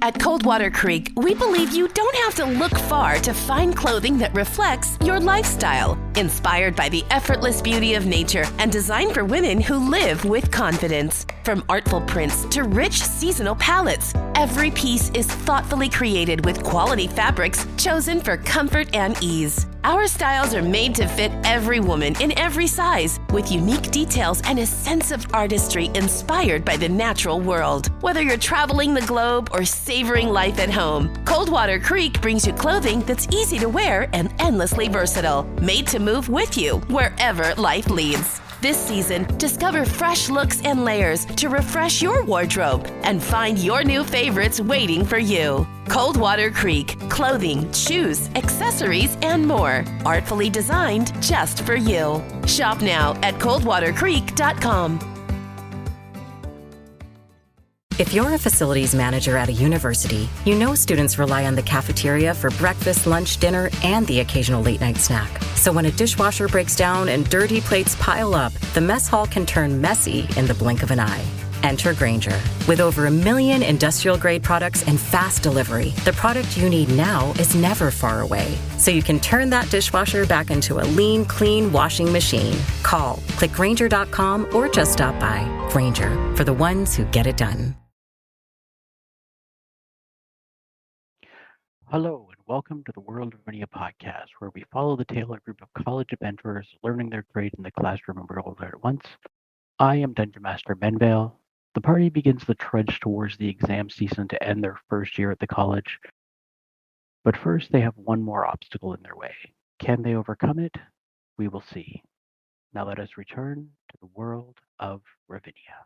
At Coldwater Creek, we believe you don't have to look far to find clothing that reflects your lifestyle. Inspired by the effortless beauty of nature and designed for women who live with confidence. From artful prints to rich seasonal palettes, every piece is thoughtfully created with quality fabrics chosen for comfort and ease. Our styles are made to fit every woman in every size, with unique details and a sense of artistry inspired by the natural world. Whether you're traveling the globe or savoring life at home, Coldwater Creek brings you clothing that's easy to wear and endlessly versatile, made to move with you wherever life leads. This season, discover fresh looks and layers to refresh your wardrobe and find your new favorites waiting for you. Coldwater Creek, clothing, shoes, accessories, and more. Artfully designed just for you. Shop now at coldwatercreek.com. If you're a facilities manager at a university, you know students rely on the cafeteria for breakfast, lunch, dinner, and the occasional late-night snack. So when a dishwasher breaks down and dirty plates pile up, the mess hall can turn messy in the blink of an eye. Enter Grainger. With over 1 million industrial-grade products and fast delivery, the product you need now is never far away. So you can turn that dishwasher back into a lean, clean washing machine. Call, click Grainger.com, or just stop by. Grainger, for the ones who get it done. Hello, and welcome to the World of Media podcast, where we follow the tale of a group of college adventurers learning their trade in the classroom and world at once. I am Dungeon Master Benvale. The party begins the trudge towards the exam season to end their first year at the college. But first, they have one more obstacle in their way. Can they overcome it? We will see. Now let us return to the world of Ravinia.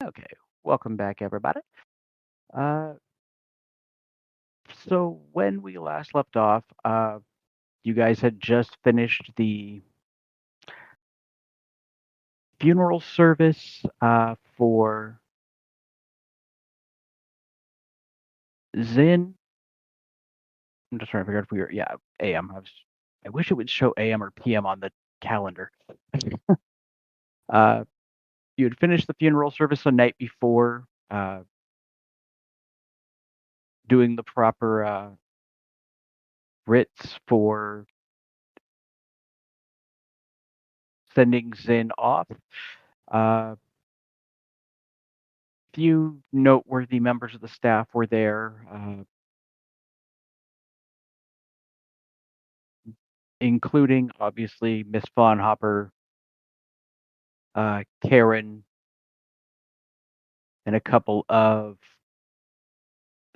Okay, welcome back, everybody. Uh, so when we last left off, you guys had just finished the funeral service for Zin. I'm just trying to figure out if we were, yeah, AM. I wish it would show AM or PM on the calendar. uh, you had finished the funeral service the night before. doing the proper writs for sending Zin off. Few noteworthy members of the staff were there, including, obviously, Miss Faunhopper, Karen, and a couple of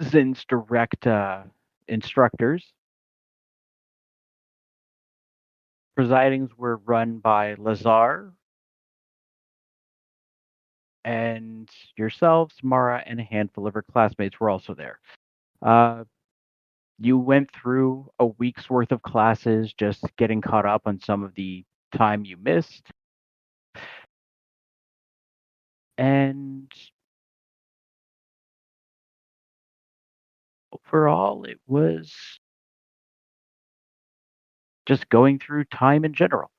Zin's direct instructors. Presidings were run by Lazar and yourselves, Mara, and a handful of her classmates were also there. You went through a week's worth of classes, just getting caught up on some of the time you missed. And overall, it was just going through time in general.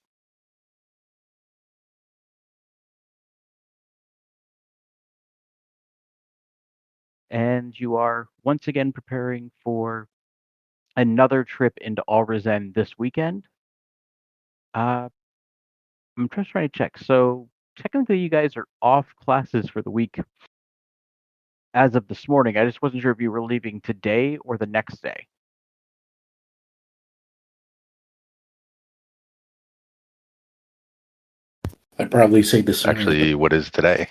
And you are once again preparing for another trip into Alrezen this weekend. I'm just trying to check. So technically, you guys are off classes for the week as of this morning. I just wasn't sure if you were leaving today or the next day. I'd probably say this. Actually, what is today?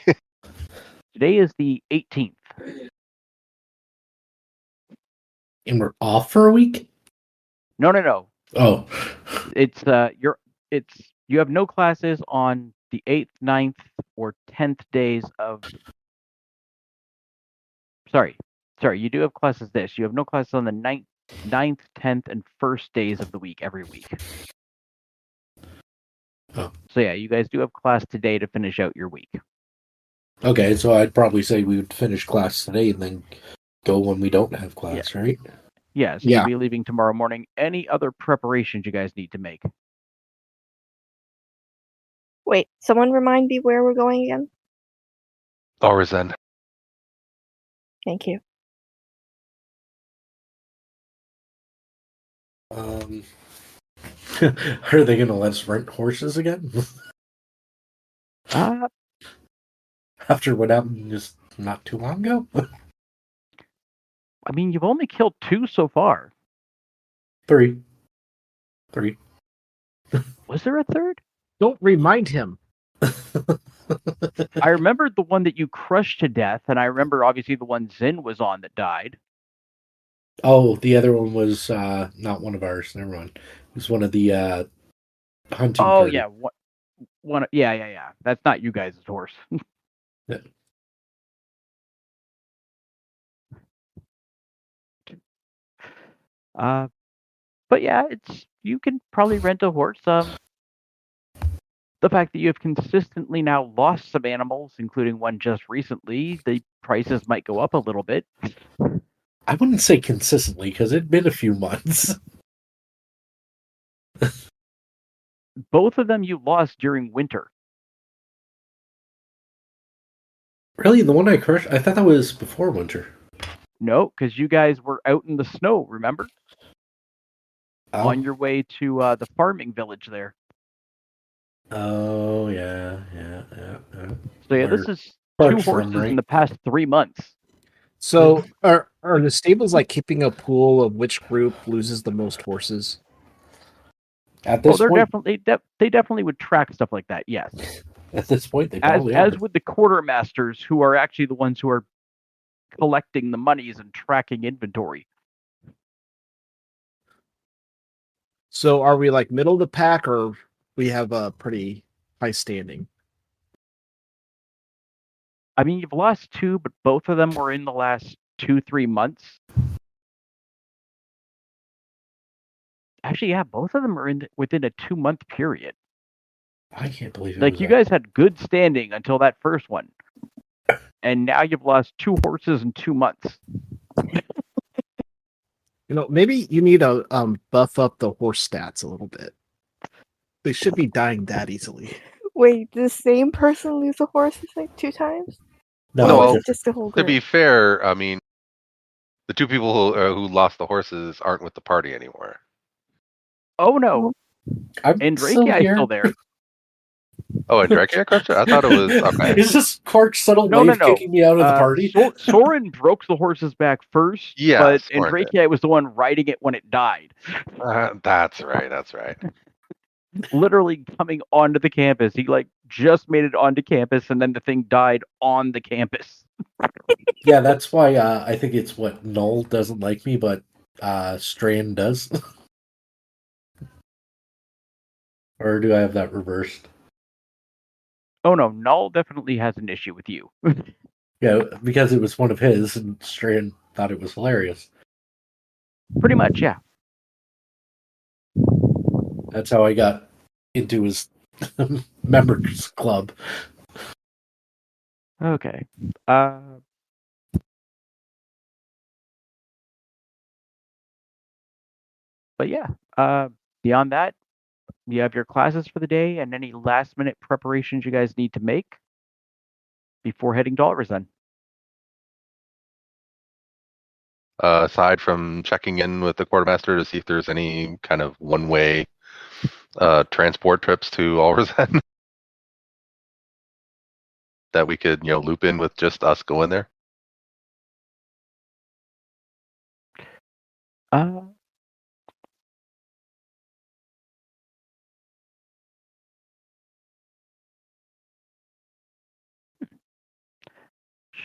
Today is the 18th. And we're off for a week? No. Oh. You have no classes on the 8th, 9th, or 10th days of... Sorry, you do have classes this. You have no classes on the 9th, 10th, and 1st days of the week every week. Oh. So yeah, you guys do have class today to finish out your week. Okay, so I'd probably say we would finish class today and then go when we don't have class, right? Yeah, so you'll be leaving tomorrow morning. Any other preparations you guys need to make? Wait, someone remind me where we're going again? Alrezen. Thank you. Are they going to let us rent horses again? After what happened just not too long ago? I mean, you've only killed 2 so far. 3. Was there a third? Don't remind him. I remembered the one that you crushed to death, and I remember obviously the one Zin was on that died. Oh, the other one was not one of ours. Never mind. It was one of the hunting. Oh, party. yeah. One. Yeah. That's not you guys' horse. Yeah. But yeah, you can probably rent a horse. The fact that you have consistently now lost some animals, including one just recently, the prices might go up a little bit. I wouldn't say consistently, because it'd been a few months. Both of them you lost during winter. Really? The one I crushed? I thought that was before winter. No, because you guys were out in the snow, remember? Oh. On your way to the farming village there. Oh, yeah. So yeah, this is 2 horses in the past 3 months. So are the stables like keeping a pool of which group loses the most horses? At this point, they definitely would track stuff like that. Yes. At this point, they probably as with the quartermasters, who are actually the ones who are collecting the monies and tracking inventory. So are we like middle of the pack, or we have a pretty high standing? I mean, you've lost 2, but both of them were in the last 2-3 months. Actually, yeah, both of them are within a 2-month period. I can't believe it. Like, you guys had good standing until that first one. And now you've lost 2 horses in 2 months. Maybe you need to buff up the horse stats a little bit. They should be dying that easily. Wait, did the same person lose a horse like 2 times? No, Or just the whole To group? be fair, I mean, The two people who lost the horses aren't with the party anymore. Oh no, I'm Enrique still is here. still there. Oh, and Drake crushed it? I thought it was okay. Is this Quark's subtle No, way no, of no. kicking me out of the party? Soren broke the horses back first, Yeah, but Soren did. Enrique was the one riding it when it died. That's right. That's right. Literally coming onto the campus. He just made it onto campus, and then the thing died on the campus. Yeah, that's why I think it's what Null doesn't like me, but Strand does. Or do I have that reversed? Oh no, Null definitely has an issue with you. Yeah, because it was one of his, and Strand thought it was hilarious. Pretty much, yeah. That's how I got into his members club. Okay. But yeah, beyond that, you have your classes for the day and any last minute preparations you guys need to make before heading to Alrazan. Aside from checking in with the quartermaster to see if there's any kind of one-way transport trips to Alrazan that we could, loop in with just us going there.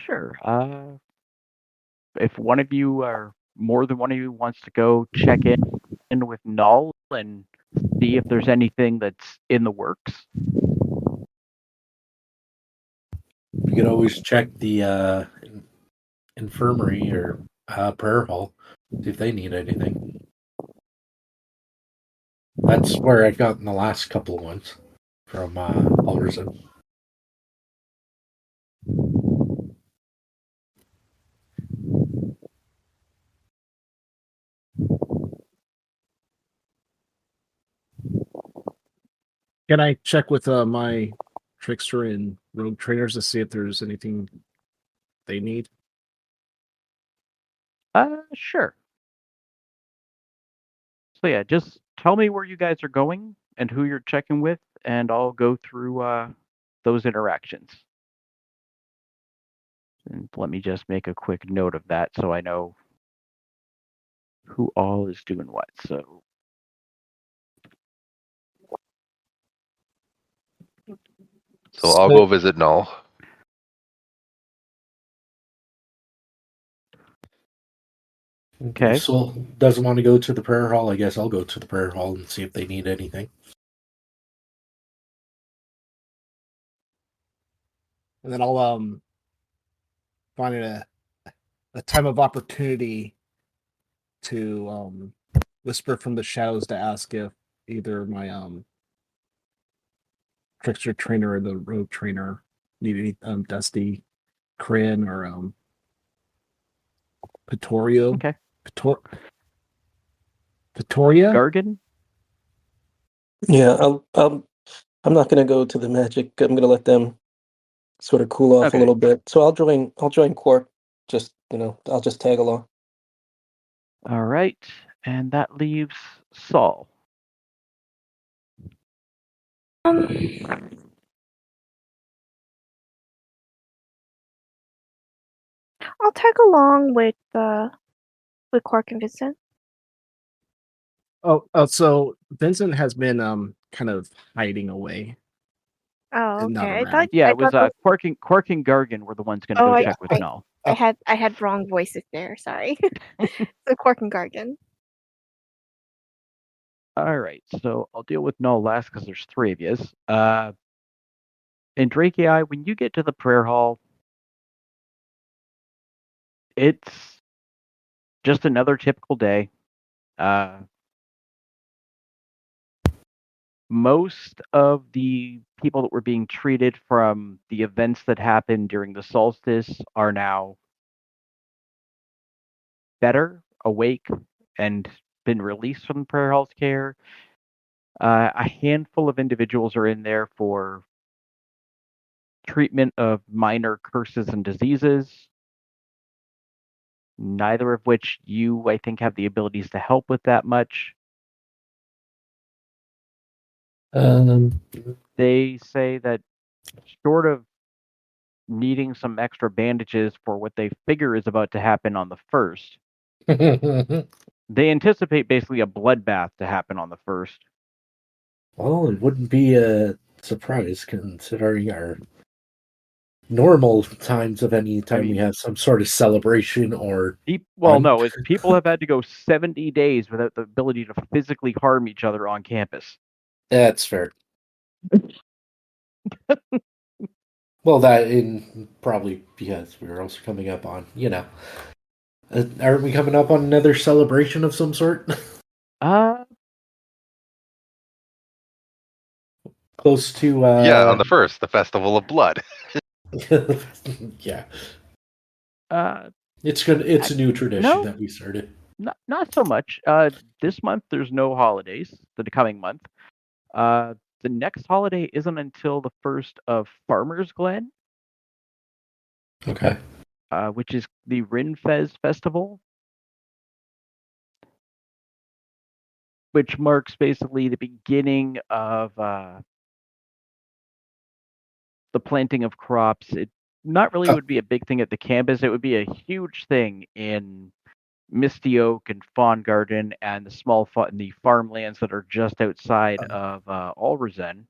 Sure. If one of you or more than one of you wants to go check in with Null and see if there's anything that's in the works. We could always check the infirmary or prayer hall, see if they need anything. That's where I got in the last couple of ones from Alderson. Can I check with my trickster and rogue trainers to see if there's anything they need? Sure. So yeah, just tell me where you guys are going and who you're checking with, and I'll go through those interactions. And let me just make a quick note of that so I know who all is doing what. So I'll go visit Null. Okay. So doesn't want to go to the prayer hall. I guess I'll go to the prayer hall and see if they need anything. And then I'll find a time of opportunity to whisper from the shadows to ask if either my trickster trainer or the rogue trainer need any Dusty, Kryn, or Pitorio. Okay. Pitoria? Gargan? Yeah, I'm not gonna go to the magic. I'm gonna let them sort of cool off Okay. a little bit. So I'll join Quark. Just I'll just tag along. All right. And that leaves Saul. I'll tag along with Quark and Vincent. So Vincent has been kind of hiding away. Oh, and not okay. around. Yeah, it was Quark and Gargan were the ones going to go check with Null. I had wrong voices there. Sorry. So Quark and Gargan. All right, so I'll deal with Null last because there's three of yous. And Drake AI, when you get to the prayer hall, it's just another typical day. Most of the people that were being treated from the events that happened during the solstice are now better, awake, and been released from the prayer hall's care. A handful of individuals are in there for treatment of minor curses and diseases. neither of which you, I think, have the abilities to help with that much. They say that short of needing some extra bandages for what they figure is about to happen on the 1st, they anticipate basically a bloodbath to happen on the 1st. Well, it wouldn't be a surprise considering our normal times of any time we have some sort of celebration or... No, people have had to go 70 days without the ability to physically harm each other on campus. That's fair. Well, that in probably because we're also coming up on, aren't we coming up on another celebration of some sort? Close to on the 1st, the Festival of Blood. Yeah. It's a new tradition that we started. Not so much. This month there's no holidays. The coming month. The next holiday isn't until the 1st of Farmers Glen. Okay. Which is the Rinfez Festival, which marks basically the beginning of the planting of crops. It not really would be a big thing at the campus. It would be a huge thing in Misty Oak and Fawn Garden and the farmlands that are just outside of Alrezen.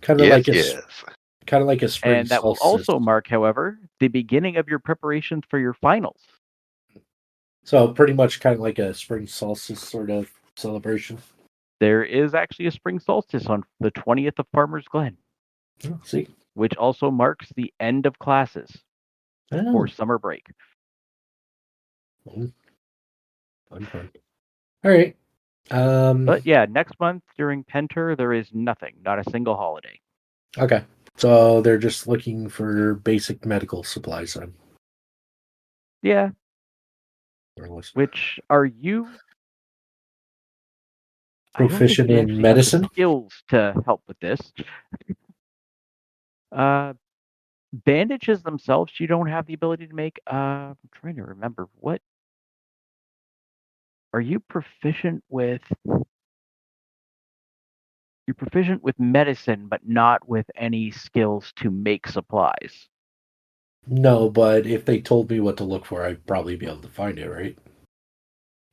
Kind of like a spring and that will also mark, however, the beginning of your preparations for your finals. So pretty much kind of like a spring solstice sort of celebration. There is actually a spring solstice on the 20th of Farmers Glen. Oh, see. Which also marks the end of classes for summer break. Fun. All right. But yeah, next month during Penter, there is nothing, not a single holiday. Okay. So they're just looking for basic medical supplies then. Yeah. Which are you proficient in medicine? Skills to help with this. Bandages themselves, you don't have the ability to make. I'm trying to remember what. Are you proficient with? You're proficient with medicine, but not with any skills to make supplies. No, but if they told me what to look for, I'd probably be able to find it, right?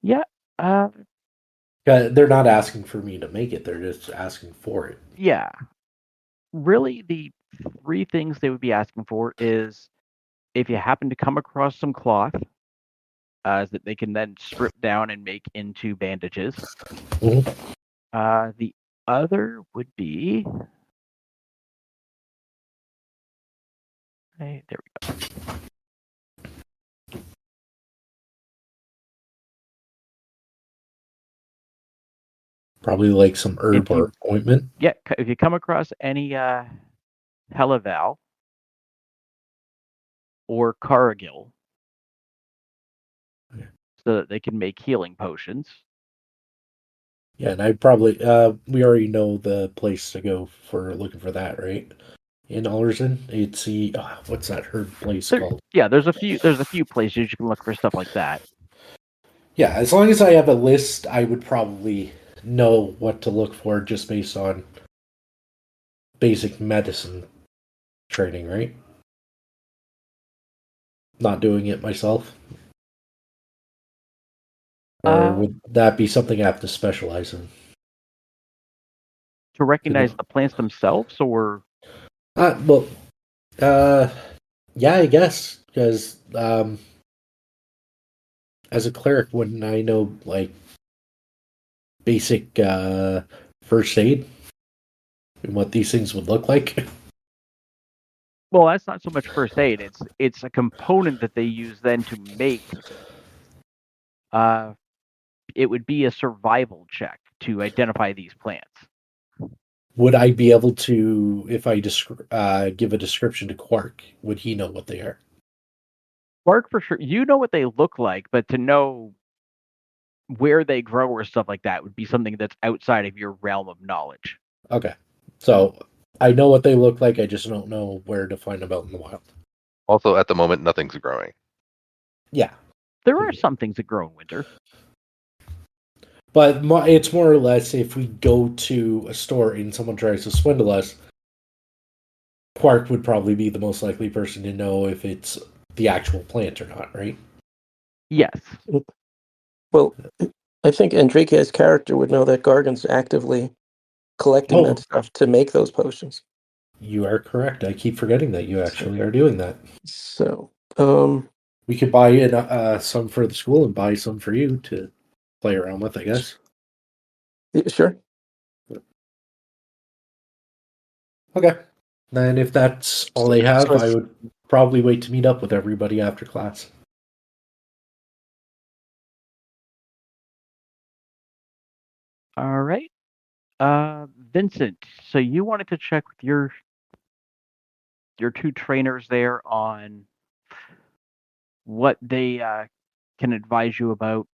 Yeah. They're not asking for me to make it. They're just asking for it. Yeah. Really, the 3 things they would be asking for is if you happen to come across some cloth that they can then strip down and make into bandages. Mm-hmm. The other would be... Hey, there we go. Probably like some herb or ointment. Yeah, if you come across any Helaval or Cargill, so that they can make healing potions. Yeah, and I probably we already know the place to go for looking for that, right? In Alderson, it's what's that herb place called? Yeah, there's a few places you can look for stuff like that. Yeah, as long as I have a list, I would probably know what to look for just based on basic medicine training, right? Not doing it myself. Or would that be something I have to specialize in? To recognize the plants themselves, or? Yeah, I guess, because as a cleric, wouldn't I know, like, basic first aid and what these things would look like? Well, that's not so much first aid. It's a component that they use then to make. It would be a survival check to identify these plants. Would I be able to, if I give a description to Quark, would he know what they are? Quark, for sure. You know what they look like, but to know where they grow or stuff like that would be something that's outside of your realm of knowledge. Okay. So I know what they look like, I just don't know where to find them out in the wild. Also, at the moment, nothing's growing. Yeah. There are some things that grow in winter. But it's more or less if we go to a store and someone tries to swindle us, Quark would probably be the most likely person to know if it's the actual plant or not, right? Yes. Well, I think Enrique's character would know that Gargan's actively collecting that stuff to make those potions. You are correct. I keep forgetting that you actually are doing that. So, we could buy in some for the school and buy some for you to play around with, I guess. Sure. Okay. Then if that's all they have, I would probably wait to meet up with everybody after class. All right. Vincent, so you wanted to check with your two trainers there on what they can advise you about.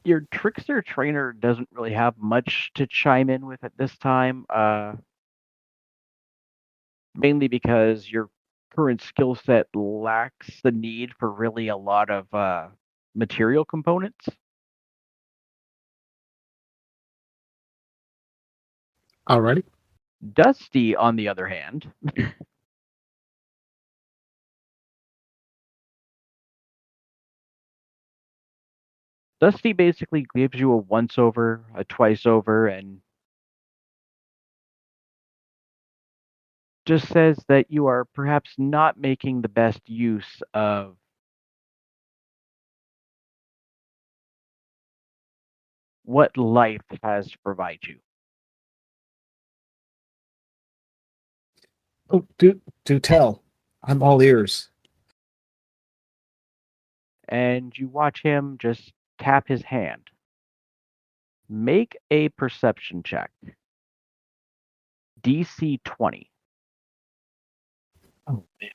Your trickster trainer doesn't really have much to chime in with at this time, mainly because your current skill set lacks the need for really a lot of material components. Alrighty. Dusty, on the other hand, Dusty basically gives you a once over, a twice over, and just says that you are perhaps not making the best use of what life has to provide you. Oh, do tell. I'm all ears. And you watch him just tap his hand. Make a perception check. DC 20. Oh, man.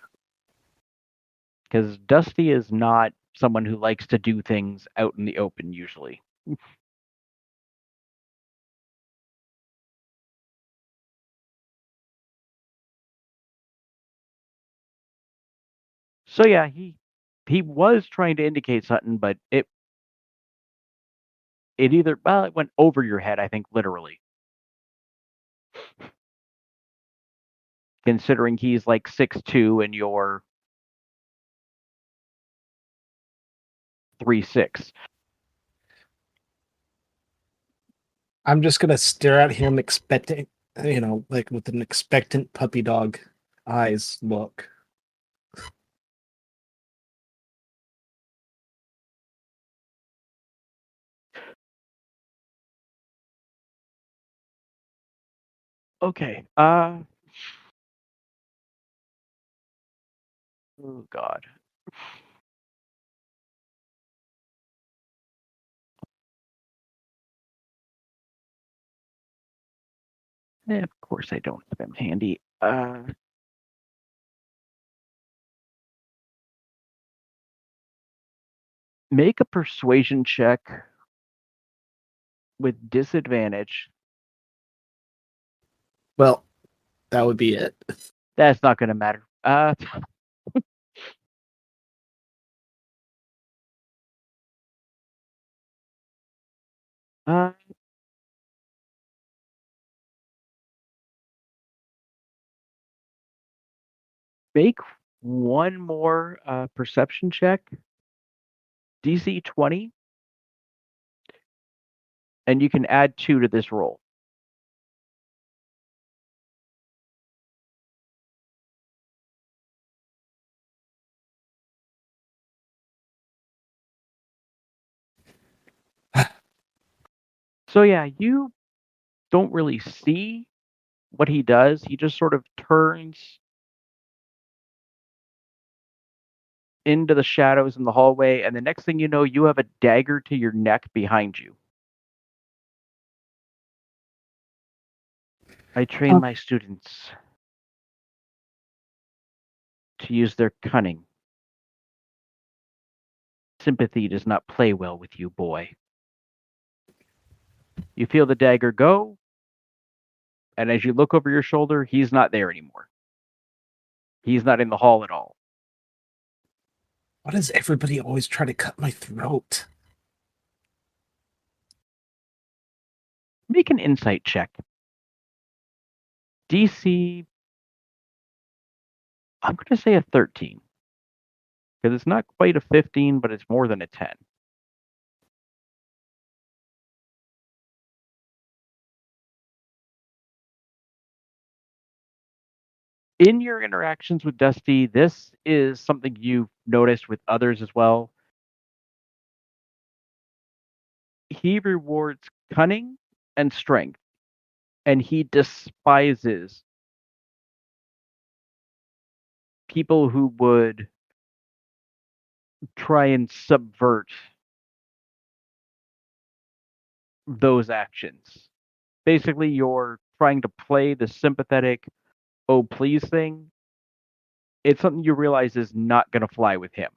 Because Dusty is not someone who likes to do things out in the open usually. So yeah, he was trying to indicate something, but it either it went over your head, I think, literally. Considering he's like 6'2" and you're 3'6". I'm just gonna stare at him, expecting, like with an expectant puppy dog eyes look. Okay. Oh God. Of course I don't have him handy. Make a persuasion check with disadvantage. Well, that would be it. That's not going to matter. Make one more perception check. DC 20. And you can add 2 to this roll. So yeah, you don't really see what he does. He just sort of turns into the shadows in the hallway, and the next thing you know, you have a dagger to your neck behind you. I train my students to use their cunning. Sympathy does not play well with you, boy. You feel the dagger go, and as you look over your shoulder, he's not there anymore. He's not in the hall at all. Why does everybody always try to cut my throat? Make an insight check. DC, I'm going to say a 13. Because it's not quite a 15, but it's more than a 10. In your interactions with Dusty, this is something you've noticed with others as well. He rewards cunning and strength, and he despises people who would try and subvert those actions. Basically, you're trying to play the sympathetic, oh, please thing. It's something you realize is not going to fly with him.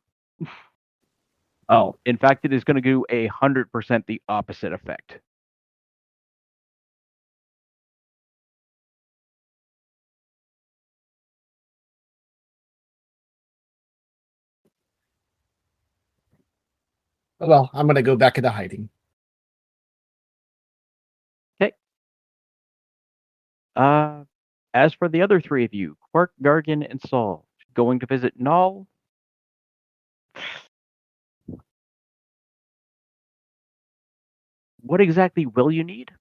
Oh, In fact, it is going to do 100% the opposite effect. well, I'm going to go back into hiding. Okay. As for the other three of you, Quark, Gargan, and Saul, going to visit Null. What exactly will you need?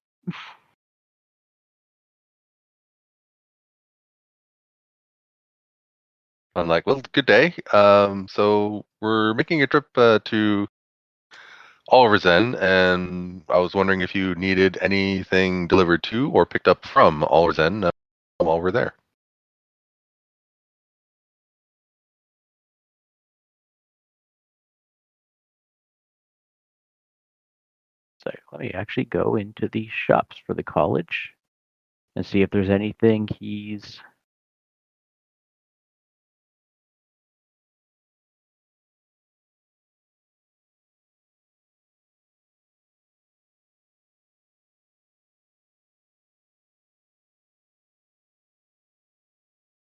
I'm like, well, good day. So we're making a trip to Oliver's End, and I was wondering if you needed anything delivered to or picked up from Oliver's End while we're there. So let me actually go into the shops for the college and see if there's anything he's...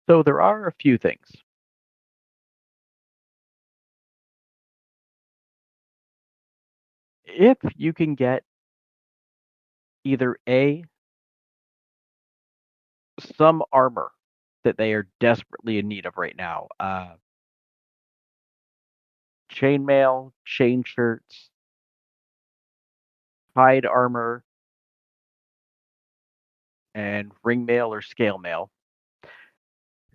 So there are a few things. If you can get either some armor that they are desperately in need of right now. Chainmail, chain shirts, hide armor, and ring mail or scale mail.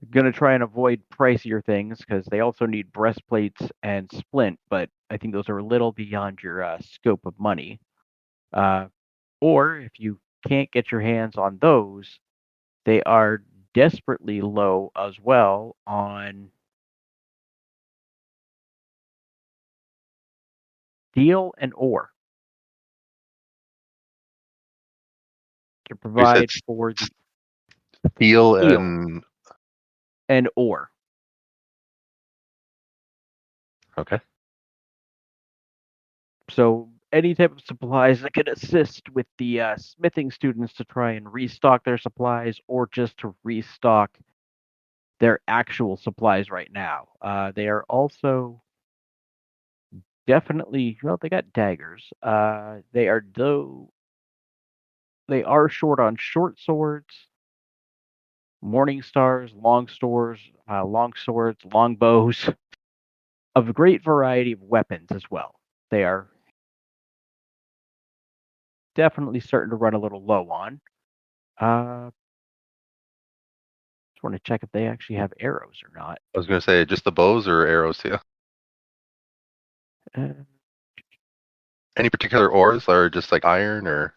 Going to try and avoid pricier things because they also need breastplates and splint, but I think those are a little beyond your scope of money. Or if you can't get your hands on those, they are desperately low as well on steel and ore to You said provide for the steel steel and ore. okay. So any type of supplies that could assist with the smithing students to try and restock their supplies or just to restock their actual supplies right now. They are also definitely, well, they got daggers. They are short on short swords, morning stars, long swords, long bows, of a great variety of weapons as well. They are definitely starting to run a little low on. Just want to check if they actually have arrows or not. I was going to say just the bows or arrows too. Uh, Any particular ores, or just like iron or?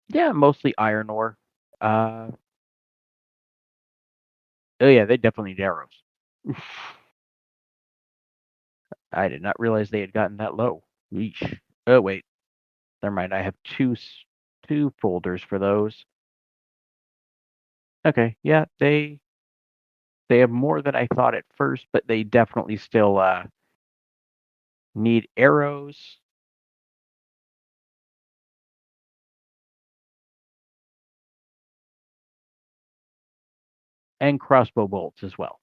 yeah, mostly iron ore. Oh yeah, they definitely need arrows. I did not realize they had gotten that low. Yeesh. Oh wait, never mind. I have two folders for those. Okay, yeah, they have more than I thought at first, but they definitely still need arrows. and crossbow bolts as well.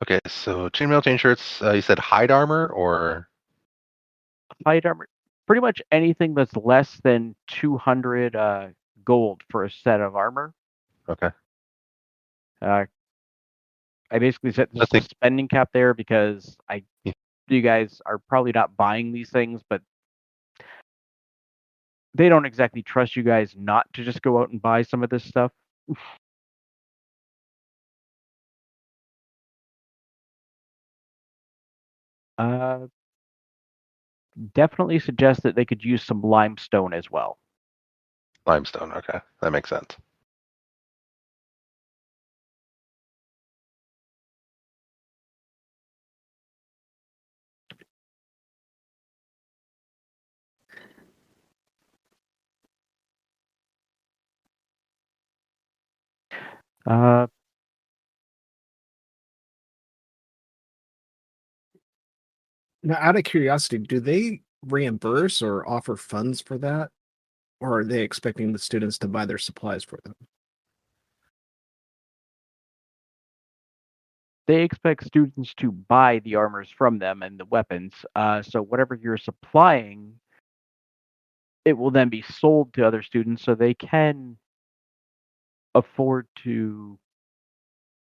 Okay, so chain shirts. You said hide armor or Hide armor, pretty much anything that's less than 200 gold for a set of armor. okay. I basically set just a Nothing. spending cap there because Yeah. you guys are probably not buying these things, but they don't exactly trust you guys not to just go out and buy some of this stuff. Uh, Definitely suggest that they could use some limestone as well. Limestone. Okay, that makes sense. Uh, Now, out of curiosity, do they reimburse or offer funds for that? Or are they expecting the students to buy their supplies for them? they expect students to buy the armors from them and the weapons. So whatever you're supplying, it will then be sold to other students so they can afford to.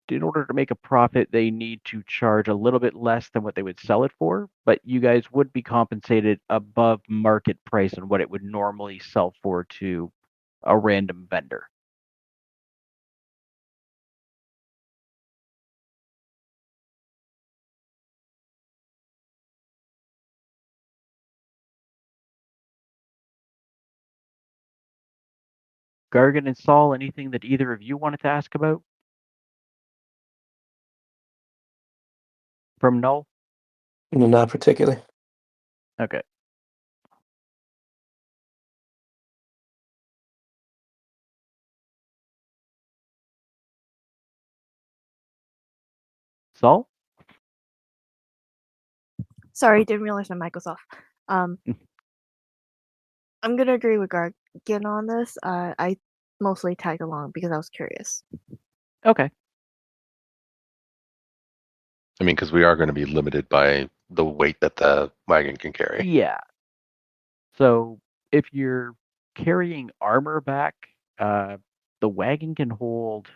In order to make a profit, they need to charge a little bit less than what they would sell it for, but you guys would be compensated above market price on what it would normally sell for to a random vendor. Gargan and Saul, anything that either of you wanted to ask about? From Null? No, not particularly. Okay. Saul? Sorry, didn't realize my mic was off. I'm gonna agree with Gargan on this. I mostly tagged along because I was curious. Okay. I mean, because we are going to be limited by the weight that the wagon can carry. Yeah. So if you're carrying armor back, the wagon can hold.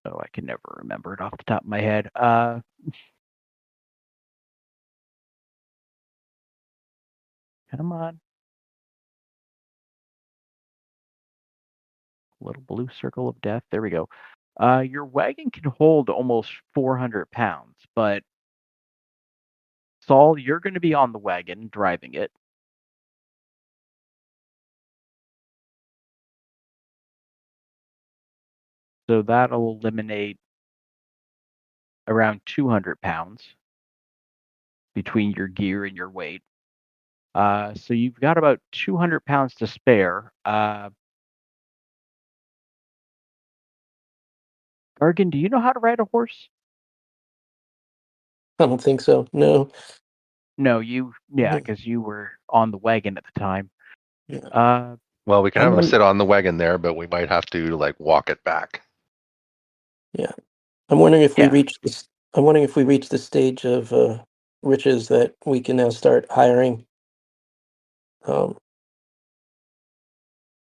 Oh, I can never remember it off the top of my head. Come on. Little blue circle of death. There we go. Your wagon can hold almost 400 pounds, but Saul, you're going to be on the wagon driving it. So that'll eliminate around 200 pounds between your gear and your weight. So you've got about 200 pounds to spare. Gargan, do you know how to ride a horse? I don't think so. No. No, because you were on the wagon at the time. Yeah. Well, we can have I'm him on- sit on the wagon there, but we might have to like walk it back. Yeah. I'm wondering if we Yeah. reach this. I'm wondering if we reach the stage of riches that we can now start hiring.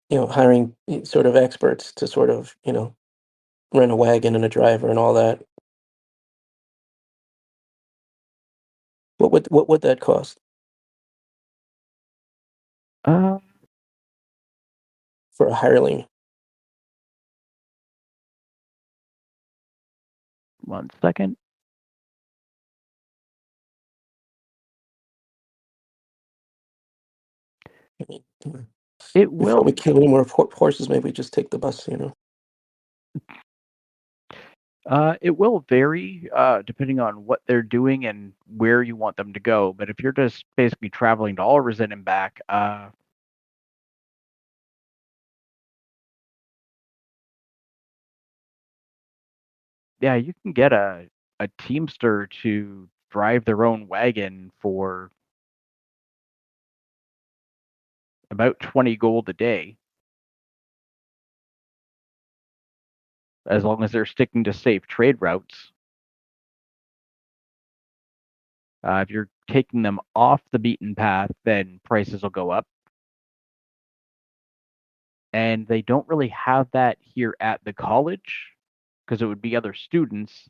Hiring sort of experts to sort of rent a wagon and a driver and all that. What would that cost Uh, for a hireling? 1 second. It Before we will. kill any more horses, maybe we just take the bus. It will vary depending on what they're doing and where you want them to go. But if you're just basically traveling to Alrezen and back, yeah, you can get a teamster to drive their own wagon for for about 20 gold a day. As long as they're sticking to safe trade routes. If you're taking them off the beaten path, then prices will go up. And they don't really have that here at the college because it would be other students.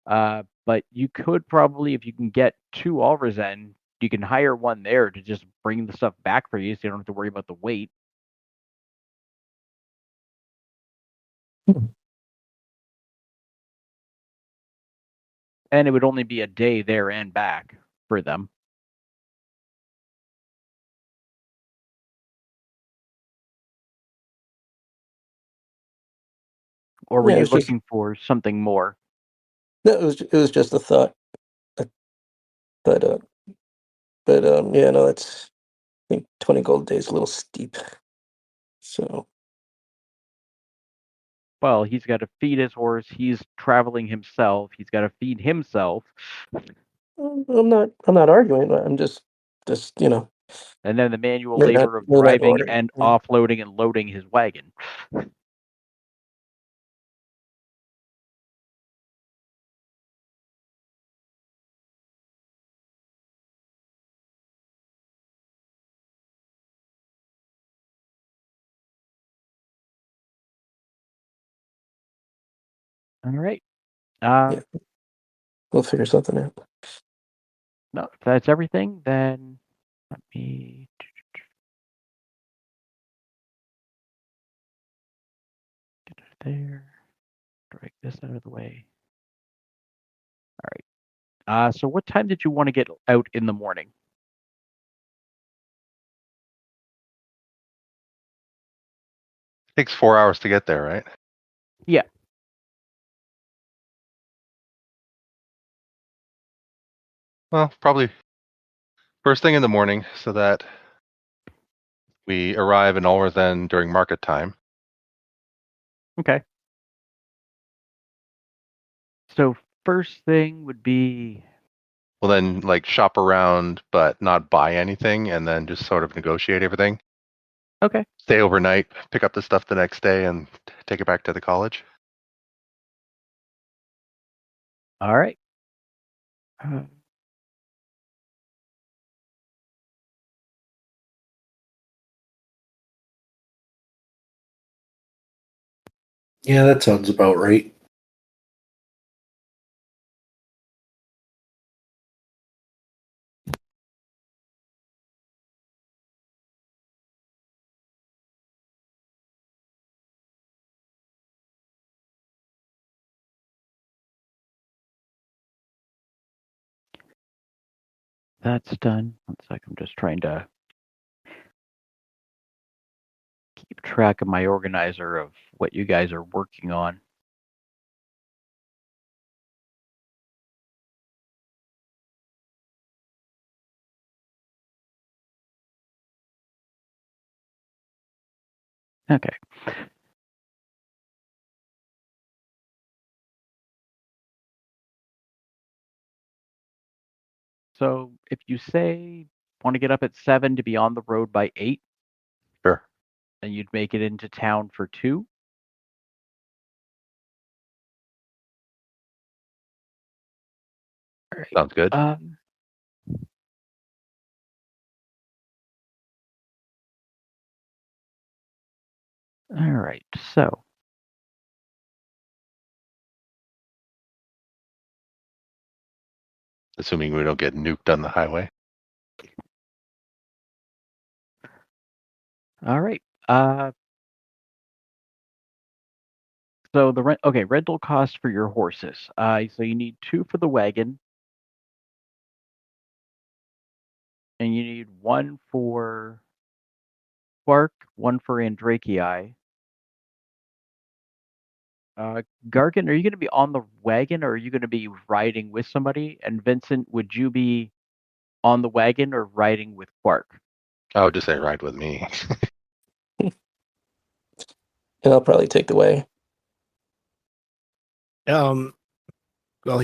But you could probably, if you can get 2 Alrezen, you can hire one there to just bring the stuff back for you so you don't have to worry about the weight. And it would only be a day there and back for them. Or were you looking for something more? No, it was just a thought. But yeah, no, that's, I think 20 gold a day is a little steep. So. Well, he's got to feed his horse. He's traveling himself. He's got to feed himself. I'm not arguing. I'm just And then the manual labor of driving and offloading and loading his wagon. All right. Yeah. We'll figure something out. No, if that's everything, then let me get it there. Drag this out of the way. All right. So what time did you want to get out in the morning? Takes 4 hours to get there, right? Yeah. Well, probably first thing in the morning so that we arrive in Alrezen during market time. Okay. So first thing would be... We'll then like shop around but not buy anything and then just sort of negotiate everything. Okay. Stay overnight, pick up the stuff the next day and take it back to the college. All right. Yeah, that sounds about right. That's done. One sec, I'm just trying to keep track of my organizer of what you guys are working on. Okay. So if you say want to get up at 7 to be on the road by 8, sure, and you'd make it into town for 2. All right. Sounds good. All right. So assuming we don't get nuked on the highway. all right. So the rental cost for your horses. So you need 2 for the wagon, and you need 1 for Quark, 1 for Andrakii. Gargan, are you going to be on the wagon, or are you going to be riding with somebody? And Vincent, would you be on the wagon or riding with Quark? I would just say ride with me. And I'll probably take the way. Well,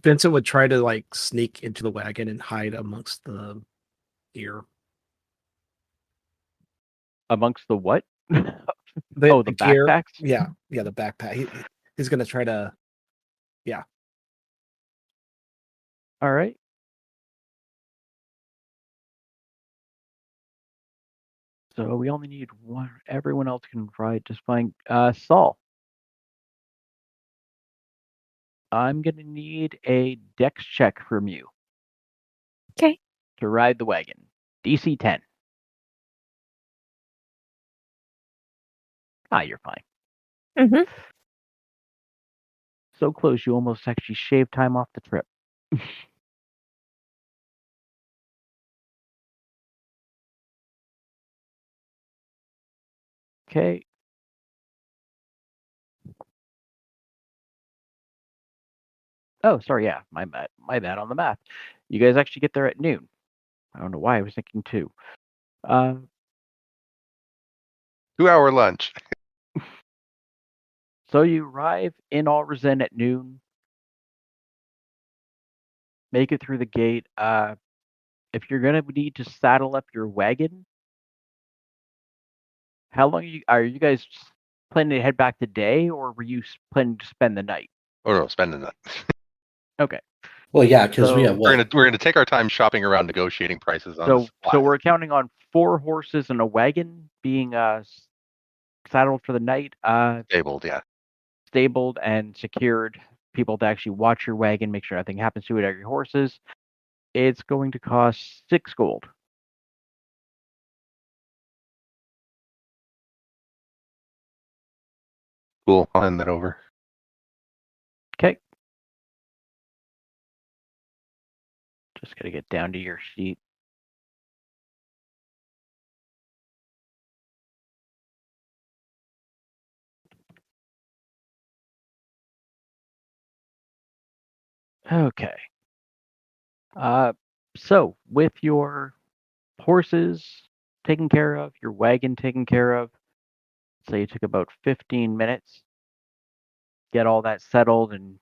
Vincent would try to like sneak into the wagon and hide amongst the gear. Amongst the what? The The gear, backpacks? yeah, the backpack. He's gonna try to, yeah. All right. So we only need one. Everyone else can ride just fine. Saul, I'm gonna need a dex check from you. 'Kay. To ride the wagon. DC 10. You're fine. Mm-hmm. So close, you almost actually shaved time off the trip. Okay. Oh, sorry. Yeah, my bad on the math. You guys actually get there at noon. I don't know why I was thinking 2. 2-hour lunch. So you arrive in Alrezen at noon. Make it through the gate. If you're gonna need to saddle up your wagon, how long are you guys planning to head back today, or were you planning to spend the night? Oh no, spending that. Okay. Well, yeah, because we So- have We're what? gonna take our time shopping around negotiating prices on the So supplies. we're counting on 4 horses and a wagon being saddled for the night, Stabled, yeah. stabled and secured. People to actually watch your wagon, make sure nothing happens to it, or your horses. It's going to cost 6 gold. Cool. I'll hand that over. Okay. Just gotta get down to your sheet. Okay. So with your horses taken care of, your wagon taken care of, say it took about 15 minutes, get all that settled and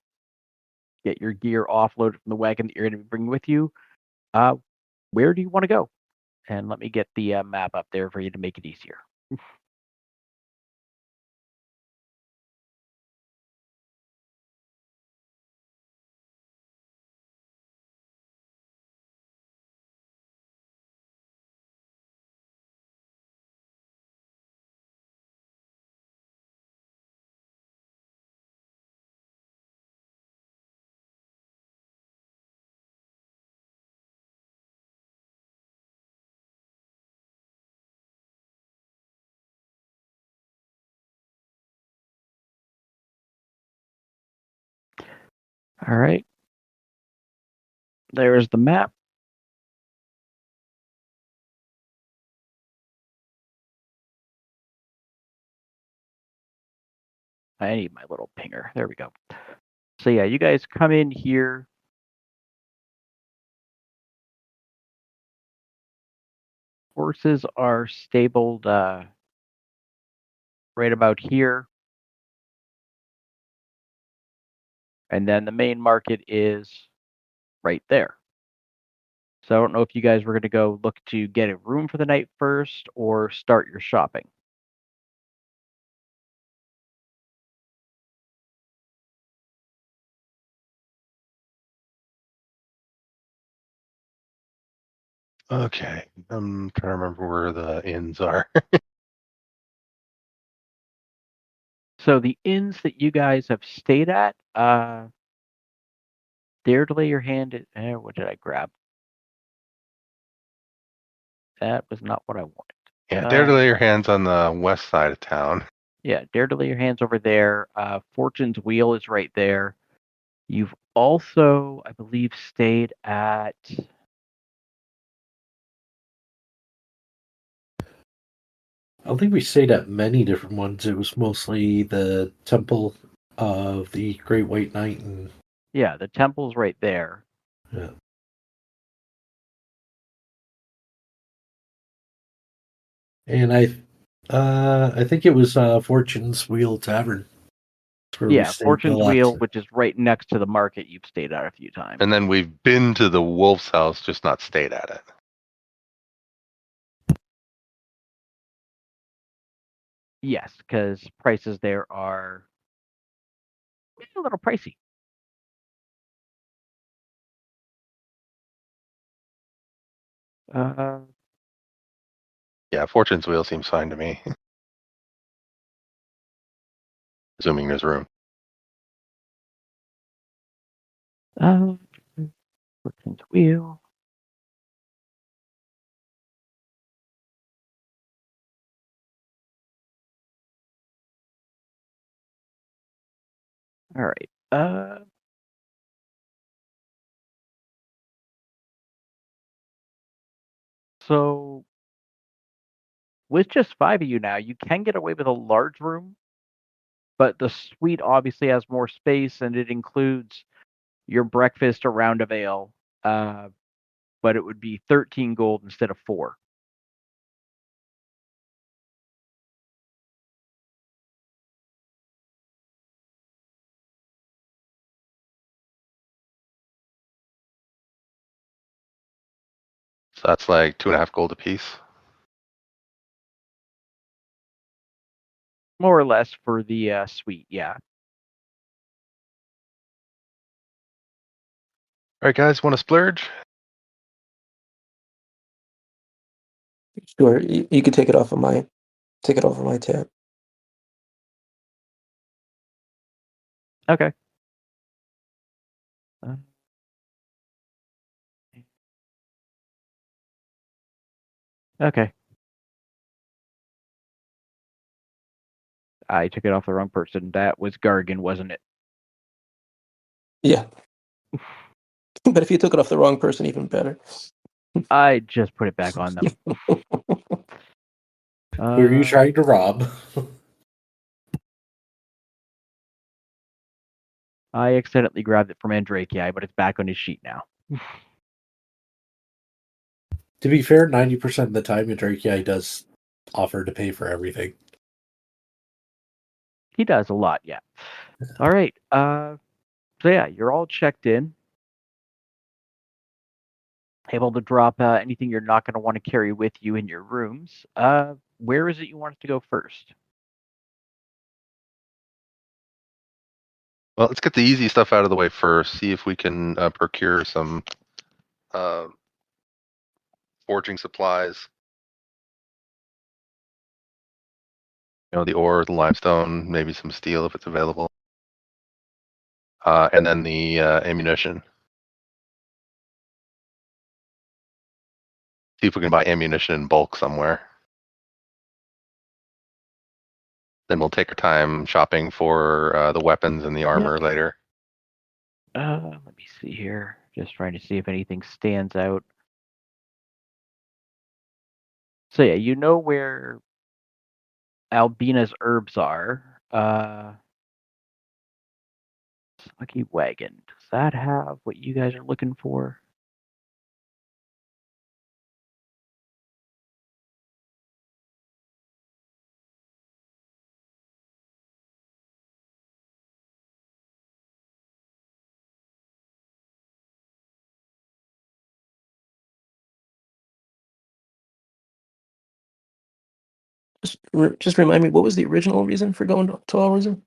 get your gear offloaded from the wagon that you're going to be bringing with you. Where do you want to go? And let me get the map up there for you to make it easier. All right. There's the map. I need my little pinger. There we go. So yeah, you guys come in here. Horses are stabled right about here. And then the main market is right there. So I don't know if you guys were going to go look to get a room for the night first or start your shopping. Okay. I'm trying to remember where the inns are. So the inns that you guys have stayed at, dare to lay your hand at, what did I grab? That was not what I wanted. Yeah, dare to lay your hands on the west side of town. Yeah, dare to lay your hands over there. Fortune's Wheel is right there. You've also, I believe, stayed at... I don't think we stayed at many different ones. It was mostly the Temple of the Great White Knight, and Yeah, the temple's right there. yeah. And I think it was Fortune's Wheel Tavern. Where we Yeah, stayed Fortune's the Wheel, last. which is right next to the market you've stayed at a few times. And then we've been to the wolf's house, just not stayed at it. Yes, because prices there are a little pricey. Yeah, Fortune's Wheel seems fine to me. Assuming there's room. Fortune's Wheel. All right. So with just 5 of you now, you can get away with a large room, but the suite obviously has more space, and it includes your breakfast, a round of ale. But it would be 13 gold instead of 4. So that's like 2.5 gold apiece. More or less for the suite, yeah. All right, guys, want to splurge? Sure, you can take it off of my tab. Okay. Uh, okay. I took it off the wrong person. That was Gargan, wasn't it? Yeah. But if you took it off the wrong person, even better. I just put it back on them. Who are you trying to rob? I accidentally grabbed it from Andraki, but it's back on his sheet now. To be fair, 90% of the time, Drake does offer to pay for everything. He does a lot, yeah. All right. So yeah, you're all checked in. Able to drop anything you're not going to want to carry with you in your rooms. Where is it you want us to go first? Well, let's get the easy stuff out of the way first. See if we can procure some forging supplies. You know, the ore, the limestone, maybe some steel if it's available. And then the ammunition. See if we can buy ammunition in bulk somewhere. Then we'll take our time shopping for the weapons and the armor later. Let me see here. Just trying to see if anything stands out. So yeah, you know where Albina's herbs are. Lucky Wagon. Does that have what you guys are looking for? Just remind me, what was the original reason for going to Alreason?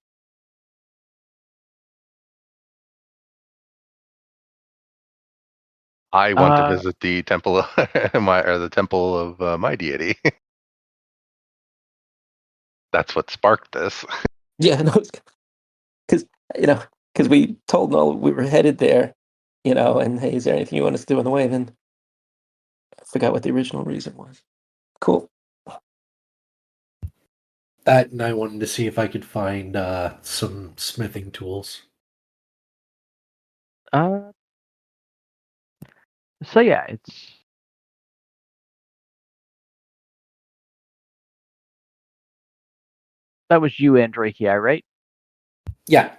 I want to visit the temple of the temple of my deity. That's what sparked this. Yeah, no, because we told Noel we were headed there, and hey, is there anything you want us to do on the way? Then I forgot what the original reason was. Cool. That, and I wanted to see if I could find some smithing tools. So yeah, that was you and Drake, right? Yeah.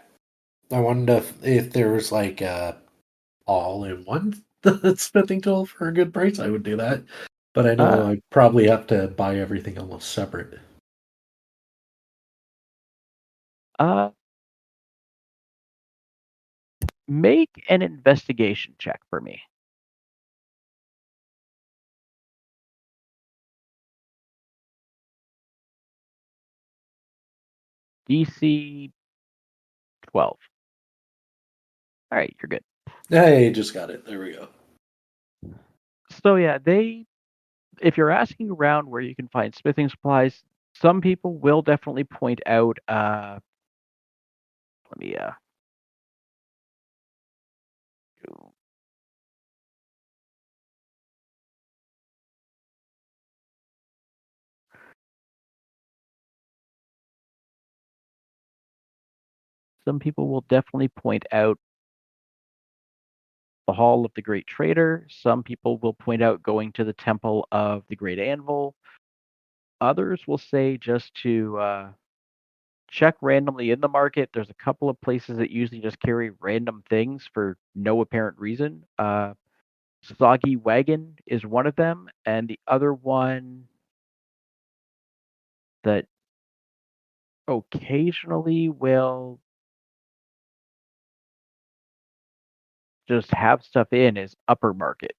I wondered if there was like a all-in-one smithing tool for a good price. I would do that. But I know I'd probably have to buy everything almost separate. Make an investigation check for me. DC 12. All right, you're good. Hey, just got it. There we go. So yeah, if you're asking around where you can find smithing supplies, some people will definitely point out let me some people will definitely point out the Hall of the Great Trader. Some people will point out going to the Temple of the Great Anvil. Others will say just to check randomly in the market. There's a couple of places that usually just carry random things for no apparent reason. Soggy Wagon is one of them, and the other one that occasionally will just have stuff in is Upper Market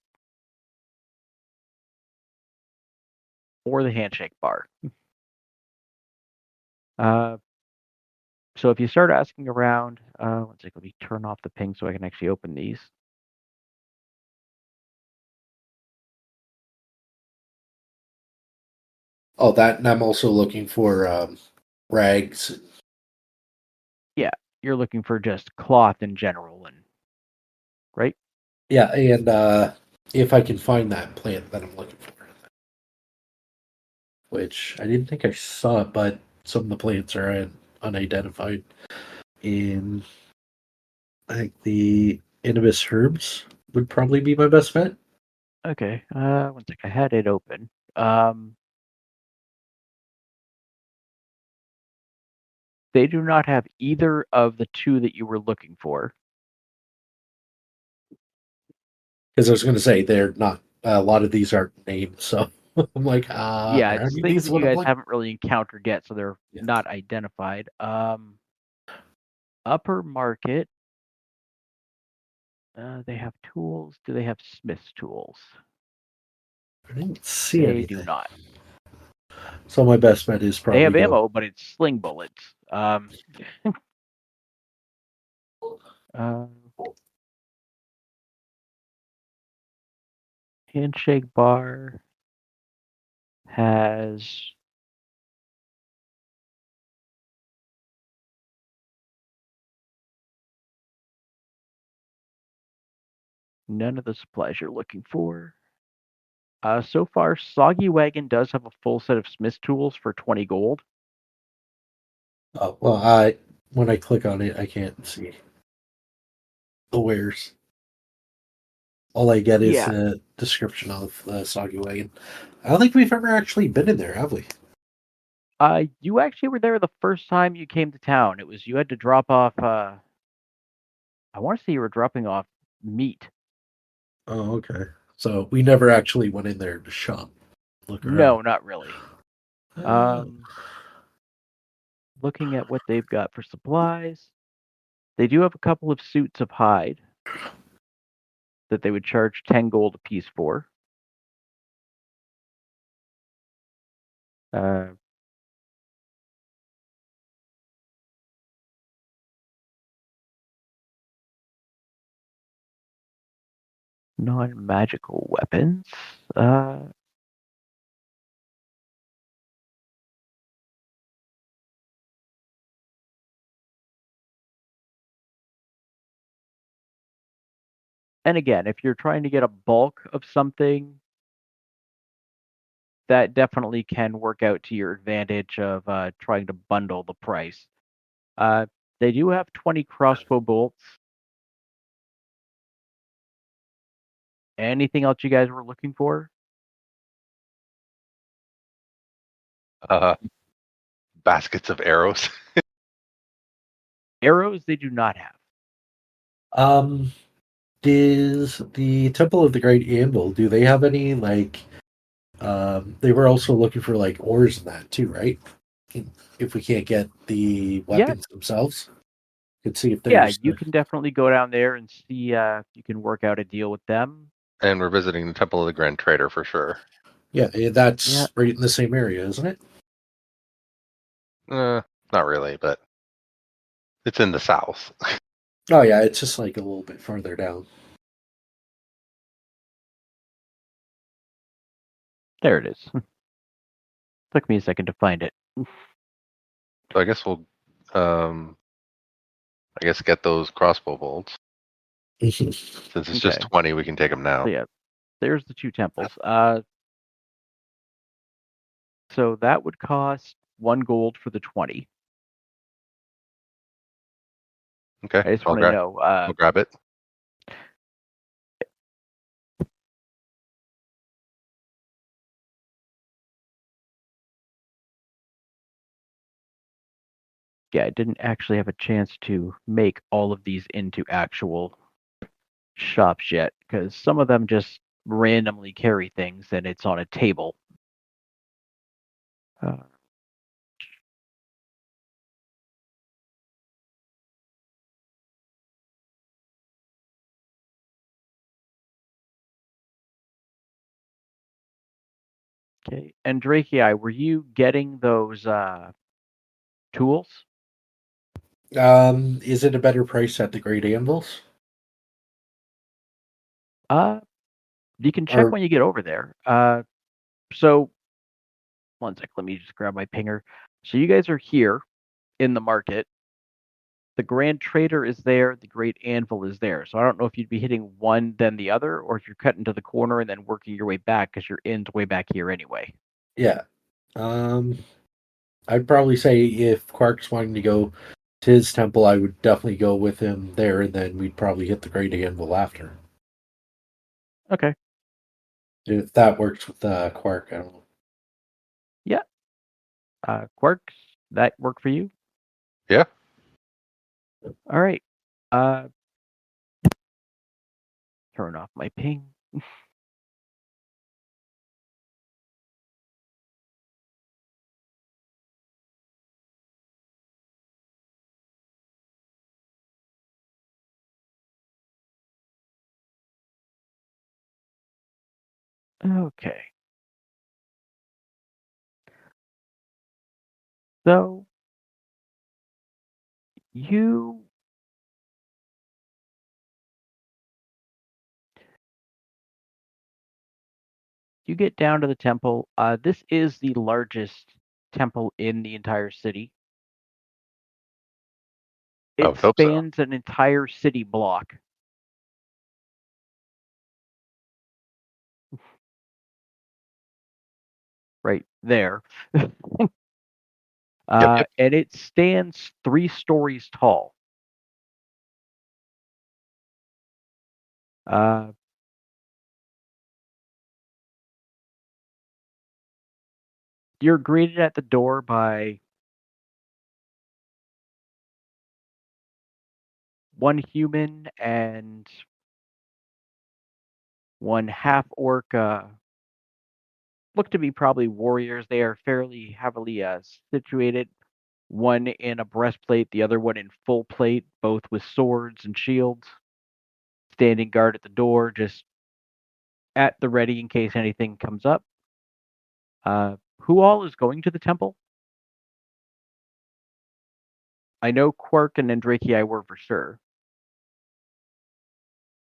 or the Handshake Bar. So if you start asking around, one second, let me turn off the ping so I can actually open these. Oh, that, and I'm also looking for rags. Yeah, you're looking for just cloth in general, and right? Yeah, and if I can find that plant that I'm looking for, which I didn't think I saw it, but some of the plants are unidentified. In, I think the Inibis herbs would probably be my best bet. Okay, one sec, I had it open. They do not have either of the two that you were looking for. Because I was going to say they're not. A lot of these aren't named, so I'm like, Yeah, are it's any of things these that what you I'm guys looking? haven't really encountered yet, so they're Yeah. not identified. Upper Market, they have tools. Do they have Smith's tools? I didn't see They anything. do not. So my best bet is probably They have go. ammo, but it's sling bullets. Handshake Bar has none of the supplies you're looking for. So far, Soggy Wagon does have a full set of Smith's tools for 20 gold. Oh well, when I click on it, I can't see the wares. All I get is Yeah. a description of Soggy Wagon. I don't think we've ever actually been in there, have we? You actually were there the first time you came to town. It was you had to drop off. I want to say you were dropping off meat. Oh, okay. So we never actually went in there to shop, look around. No, not really. Looking at what they've got for supplies, they do have a couple of suits of hide that they would charge 10 gold a piece for. Non-magical weapons. And again, if you're trying to get a bulk of something, that definitely can work out to your advantage of trying to bundle the price. They do have 20 crossbow bolts. Anything else you guys were looking for? Baskets of arrows. Arrows, they do not have. Is the Temple of the Great Anvil, do they have any, like, they were also looking for, like, ores in that too, right? If we can't get the weapons themselves? Could see if Yeah, there's you can definitely go down there and see if you can work out a deal with them. And we're visiting the Temple of the Grand Trader for sure. that's Yeah. right in the same area, isn't it? Not really, but it's in the south. Oh yeah, it's just like a little bit farther down. There it is. Took me a second to find it. So I guess we'll, get those crossbow bolts. Since it's just Okay. 20, we can take them now. So yeah, there's the two temples. So that would cost 1 gold for the 20. Okay, I just I'll want to know. grab it. Yeah, I didn't actually have a chance to make all of these into actual shops yet, because some of them just randomly carry things and it's on a table. Okay, and Drakei, were you getting those tools? Is it a better price at the Great Anvils? You can check Or when you get over there. So one sec, let me just grab my pinger. So you guys are here in the market. The Grand Trader is there. The Great Anvil is there. So I don't know if you'd be hitting one then the other, or if you're cutting to the corner and then working your way back because your inn's way back here anyway. yeah, I'd probably say if Quark's wanting to go to his temple, I would definitely go with him there, and then we'd probably hit the Great Anvil after. Okay. If that works with Quark, I don't know. Yeah. Quarks, that work for you? Yeah. All right. Turn off my ping. Okay. So you get down to the temple. This is the largest temple in the entire city. I It would hope so. spans an entire city block. Right there. Yep. And it stands 3 stories tall. You're greeted at the door by one human and one half orc. Look to be probably warriors. They are fairly heavily situated. One in a breastplate, the other one in full plate, both with swords and shields. Standing guard at the door, just at the ready in case anything comes up. Who all is going to the temple? I know Quark and Andraki I were for sure.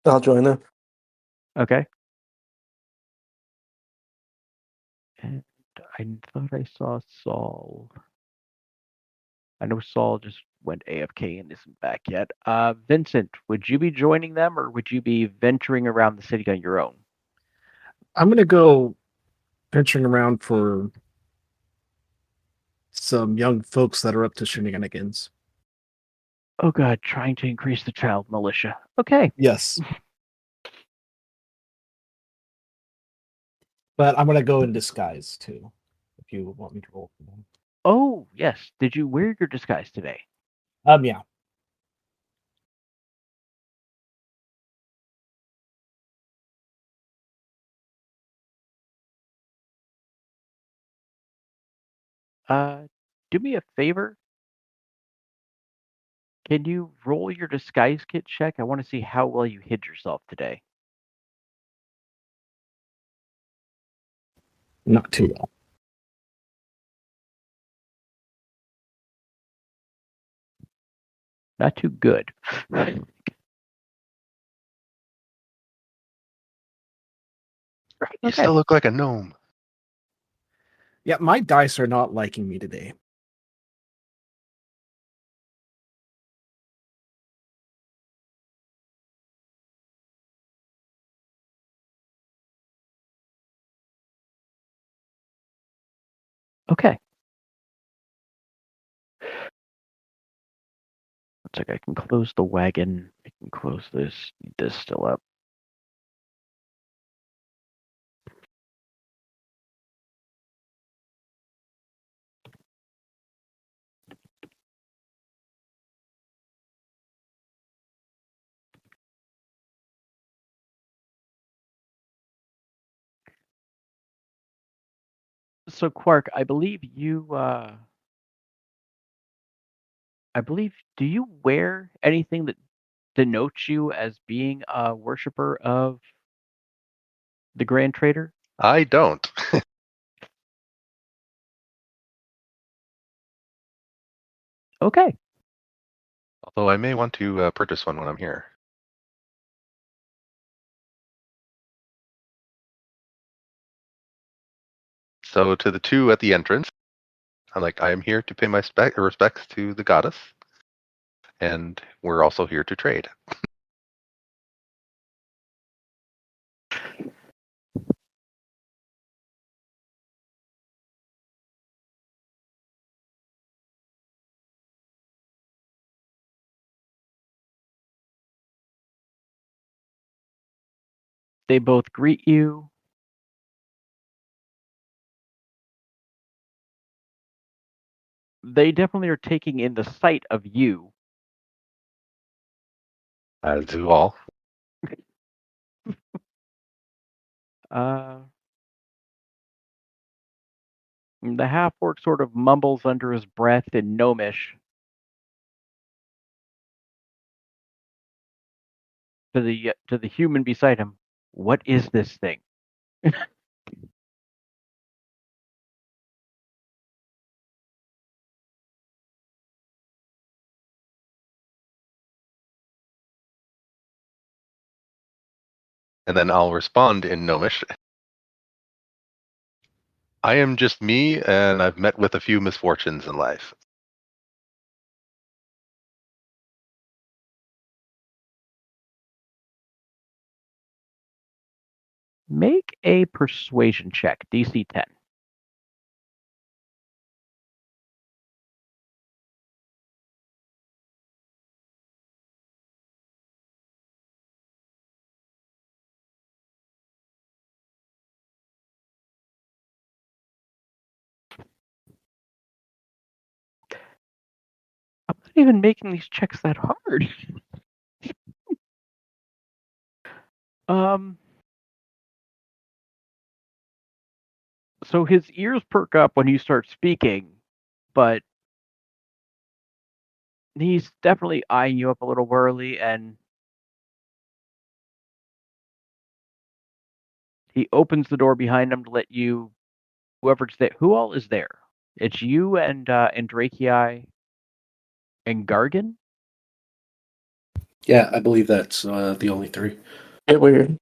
I'll join them. Okay. And I thought I saw Saul. I know Saul just went AFK and isn't back yet. Vincent, would you be joining them or would you be venturing around the city on your own? I'm gonna go venturing around for some young folks that are up to shenanigans. Oh god, trying to increase the child militia. Okay. Yes. But I'm gonna go in disguise too, if you want me to roll for them. Oh, yes. Did you wear your disguise today? Yeah. Do me a favor. Can you roll your disguise kit check? I want to see how well you hid yourself today. Not too well. Not too good. You Okay. still look like a gnome. Yeah, my dice are not liking me today. Okay. Looks like I can close the wagon. I can close this. Need this still up. So Quark, I believe you do you wear anything that denotes you as being a worshiper of the Grand Trader? I don't. Okay. Although I may want to purchase one when I'm here. So to the two at the entrance, I'm like, I am here to pay my respects to the goddess, and we're also here to trade. They both greet you. They definitely are taking in the sight of you. As do all. The half-orc sort of mumbles under his breath in Gnomish to the human beside him. What is this thing? And then I'll respond in Gnomish. I am just me, and I've met with a few misfortunes in life. Make a persuasion check, DC 10. I'm not even making these checks that hard. So his ears perk up when you start speaking, but he's definitely eyeing you up a little warily, and he opens the door behind him to let you, whoever's there. Who all is there? It's you and Drachii and Gargan? Yeah, I believe that's the only three. Yeah, weird.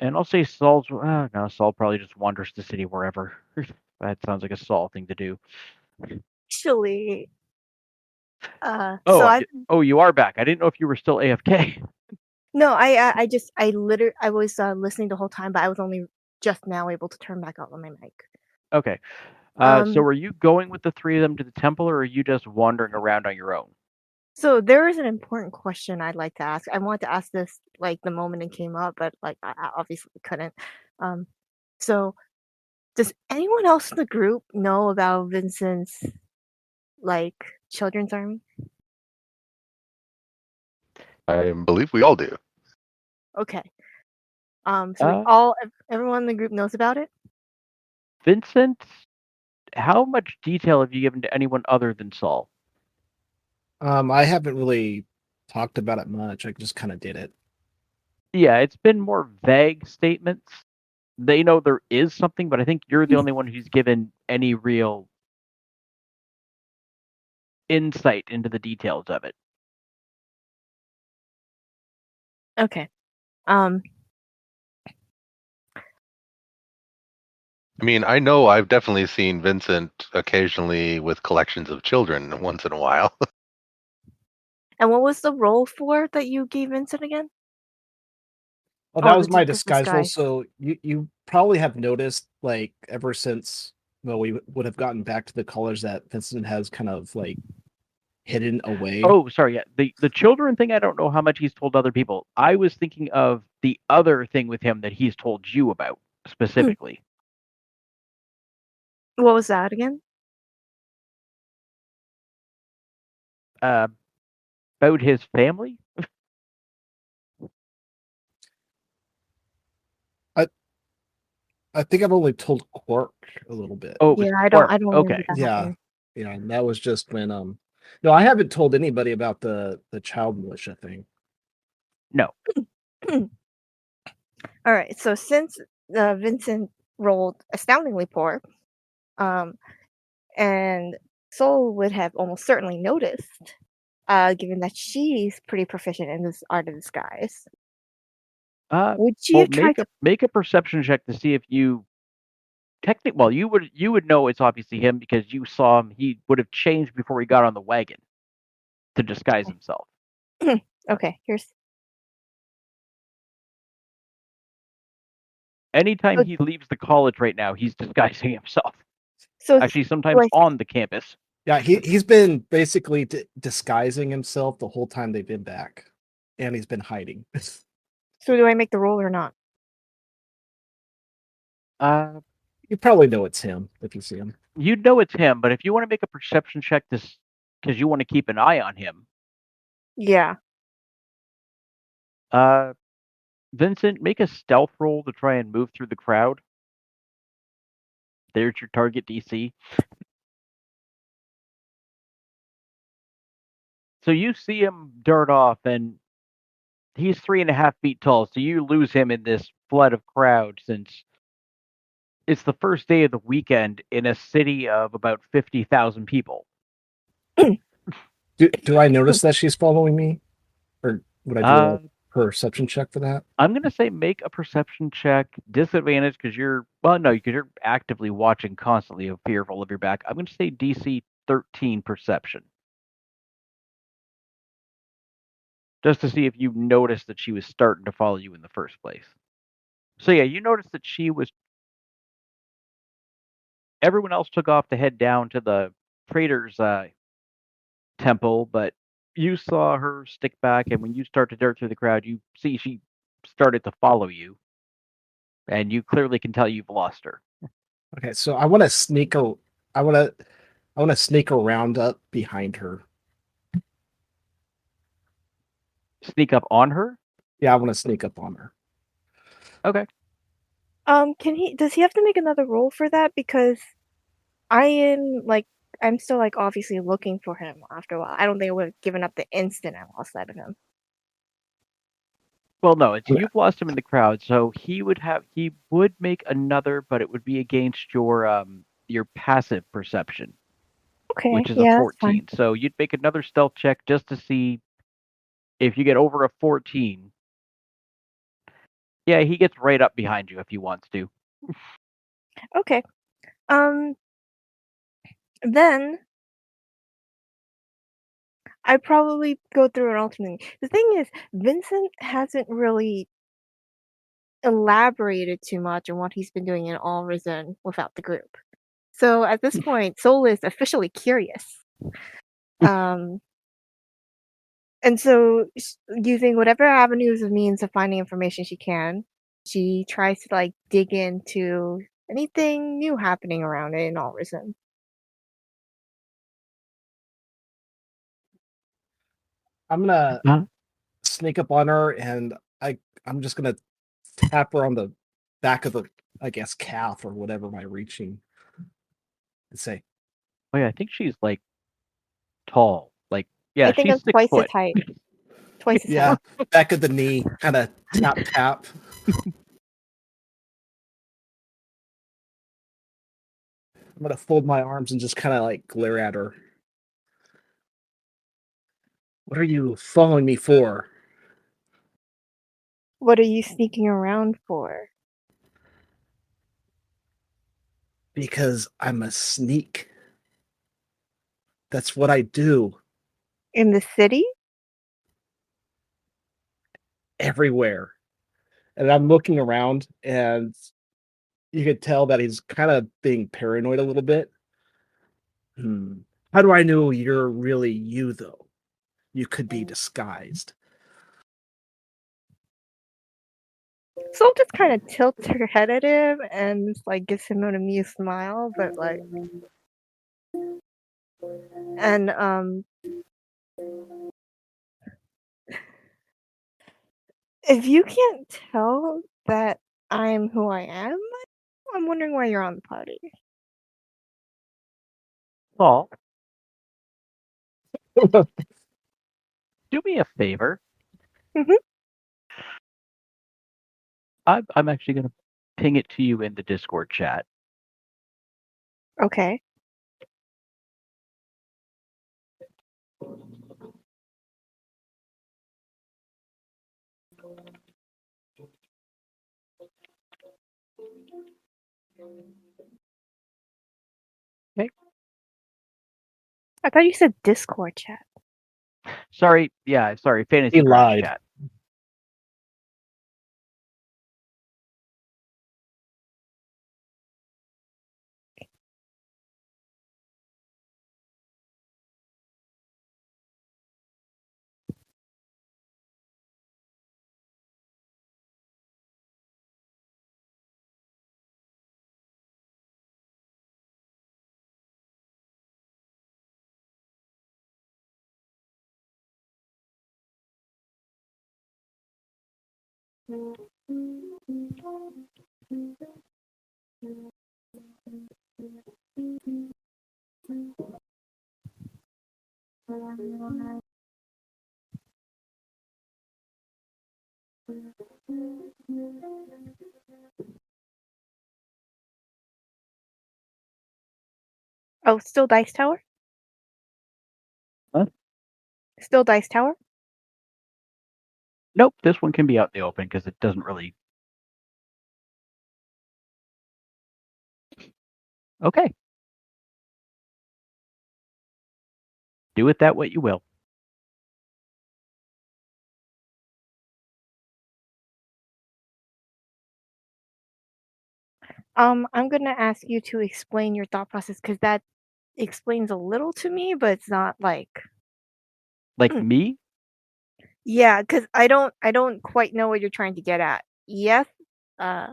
And I'll say Saul's. No, Saul probably just wanders the city wherever. That sounds like a Saul thing to do. Actually, so You are back. I didn't know if you were still AFK. No, I was listening the whole time, but I was only just now able to turn back on my mic. Okay. So are you going with the three of them to the temple, or are you just wandering around on your own? So there is an important question I'd like to ask. I wanted to ask this like the moment it came up, but like I obviously couldn't. So does anyone else in the group know about Vincent's like children's army? I believe we all do. Okay. So everyone in the group knows about it? Vincent, how much detail have you given to anyone other than Saul? I haven't really talked about it much. I just kind of did it. Yeah, it's been more vague statements. They know there is something, but I think you're the only one who's given any real insight into the details of it. Okay. I mean, I know I've definitely seen Vincent occasionally with collections of children once in a while. And what was the role for that you gave Vincent again? Well, that The was my disguise role. disguise. So you probably have noticed, like, ever since we would have gotten back to the colors, that Vincent has kind of like hidden away. Oh, sorry. Yeah, the children thing. I don't know how much he's told other people. I was thinking of the other thing with him that he's told you about specifically. What was that again? About his family. I think I've only told Quark a little bit. Oh, it was Yeah, Clark. I don't Okay. remember that Yeah, happening. yeah, and that was just when no, I haven't told anybody about the child militia thing. No. All right. So since Vincent rolled astoundingly poor, and Soul would have almost certainly noticed, given that she's pretty proficient in this art of disguise. Would she Well, have tried to? make a perception check to see if you well, you would know it's obviously him because you saw him. He would have changed before he got on the wagon to disguise himself. Okay, here's. Anytime So, he leaves the college right now, he's disguising himself. so Actually, sometimes like, on the campus. Yeah, he's been basically disguising himself the whole time they've been back, and he's been hiding. so do I make the roll or not? You probably know it's him if you see him. You'd know it's him, but if you want to make a perception check, this because you want to keep an eye on him. Yeah. Vincent, make a stealth roll to try and move through the crowd. There's your target DC. So you see him dart off, and he's 3.5 feet tall. So you lose him in this flood of crowd since it's the first day of the weekend in a city of about 50,000 people. Do I notice that she's following me, or would I do a perception check for that? I'm gonna say make a perception check. Disadvantage because you're because you're actively watching constantly, fearful of your back. I'm gonna say DC 13 perception, just to see if you noticed that she was starting to follow you in the first place. So yeah, you noticed that she was. Everyone else took off to head down to the trader's temple, but you saw her stick back, and when you start to dart through the crowd, you see she started to follow you, and you clearly can tell you've lost her. Okay, so I want to sneak I want to sneak around up behind her. Sneak up on her? Yeah, I want to sneak up on her. Okay. Does he have to make another roll for that? Because I'm still like obviously looking for him after a while. I don't think I would have given up the instant I lost sight of him. Well, no, you've lost him in the crowd, so he would make another, but it would be against your passive perception, Okay, which is yeah, a that's fine. 14. So you'd make another stealth check just to see if you get over a 14. Yeah, he gets right up behind you if he wants to. Okay. Then I'd probably go through an alternate. The thing is, Vincent hasn't really elaborated too much on what he's been doing in All Risen without the group. So at this point, Soul is officially curious. And so using whatever avenues of means of finding information she can, she tries to like dig into anything new happening around it in All Risen. I'm gonna sneak up on her, and I'm just gonna tap her on the back of the, I guess, calf or whatever am I reaching, and say, Oh yeah, I think she's like tall, like Yeah, I think she's I'm 6 twice foot. as height. Twice as Yeah, height. back of the knee, kind of tap tap. I'm gonna fold my arms and just kind of like glare at her. What are you following me for? What are you sneaking around for? Because I'm a sneak. That's what I do In the city? everywhere. And I'm looking around, and you could tell that he's kind of being paranoid a little bit. How do I know you're really you, though? You could be disguised. Soul just kind of tilts her head at him and like gives him an amused smile, but like, and if you can't tell that I'm who I am, I'm wondering why you're on the party. Paul, do me a favor. Mhm. I'm actually going to ping it to you in the Discord chat. Okay. Okay. I thought you said Discord chat. Sorry, Fantasy He Grounds lied. chat. Oh, still Dice Tower? Huh? Still Dice Tower? Nope, this one can be out in the open because it doesn't really. Okay. Do with that what you will. I'm gonna ask you to explain your thought process because that explains a little to me, but it's not like Like me? yeah, because I don't quite know what you're trying to get at. Yes, uh,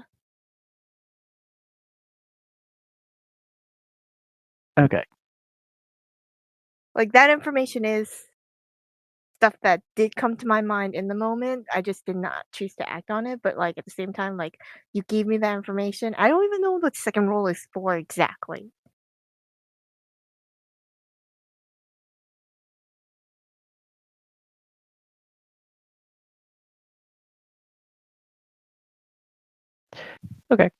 Okay. like that information is stuff that did come to my mind in the moment. I just did not choose to act on it, but like at the same time, like you gave me that information. I don't even know what the second role is for exactly. Okay.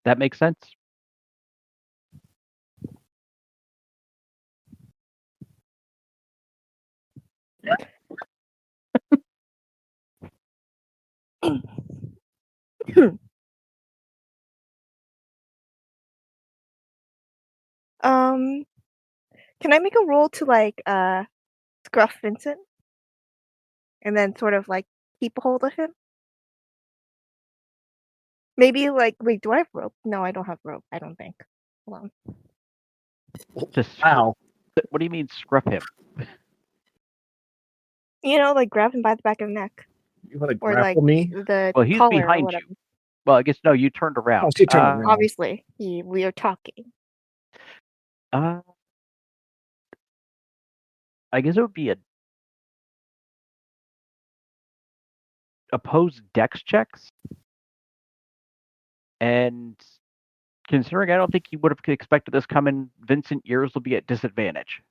That makes sense. Um, can I make a roll to like scruff Vincent, and then sort of like keep a hold of him? Maybe like, wait, do I have rope? No, I don't have rope. I don't think. Hold on. Just Wow. what do you mean scruff him? You know, like grab him by the back of the neck, You want to or grapple like me? the Well, he's collar or behind whatever. you. Well, I guess no. You turned Oh, around. she turned around. Obviously, we are talking. I guess it would be a opposed dex checks, and considering I don't think you would have expected this coming, Vincent, yours will be at disadvantage.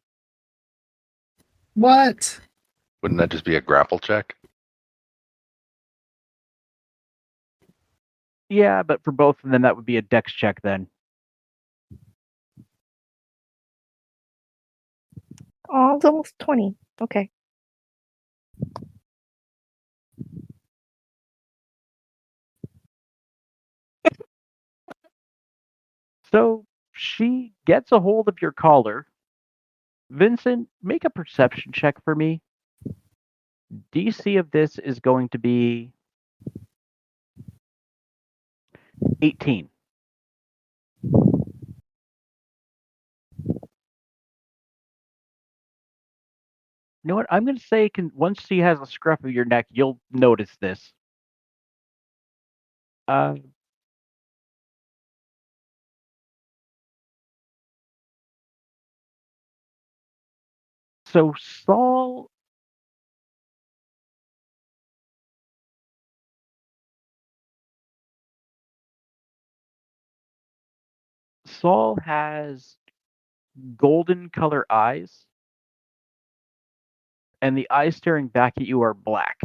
What? Wouldn't that just be a grapple check? Yeah, but for both of them, that would be a dex check then. Oh, it's almost 20. Okay. So she gets a hold of your collar. Vincent, make a perception check for me. DC of this is going to be 18. You know what? I'm going to say once she has a scruff of your neck, you'll notice this. So Saul has golden color eyes, and the eyes staring back at you are black.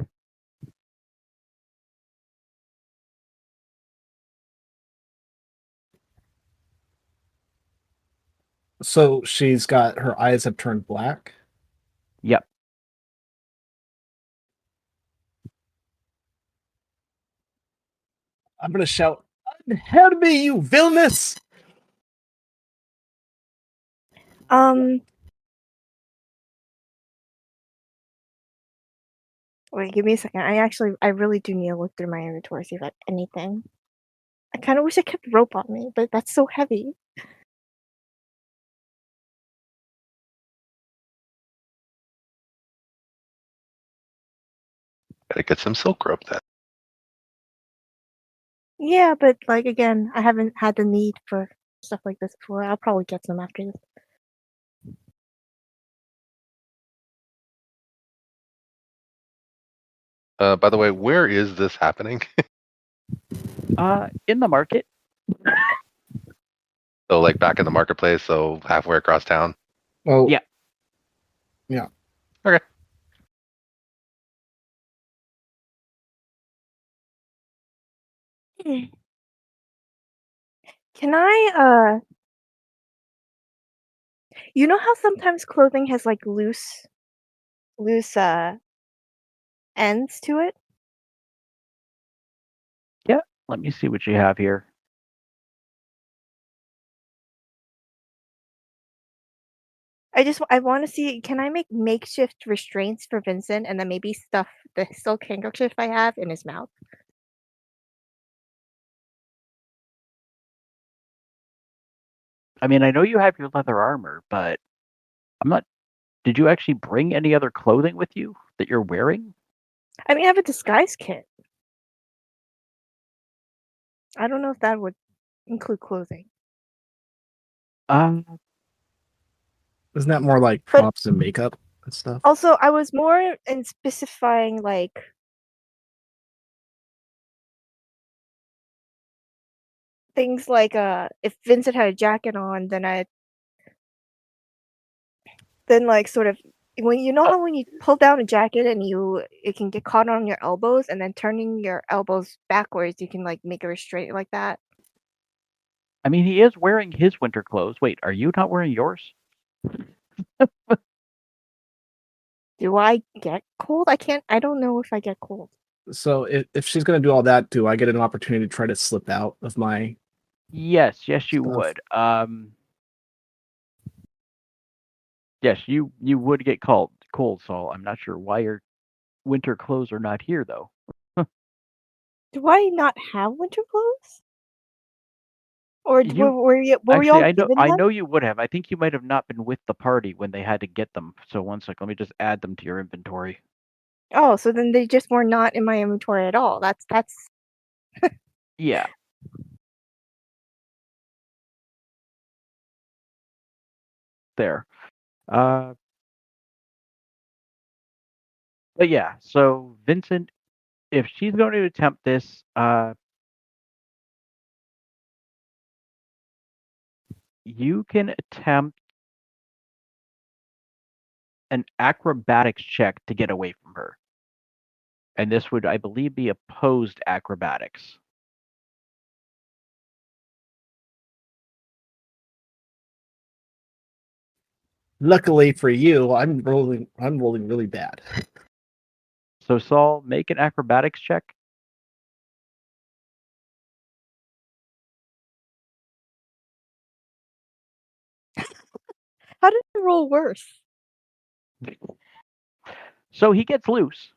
So she's got her eyes have turned black. Yep. I'm gonna shout, "Unhead me, you villainous!" Wait, give me a second. I really do need to look through my inventory, see if I have anything. I kind of wish I kept rope on me, but that's so heavy. Gotta get some silk rope then. Yeah, but like again, I haven't had the need for stuff like this before. I'll probably get some after this. By the way, where is this happening? In the market. So like back in the marketplace, so halfway across town. Oh, Yeah. Yeah. Okay. Can I you know how sometimes clothing has like loose ends to it? Yeah. Let me see what you have here. I want to see, can I make makeshift restraints for Vincent and then maybe stuff the silk handkerchief I have in his mouth? I mean, I know you have your leather armor, but I'm not. Did you actually bring any other clothing with you that you're wearing? I mean, I have a disguise kit. I don't know if that would include clothing. Isn't that more like But- props and makeup and stuff? Also, I was more in specifying like things like if Vincent had a jacket on, then like sort of when you know how when you pull down a jacket and it can get caught on your elbows, and then turning your elbows backwards you can like make a restraint like that. I mean, he is wearing his winter clothes. Wait, are you not wearing yours? Do I get cold? I don't know if I get cold. So if she's gonna do all that, do I get an opportunity to try to slip out of my? Yes, you Stuff. would. Yes, you would get cold, Saul. I'm not sure why you're winter clothes are not here, though. Do I not have winter clothes? Or You were we actually, all given I them? know you would have. I think you might have not been with the party when they had to get them. So one sec, let me just add them to your inventory. Oh, so then they just were not in my inventory at all. That's Yeah. There. But yeah, so Vincent, if she's going to attempt this, you can attempt an acrobatics check to get away from her. And this would, I believe, be opposed acrobatics. Luckily for you, I'm rolling really bad. So Saul, make an acrobatics check. how did it roll worse? So he gets loose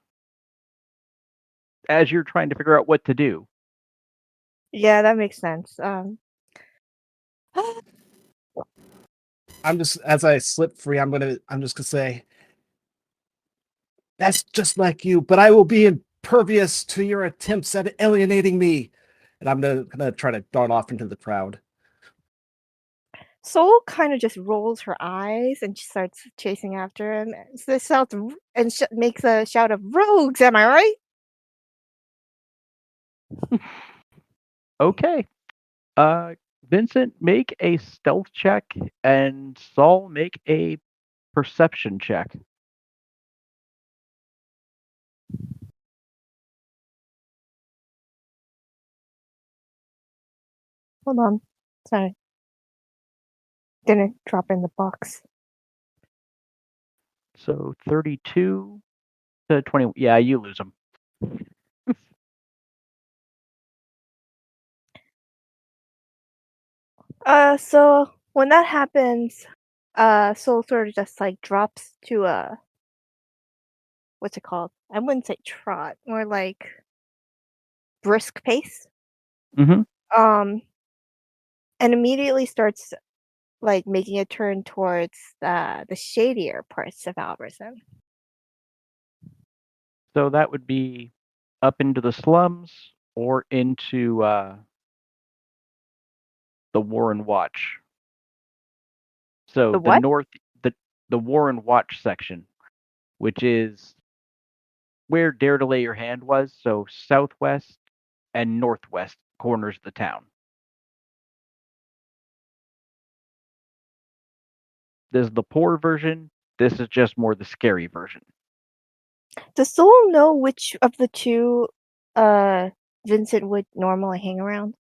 as you're trying to figure out what to do. Yeah, that makes sense. I'm just as I slip free, I'm just gonna say, that's just like you, but I will be impervious to your attempts at alienating me. And I'm gonna try to dart off into the crowd. Soul kind of just rolls her eyes and she starts chasing after him. So shouts and makes a shout of rogues. Am I right? Okay. Vincent, make a stealth check, and Saul, make a perception check. Hold on. Sorry. Didn't drop in the box. So 32 to 20. Yeah, you lose them. So when that happens, Soul sort of just like drops to a what's it called? I wouldn't say trot, more like brisk pace. Mm-hmm. Um, and immediately starts like making a turn towards the shadier parts of Albertson. So that would be up into the slums or into the Warren Watch. So The the what? north, the Warren Watch section, which is where Dare to Lay Your Hand was. So southwest and northwest corners of the town. This is the poor version. This is just more the scary version. Does Soul know which of the two Vincent would normally hang around?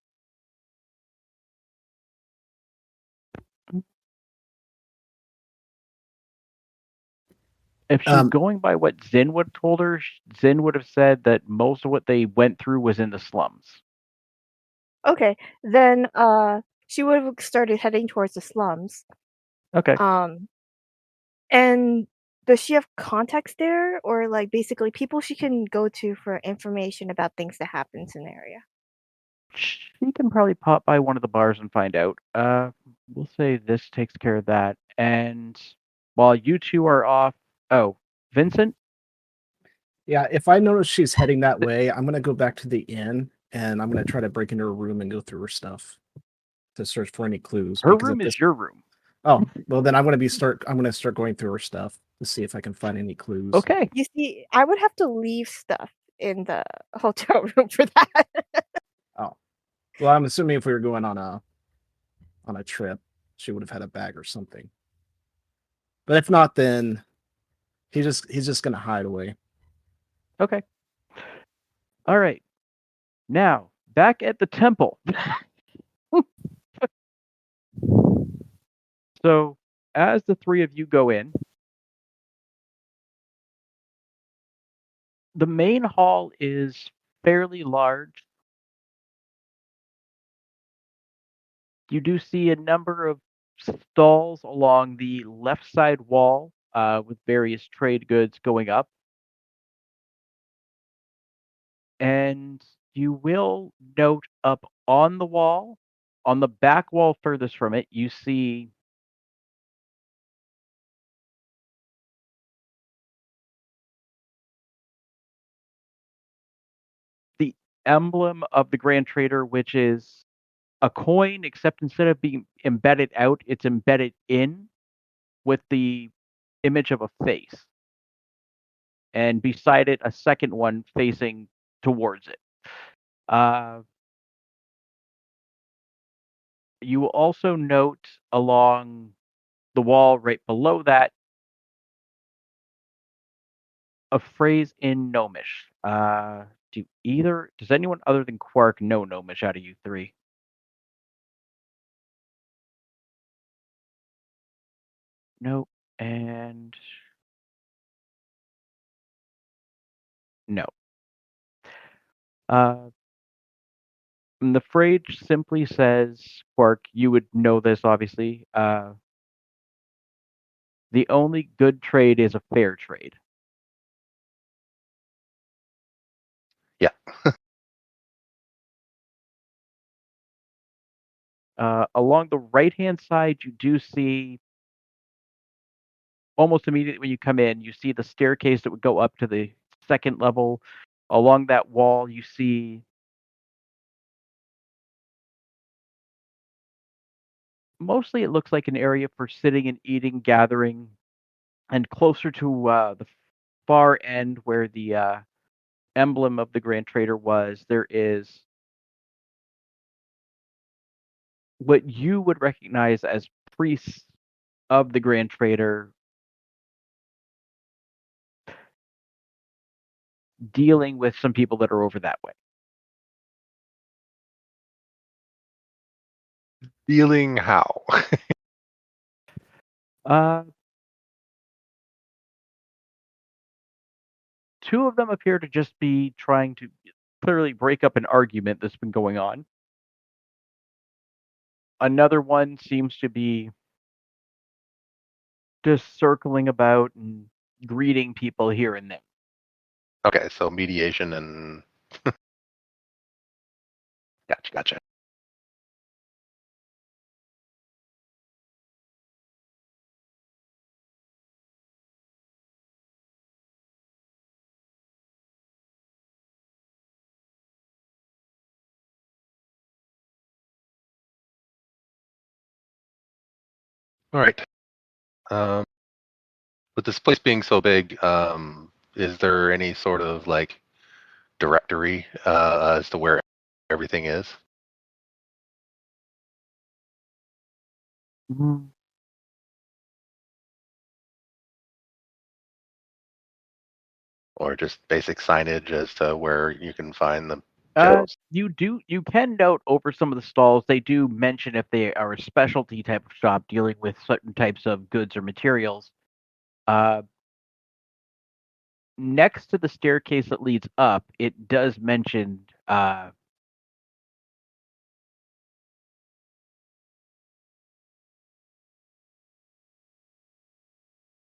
If she's going by what Zin would have told her, Zin would have said that most of what they went through was in the slums. Okay, then she would have started heading towards the slums. Okay. And does she have contacts there, or like basically people she can go to for information about things that happens in the area? She can probably pop by one of the bars and find out. We'll say this takes care of that. And while you two are off, Vincent? Yeah, if I notice she's heading that way, I'm gonna go back to the inn and I'm gonna try to break into her room and go through her stuff to search for any clues. Her because room at this is your room. Oh, well then I'm gonna start going through her stuff to see if I can find any clues. Okay. You see, I would have to leave stuff in the hotel room for that. Oh. Well, I'm assuming if we were going on a trip, she would have had a bag or something. But if not, then he's just gonna hide away. Okay. All right. Now, back at the temple. So, as the three of you go in, the main hall is fairly large. You do see a number of stalls along the left side wall with various trade goods going up. And you will note up on the wall, on the back wall furthest from it, you see the emblem of the Grand Trader, which is a coin, except instead of being embedded out, it's embedded in with the image of a face. And beside it, a second one facing towards it. You will also note along the wall right below that a phrase in Gnomish. Does anyone other than Quark know Gnomish out of you three? Nope. And no. And the phrase simply says, Quark, you would know this obviously. The only good trade is a fair trade. Yeah. Along the right-hand side, you do see, almost immediately when you come in, you see the staircase that would go up to the second level. Along that wall, you see mostly it looks like an area for sitting and eating, gathering, and closer to the far end where the emblem of the Grand Trader was, there is what you would recognize as priests of the Grand Trader dealing with some people that are over that way. Dealing how? Two of them appear to just be trying to clearly break up an argument that's been going on. Another one seems to be just circling about and greeting people here and there. Okay, so mediation and gotcha. All right. With this place being so big, is there any sort of like directory as to where everything is? Mm-hmm. Or just basic signage as to where you can find the materials? You can note over some of the stalls, they do mention if they are a specialty type of shop dealing with certain types of goods or materials. Next to the staircase that leads up, it does mention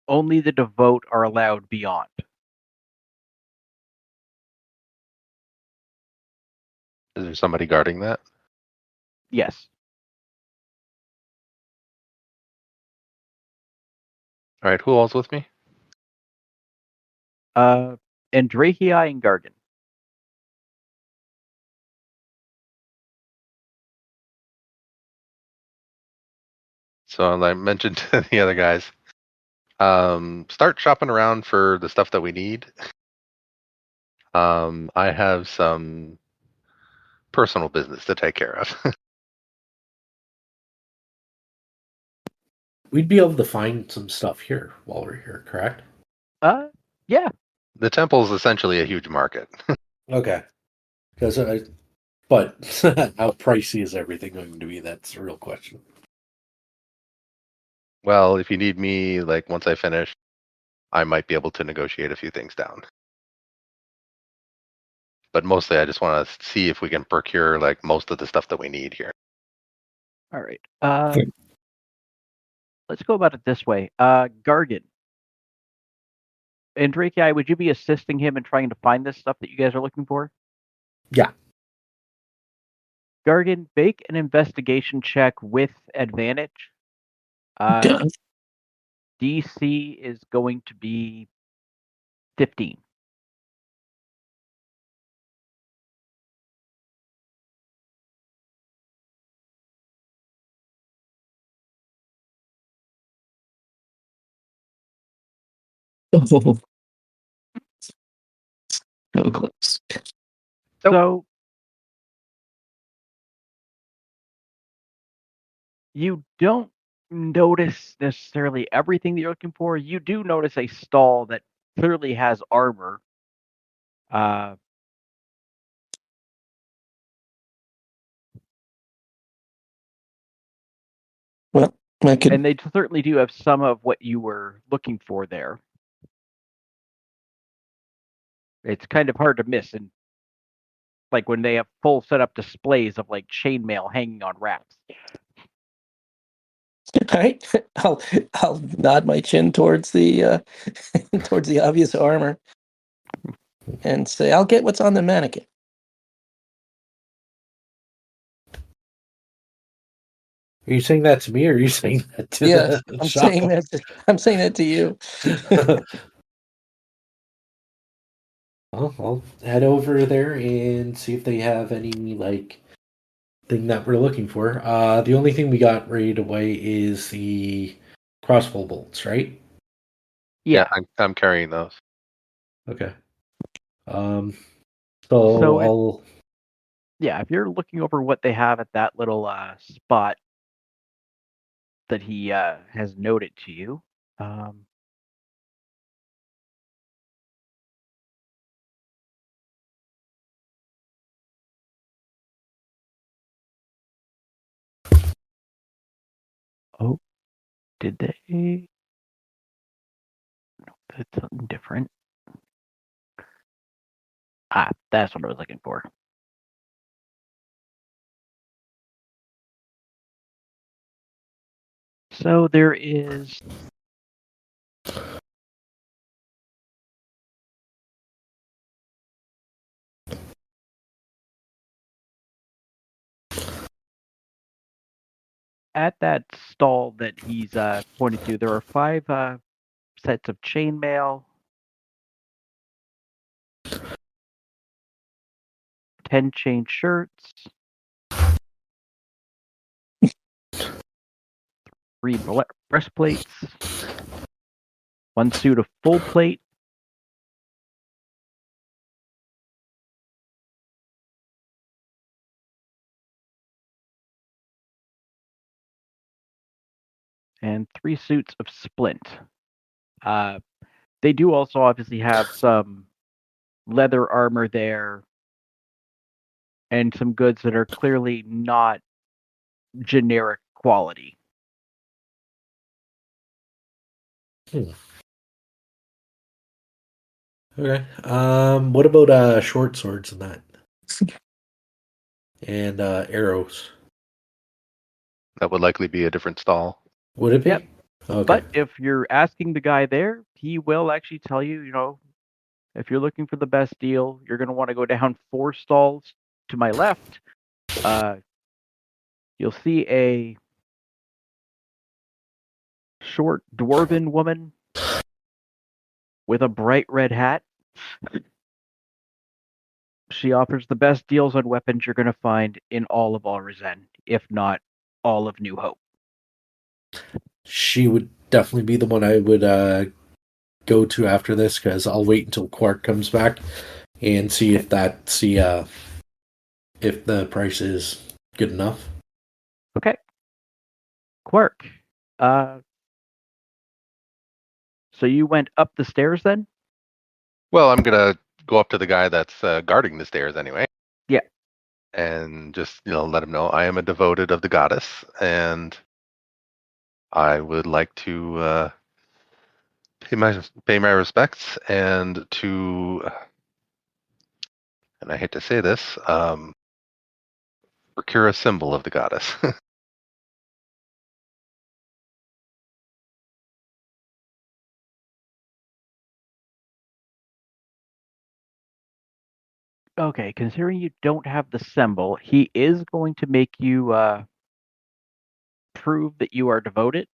only the devout are allowed beyond. Is there somebody guarding that? Yes. All right, who all's with me? Andrahii and Gargan. So like I mentioned to the other guys, start shopping around for the stuff that we need. I have some personal business to take care of. We'd be able to find some stuff here while we're here, correct? Yeah. The temple is essentially a huge market. Okay. But how pricey is everything going to be? That's the real question. Well, if you need me, like once I finish, I might be able to negotiate a few things down. But mostly I just want to see if we can procure like most of the stuff that we need here. All right. Let's go about it this way. Gargan. Andrahii, would you be assisting him in trying to find this stuff that you guys are looking for? Yeah. Gargan, make an investigation check with advantage. Okay. DC is going to be 15. Oh, so close. So you don't notice necessarily everything that you're looking for. You do notice a stall that clearly has armor. Well, I could. And they certainly do have some of what you were looking for there. It's kind of hard to miss, and like when they have full setup displays of like chainmail hanging on racks. All right. I'll nod my chin towards the towards the obvious armor and say, "I'll get what's on the mannequin." Are you saying that to me, or are you saying that to Yes, the I'm shop? saying that. I'm saying that to you. Well, I'll head over there and see if they have any like thing that we're looking for. The only thing we got right away is the crossbow bolts, right? Yeah. I'm carrying those. Okay. Um. So So I'll. yeah, if you're looking over what they have at that little spot that he has noted to you, oh, did they? No, that's something different. Ah, that's what I was looking for. So there is at that stall that he's pointed to, there are 5 sets of chainmail, 10 chain shirts, 3 breastplates, 1 suit of full plate, and 3 suits of splint. They do also obviously have some leather armor there and some goods that are clearly not generic quality. Okay. What about short swords and that, and arrows? That would likely be a different stall. Would it be? Yep. Okay. But if you're asking the guy there, he will actually tell you, if you're looking for the best deal, you're going to want to go down 4 stalls to my left. You'll see a short dwarven woman with a bright red hat. She offers the best deals on weapons you're going to find in all of Alrezen, if not all of New Hope. She would definitely be the one I would go to after this, because I'll wait until Quark comes back and see if if the price is good enough. Okay. Quark. So you went up the stairs then? Well, I'm gonna go up to the guy that's guarding the stairs anyway. Yeah. And just let him know I am a devoted of the goddess, and I would like to pay my respects and I hate to say this, procure a symbol of the goddess. Okay, considering you don't have the symbol, he is going to make you prove that you are devoted.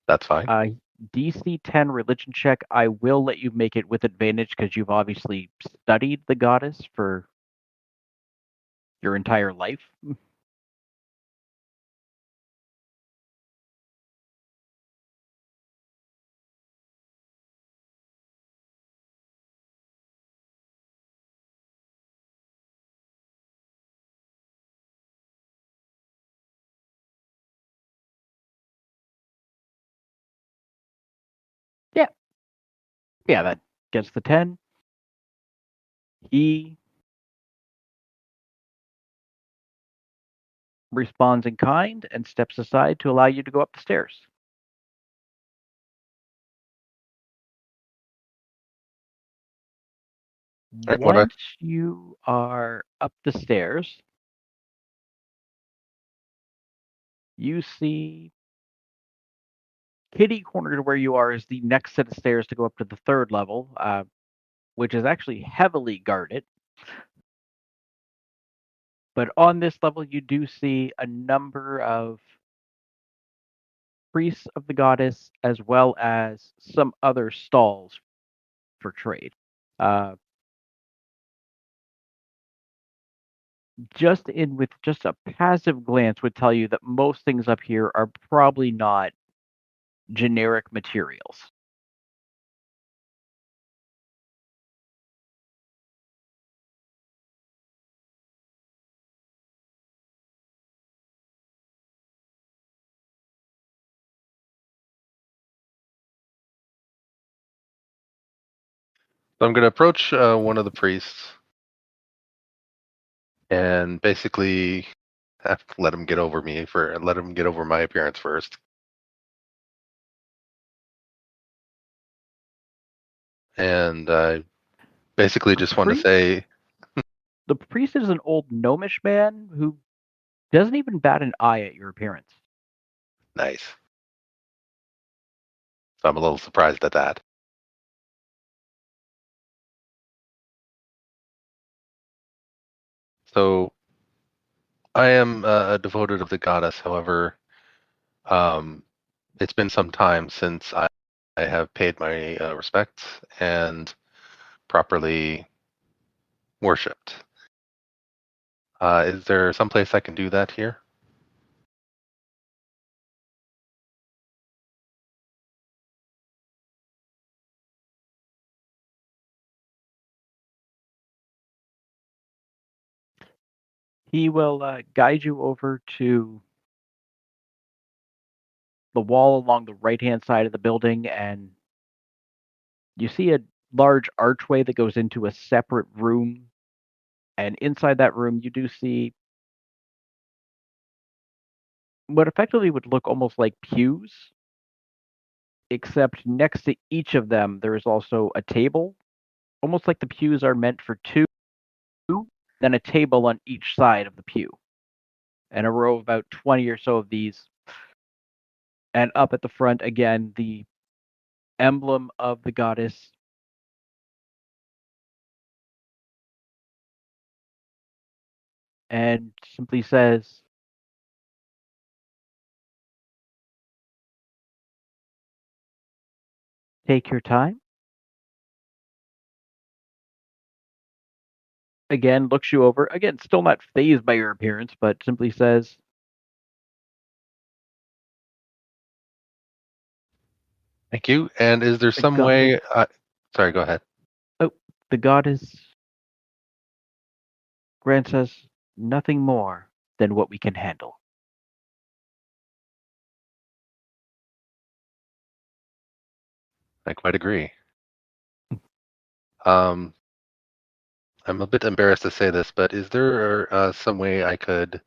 That's fine. DC 10 religion check. I will let you make it with advantage because you've obviously studied the goddess for your entire life. Yeah, yeah, that gets the 10. He responds in kind and steps aside to allow you to go up the stairs. Right, what Once you are up the stairs, you see kitty corner to where you are is the next set of stairs to go up to the third level, which is actually heavily guarded. But on this level, you do see a number of priests of the goddess as well as some other stalls for trade. Uh, just in with just a passive glance would tell you that most things up here are probably not generic materials. So I'm going to approach one of the priests and basically let him get over my appearance first. And I basically just want to say, The priest is an old gnomish man who doesn't even bat an eye at your appearance. nice. So I'm a little surprised at that. So I am devoted of the goddess. However, um, it's been some time since I have paid my respects and properly worshipped. Is there some place I can do that here? He will guide you over to the wall along the right hand side of the building, and you see a large archway that goes into a separate room. And inside that room, you do see what effectively would look almost like pews, except next to each of them, there is also a table, almost like the pews are meant for two, then a table on each side of the pew, and a row of about 20 or so of these. And up at the front, again, the emblem of the goddess. And simply says, take your time. Again, looks you over. Again, still not phased by your appearance, but simply says, Thank you. And is there the some goddess, way? Sorry, go ahead. oh, the goddess grants us nothing more than what we can handle. I quite agree. Um, I'm a bit embarrassed to say this, but is there some way I could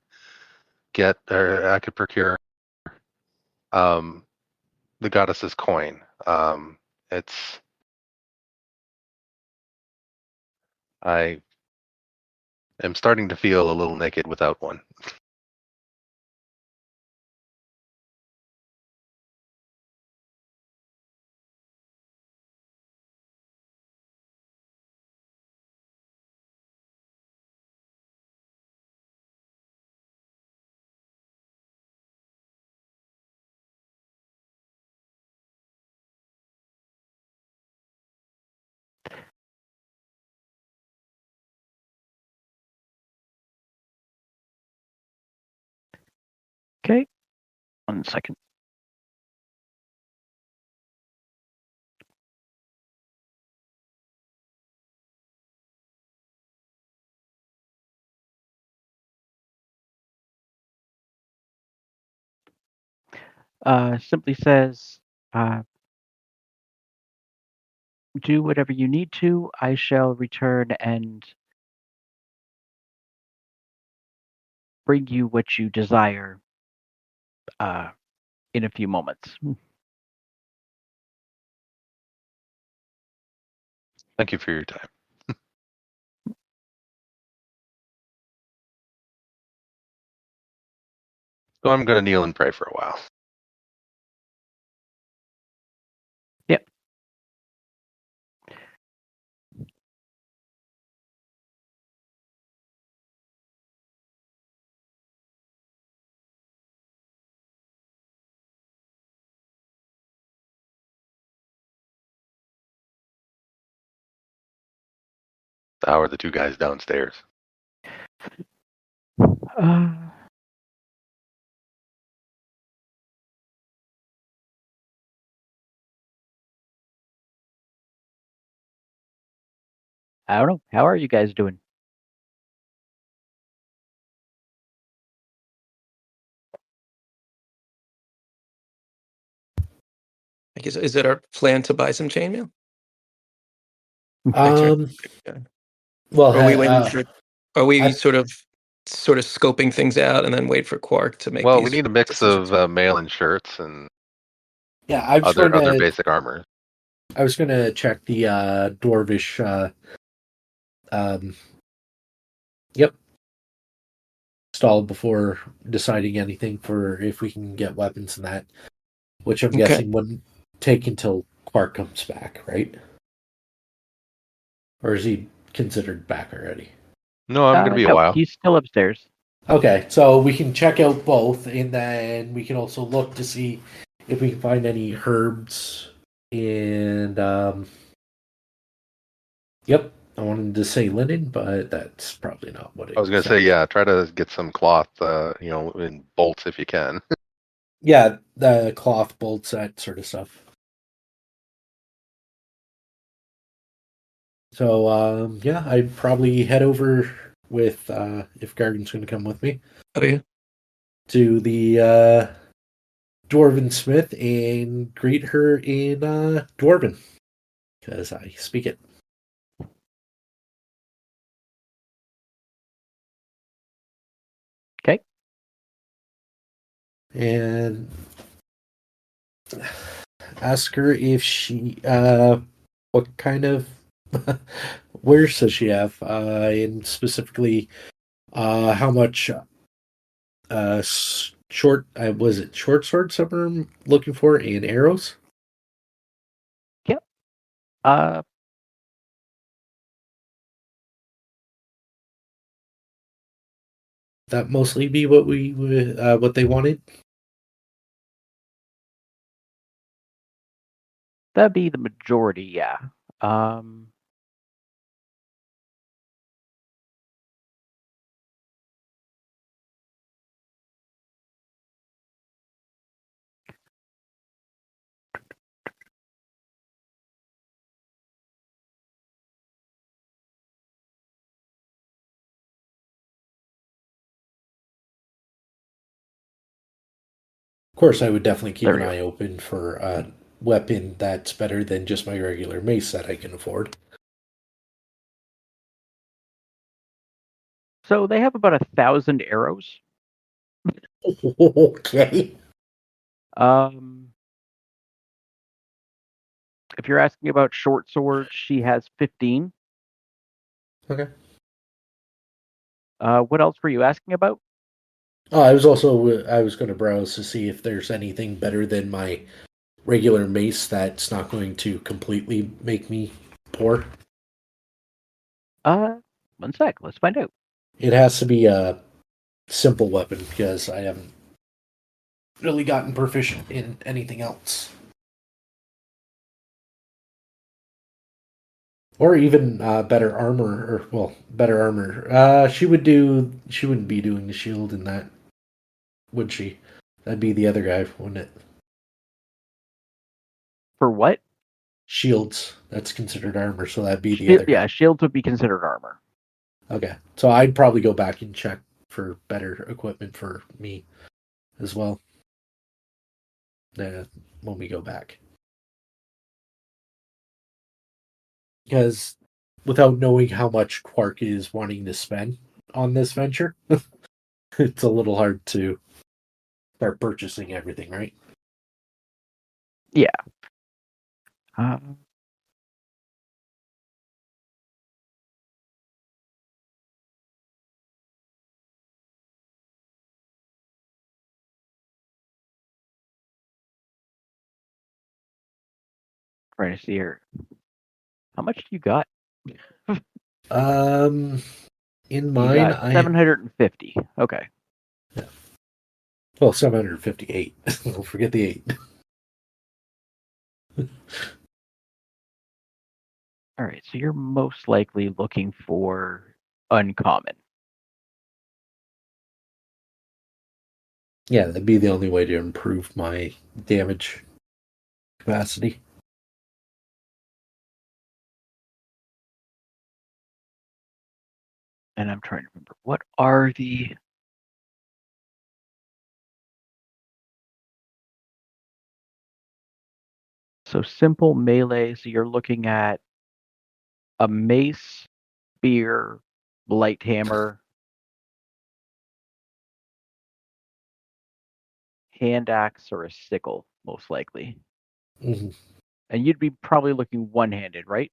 get or I could procure um, the goddess's coin? It's I am starting to feel a little naked without one. 1 second. Simply says, do whatever you need to. I shall return and bring you what you desire in a few moments. Thank you for your time. So I'm going to kneel and pray for a while. Yep. How are the two guys downstairs? I don't know. How are you guys doing? I guess, is it our plan to buy some chainmail? Yeah. Well, Or are we waiting for? Are we I- sort of scoping things out and then wait for Quark to make Well, we these need a mix decisions? of mail and shirts and yeah, I was other going to. basic armor. I was going to check the dwarvish. Yep. Stall before deciding anything for if we can get weapons and that, which I'm Okay. guessing wouldn't take until Quark comes back, right? Or is he considered back already? No, I'm going to be a No, while. he's still upstairs. Okay, so we can check out both, and then we can also look to see if we can find any herbs. And yep, I wanted to say linen, but that's probably not what it. I was going to say, yeah, try to get some cloth, in bolts if you can. Yeah, the cloth bolts, that sort of stuff. So yeah, I'd probably head over with if Gargan's going to come with me. Oh yeah. To the Dwarven Smith and greet her in Dwarven because I speak it. Okay. And ask her if she what kind of wares does she have, and specifically how much short was it short swords I'm looking for and arrows? Yep. That mostly be what we what they wanted. That'd be the majority, yeah. Of course, I would definitely keep There an we go. eye open for a weapon that's better than just my regular mace that I can afford. So they have about 1,000 arrows. Okay. If you're asking about short swords, she has 15. Okay. What else were you asking about? Oh, I was going to browse to see if there's anything better than my regular mace that's not going to completely make me poor. 1 sec. Let's find out. It has to be a simple weapon because I haven't really gotten proficient in anything else. Or even better armor, better armor. She wouldn't be doing the shield in that, would she? That'd be the other guy, wouldn't it? For what? Shields. That's considered armor, so that'd be the other guy. Yeah, shields would be considered armor. Okay. So I'd probably go back and check for better equipment for me as well. When we go back. Because without knowing how much Quark is wanting to spend on this venture, it's a little hard to start purchasing everything, right? Yeah. Trying to see here. How much do you got? In mine, I 750. Okay. Yeah. Well, 758. Don't forget the 8. All right, so you're most likely looking for uncommon. Yeah, that'd be the only way to improve my damage capacity. And I'm trying to remember, what are the... So simple melee, so you're looking at a mace, spear, light hammer, hand axe, or a sickle, most likely. Mm-hmm. And you'd be probably looking one-handed, right?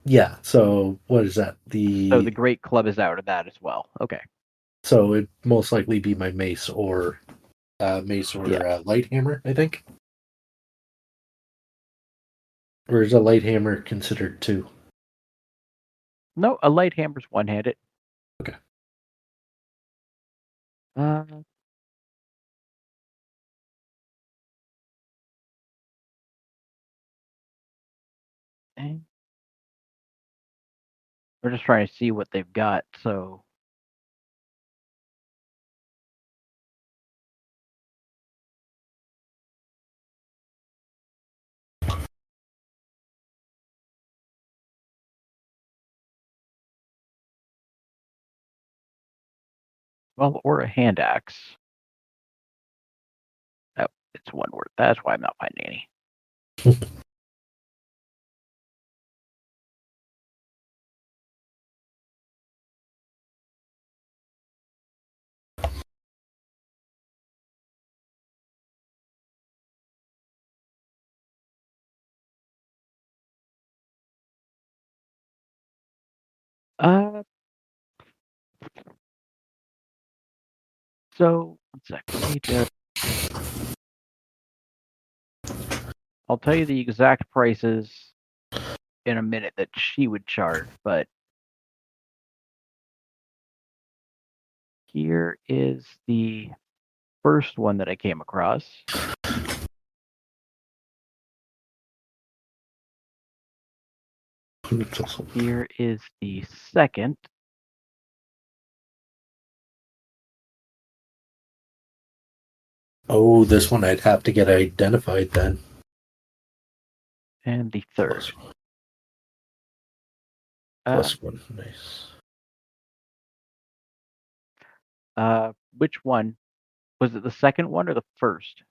Yeah, so what is that? So the great club is out of that as well. Okay. So it'd most likely be my mace or light hammer, I think. Or is a light hammer considered two? No, a light hammer's one-handed. Okay. We're just trying to see what they've got, so... Well, or a hand axe. Oh, it's one word. That's why I'm not finding any. So, one sec. Let me just... I'll tell you the exact prices in a minute that she would charge, but here is the first one that I came across. Here is the second. Oh, this one I'd have to get identified then. And the third. Plus one, nice. Which one? Was it the second one or the first?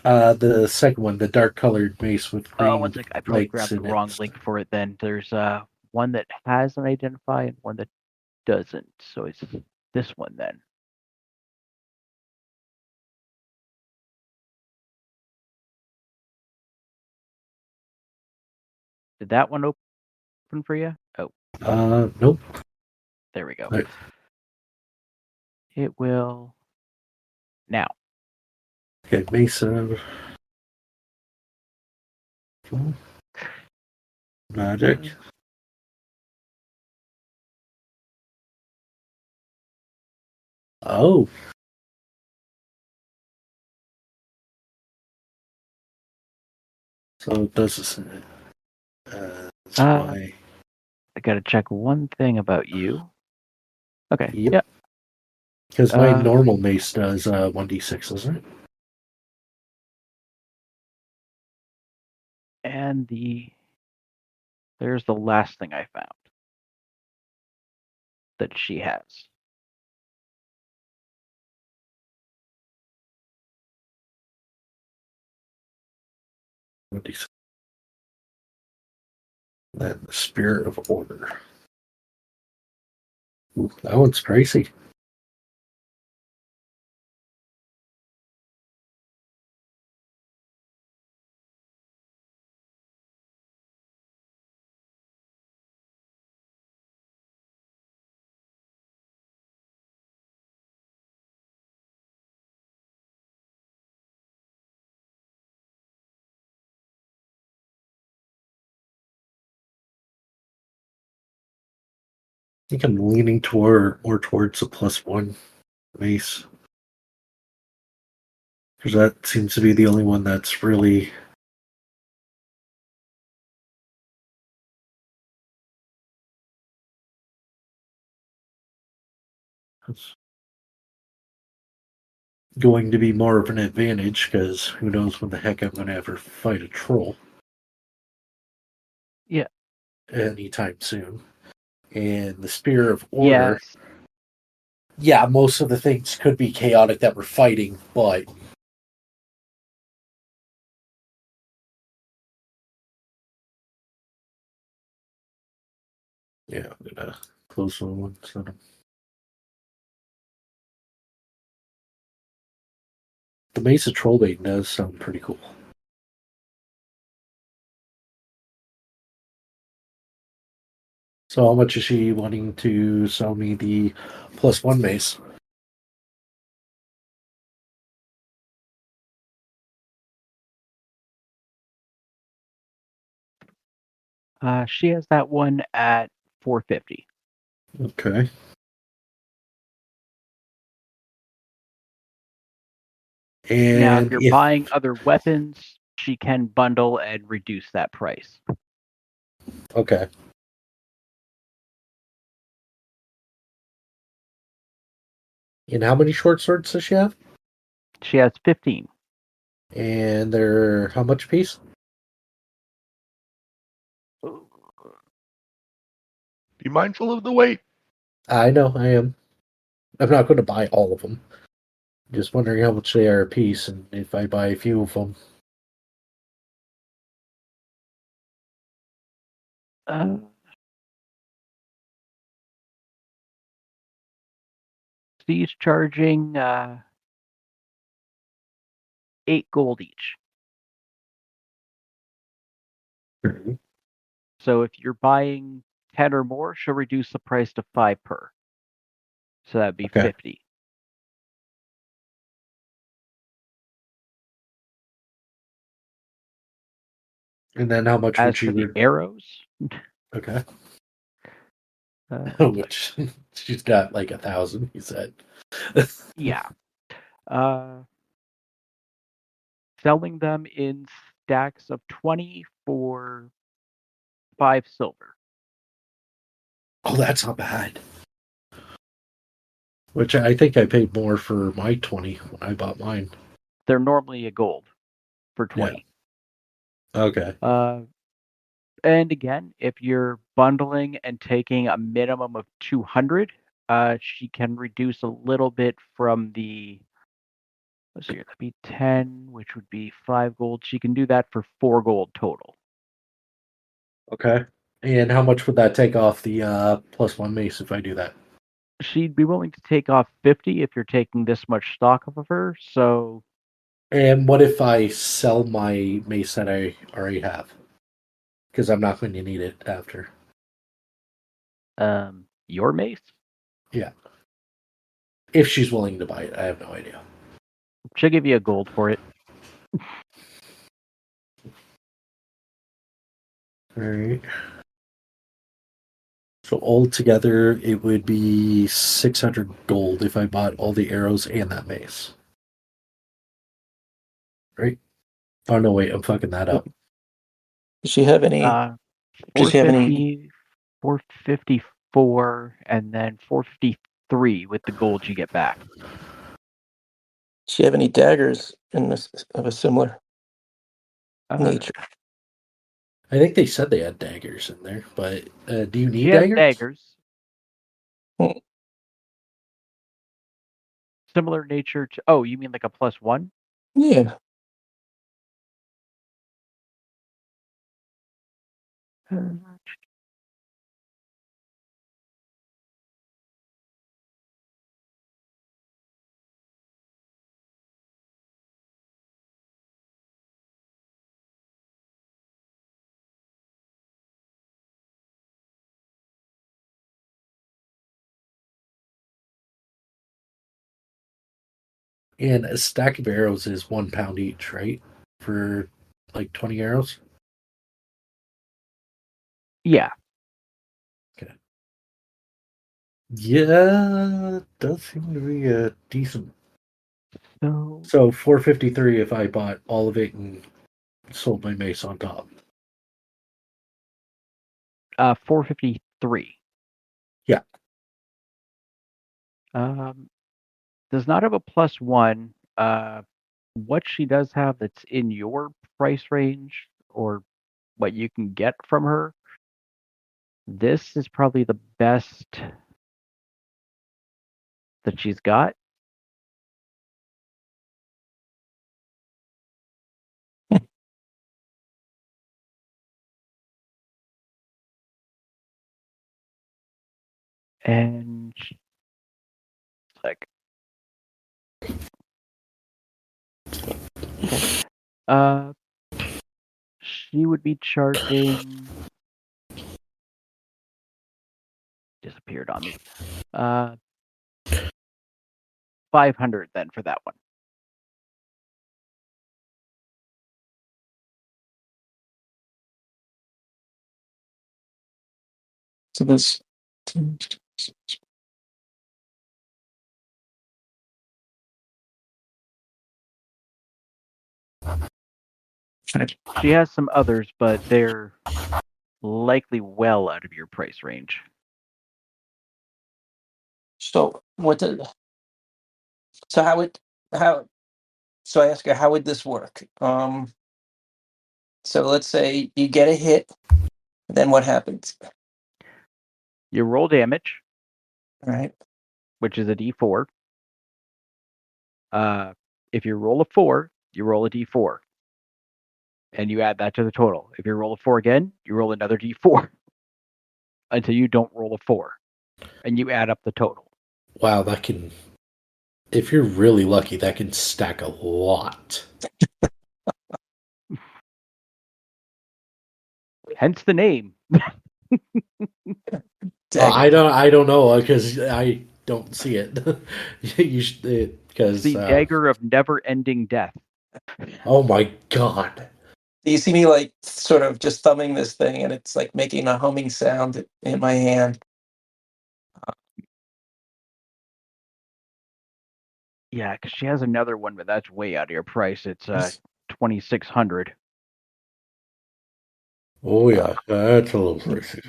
The second one, the dark colored mace with green. Oh, one sec. I probably grabbed the wrong link for it then. There's one that has an identify and one that doesn't. So it's this one then. Did that one open for you? Oh. Nope. There we go. Right. It will now. Okay, Mesa. Magic. Oh. So this is that's why. I gotta check one thing about you. Okay. Yep. Yeah. Because my normal mace does 1d6, doesn't it? And there's the last thing I found that she has. Then the Spirit of Order. Ooh, that one's pricey. I think I'm leaning more towards a +1 mace. Because that seems to be the only one that's really going to be more of an advantage, because who knows when the heck I'm going to ever fight a troll. Yeah. Anytime soon. And the Spirit of Order. Yes. Yeah, most of the things could be chaotic that we're fighting, but yeah, I'm gonna close one. So. The Mace of Trollbait does sound pretty cool. So how much is she wanting to sell me the +1 mace? She has that one at $450. Okay. And now, if you're buying other weapons, she can bundle and reduce that price. Okay. And how many short swords does she have? She has 15. And they're how much a piece? Be mindful of the weight. I know, I am. I'm not going to buy all of them. Just wondering how much they are a piece, and if I buy a few of them. She's charging 8 gold each. Mm-hmm. So if you're buying 10 or more, she'll reduce the price to 5 per. So that'd be 50. And then how much As would she for the arrows, Okay. Which she's got like 1,000, he said. yeah. Selling them in stacks of 20 for 5 silver. Oh, that's not bad. Which I think I paid more for my 20 when I bought mine. They're normally a gold for 20. Yeah. Okay. And again, if you're bundling and taking a minimum of 200, she can reduce a little bit from the. Let's see, that'd be 10, which would be 5 gold. She can do that for 4 gold total. Okay. And how much would that take off the +1 mace if I do that? She'd be willing to take off 50 if you're taking this much stock of her. So. And what if I sell my mace that I already have? Because I'm not going to need it after. Your mace? Yeah. If she's willing to buy it, I have no idea. She'll give you a gold for it. All right. So altogether, it would be 600 gold if I bought all the arrows and that mace. Right? Oh, no, wait, I'm fucking that up. Does she have any? Does she have any? 454, and then 453 3 with the gold you get back. Do you have any daggers in this of a similar nature? I think they said they had daggers in there, but do you need She has daggers? daggers. Hmm. Similar nature to... Oh, you mean like a +1? Yeah. And a stack of arrows is 1 pound each, right? For like 20 arrows? Yeah. Okay. Yeah, does seem to be a decent. So 453 if I bought all of it and sold my mace on top. 453. Yeah. Does not have a +1. What she does have that's in your price range, or what you can get from her, this is probably the best that she's got. And like, she would be charging... disappeared on me. 500 then for that one. So this. She has some others, but they're likely well out of your price range. So what? So how? So I ask her, how would this work? So let's say you get a hit, then what happens? You roll damage, Right. which is a d4. If you roll a 4, you roll a d4. And you add that to the total. If you roll a 4 again, you roll another d4 until you don't roll a 4. And you add up the total. Wow, that can. If you're really lucky, that can stack a lot. Hence the name. I don't know because I don't see it. You should because The dagger of never-ending death. oh my god! You see me like sort of just thumbing this thing, and it's like making a humming sound in my hand. Yeah, because she has another one, but that's way out of your price. It's 2,600. Oh yeah, that's a little pricey.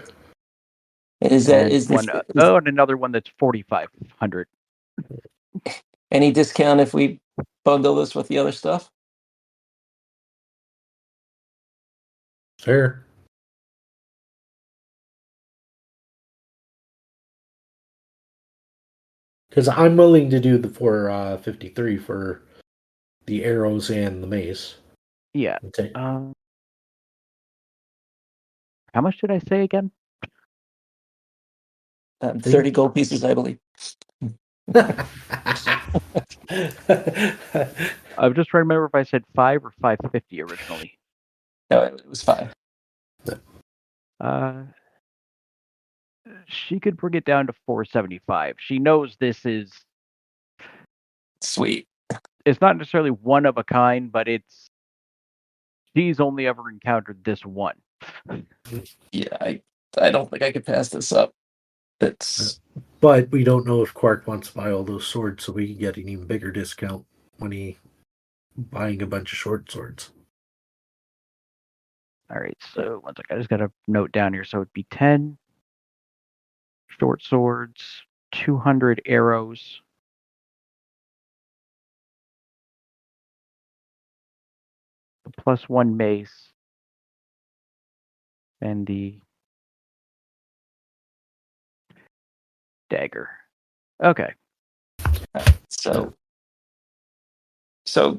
And another one that's 4,500. Any discount if we bundle this with the other stuff? Fair. Because I'm willing to do the 453 for the arrows and the mace. Yeah. Okay. How much did I say again? 30 gold pieces, I believe. I'm just trying to remember if I said 5 or 550 originally. No, it was 5. She could bring it down to 475. She knows this is sweet. It's not necessarily one of a kind, but she's only ever encountered this one. Yeah, I don't think I could pass this up. But we don't know if Quark wants to buy all those swords, so we can get an even bigger discount when he buying a bunch of short swords. All right, so one second. I just got a note down here. So it'd be 10 short swords. 200 arrows. The +1 mace. And the dagger. Okay. So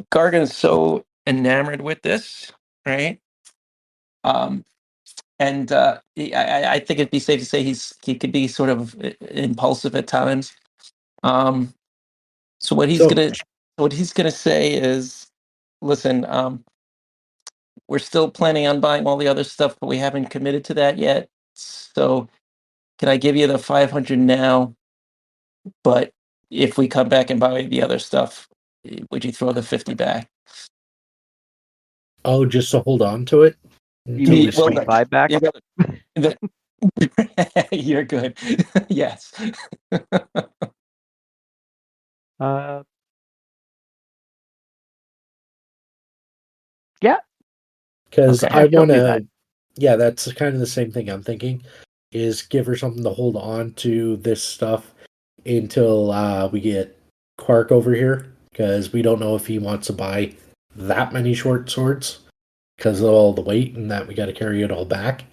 Gargan's so enamored with this, right? And I think it'd be safe to say he could be sort of impulsive at times. So what he's gonna say is, listen, we're still planning on buying all the other stuff, but we haven't committed to that yet. So can I give you the 500 now? But if we come back and buy the other stuff, would you throw the 50 back? Oh, just to hold on to it You mean the until we 25 back? Yeah, you're good. Yes. Yeah. Because Okay. I She'll want do that. to. Yeah, that's kind of the same thing I'm thinking. Is give her something to hold on to this stuff until we get Quark over here, because we don't know if he wants to buy that many short swords because of all the weight and that we got to carry it all back,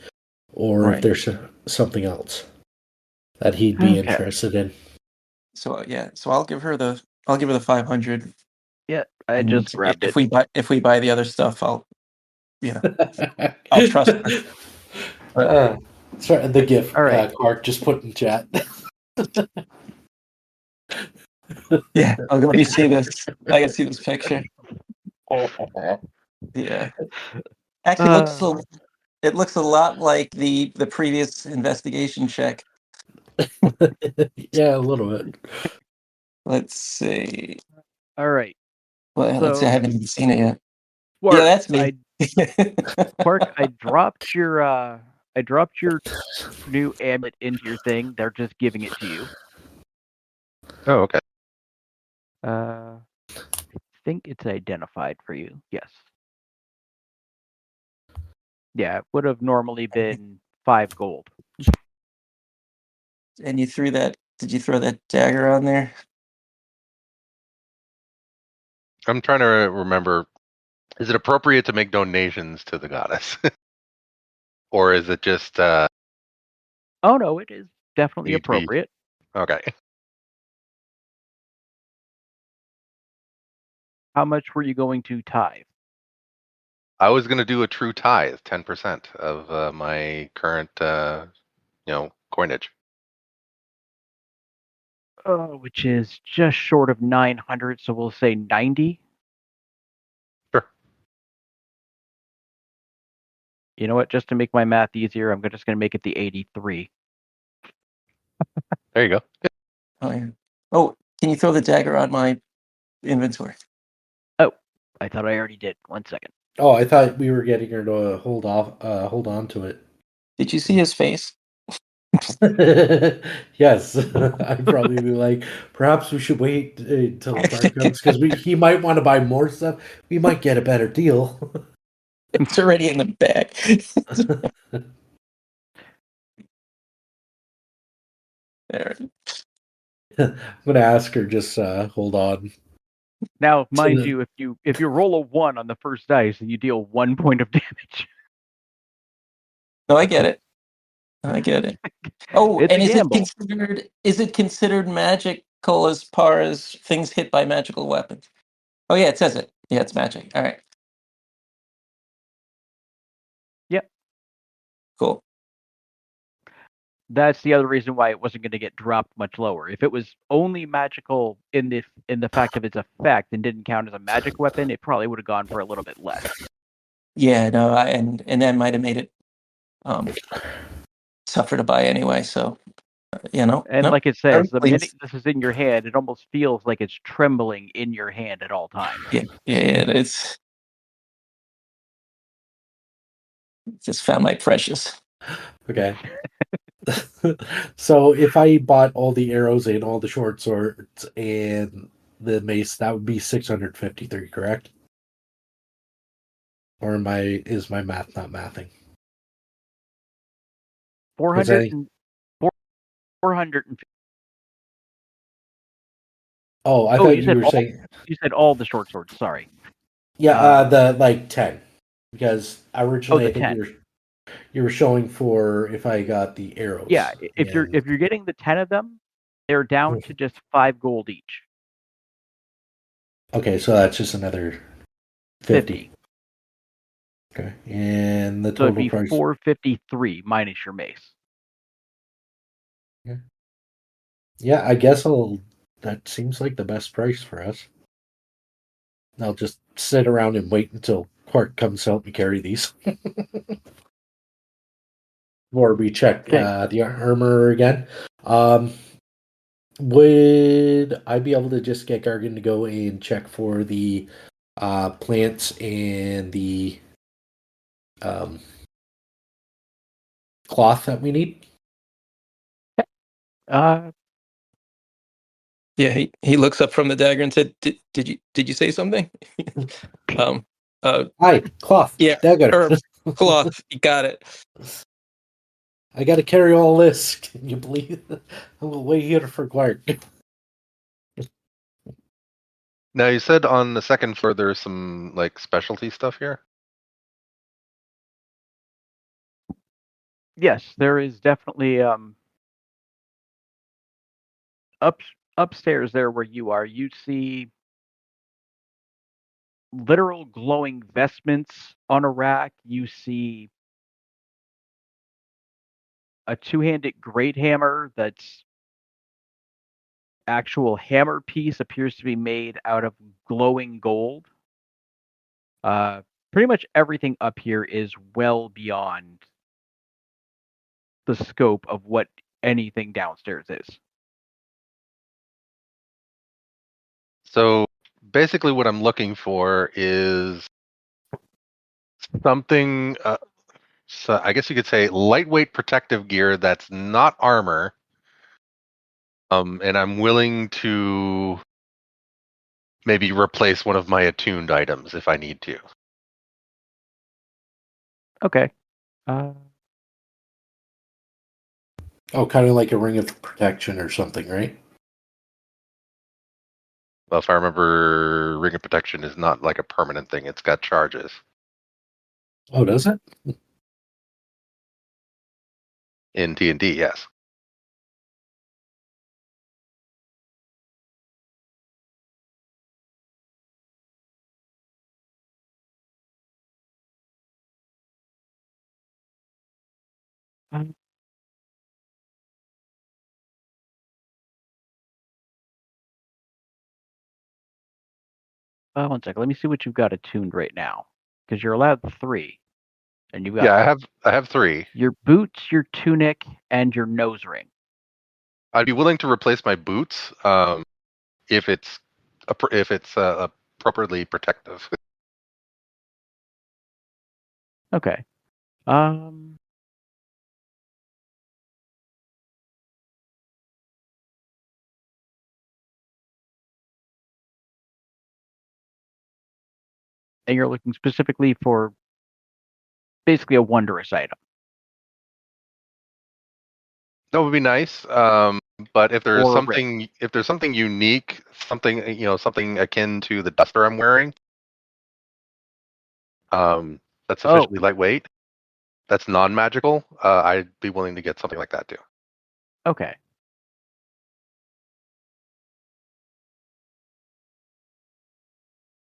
or if Right. there's something else that he'd be Okay. interested in. So so I'll give her the 500. Yeah, I And just grabbed it. if we buy the other stuff, I'll trust her. Sorry, the gift All right. Quark just put in chat. Yeah, let me see this. I can see this picture. Yeah, actually, it looks a lot like the previous investigation check. Yeah, a little bit. Let's see. All right. Well, let's see. I So, haven't even seen it yet. Quark, Yeah, that's me. Quark, I dropped your new amulet into your thing. They're just giving it to you. Oh, okay. I think it's identified for you. Yes. Yeah, it would have normally been 5 gold. And you threw that? Did you throw that dagger on there? I'm trying to remember. Is it appropriate to make donations to the goddess, or is it just Oh no, it is definitely need to be appropriate. okay? How much were you going to tithe? I was going to do a true tithe, 10% of my current, coinage. Which is just short of 900, so we'll say 90. Sure. You know what? Just to make my math easier, I'm just going to make it the 83. There you go. Oh yeah. Oh, can you throw the dagger on my inventory? Oh, I thought I already did. 1 second. Oh, I thought we were getting her to hold on to it. Did you see his face? Yes, I'd probably be like, perhaps we should wait until Clark comes because he might want to buy more stuff. We might get a better deal. It's already in the bag. There. I'm gonna ask her just hold on. Now, mind you, if you roll a 1 on the first dice, and you deal 1 point of damage. No, I get it. I get it. Oh, It's and a gamble. is it considered magical as far as things hit by magical weapons? Oh yeah, it says it. Yeah, it's magic. All right. Yep. Cool. That's the other reason why it wasn't going to get dropped much lower. If it was only magical in the fact of its effect and didn't count as a magic weapon, it probably would have gone for a little bit less. Yeah, no, and that might have made it tougher to buy anyway. So, And like it says, the minute this is in your hand, it almost feels like it's trembling in your hand at all times. Yeah, it's just found my precious. Okay. So if I bought all the arrows and all the short swords and the mace, that would be 653, correct? Or is my math not mathing? 450. Oh, I Oh, thought you you said were saying all the short swords. Sorry. the like 10, because Oh, originally the I think 10. you were showing for if I got the Yeah, arrows. if you're And getting the 10 of them, they're down to just 5 gold each. okay, so that's just another 50. 50. Okay, and the So it'd total be price. 453 minus your mace. Yeah, I guess I'll. That seems like the best price for us. I'll just sit around and wait until Quark comes to help me carry these. Or we check Okay. the armor again. Um, would I be able to just get Gargan to go and check for the plants and the um, cloth that we need? Uh, Yeah, he looks up from the dagger and said, "Did you say something?" um, Hi, cloth, yeah, dagger. herbs, cloth. You got it. I got to carry all this. Can you believe? I'm way here for Quark. Now you said on the second floor there's some like specialty stuff here. yes, there is definitely up upstairs there where you are. You see literal glowing vestments on a rack. You see a two-handed great hammer that's actual hammer piece appears to be made out of glowing gold. Pretty much everything up here is well beyond the scope of what anything downstairs is. So basically, what I'm looking for is something. So I guess you could say lightweight protective gear that's not armor. And I'm willing to maybe replace one of my attuned items if I need to. Okay. Oh, kind of like a ring of protection or something, right? Well, if I remember, ring of protection is not like a permanent thing; it's got charges. Oh, does it? In D&D, yes. Um, One second. Let me see what you've got attuned right now, because you're allowed 3, and you've got Yeah, I have 3. your boots, your tunic, and your nose ring. I'd be willing to replace my boots if it's appropriately protective. Okay. Um, and you're looking specifically for basically a wondrous item. That would be nice. But Or a ring. if there's something unique, something akin to the duster I'm wearing, that's Oh, sufficiently lightweight, that's non-magical, I'd be willing to get something like that too. okay.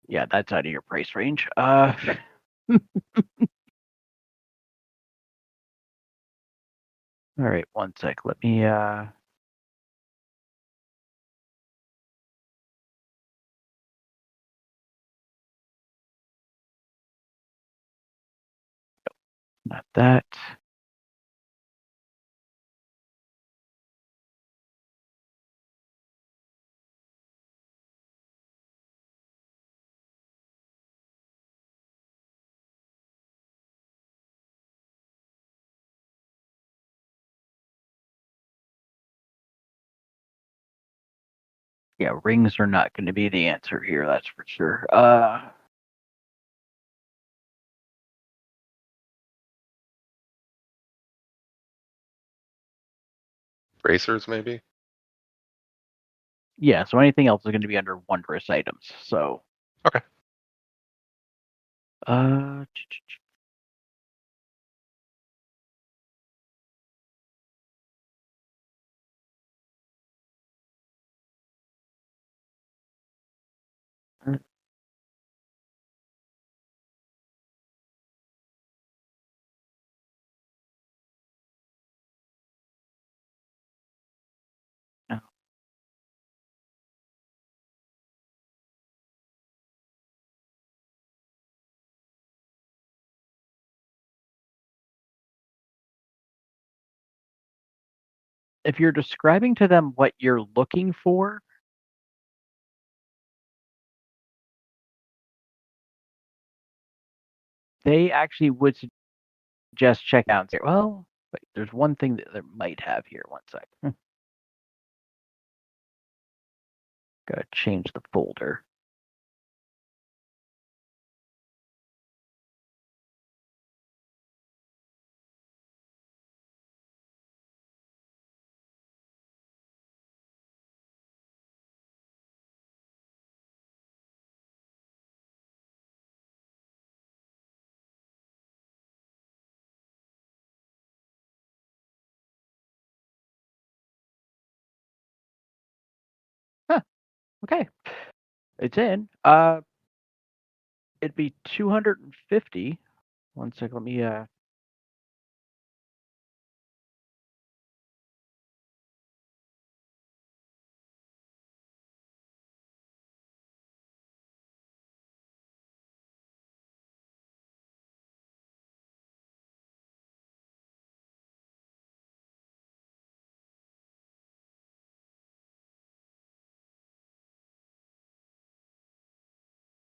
Yeah, that's out of your price range. All right, one sec. Let me not that. Yeah, rings are not going to be the answer here, that's for sure. Bracers, maybe. Yeah, so anything else is going to be under wondrous items. So. Okay. Uh. If you're describing to them what you're looking for, they actually would suggest check out and say, well, wait, there's one thing that they might have here. One sec. Gotta change the folder. Huh, okay. It's in. It'd be 250. One sec, let me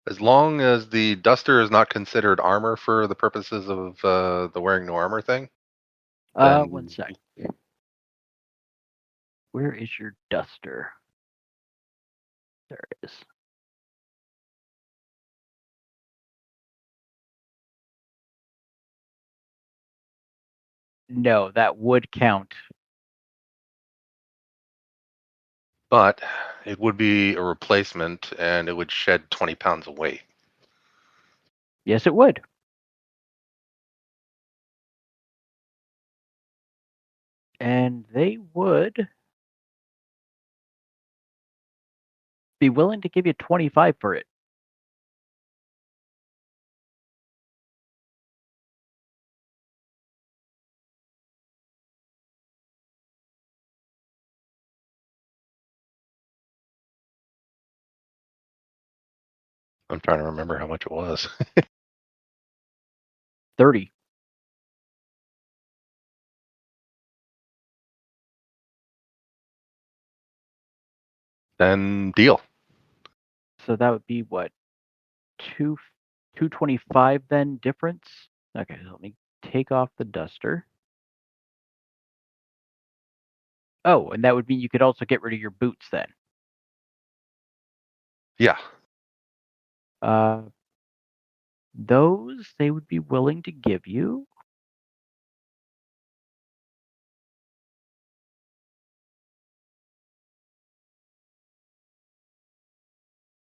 As long as the duster is not considered armor for the purposes of the wearing no armor thing, then one sec. Where is your duster? There it is. No, that would count. but it would be a replacement and it would shed 20 pounds of weight. Yes, it would. And they would be willing to give you 25 for it. I'm trying to remember how much it was. 30. Then deal. So that would be what? 225 then difference? Okay, so let me take off the duster. Oh, and that would mean you could also get rid of your boots then. Yeah. Those they would be willing to give you.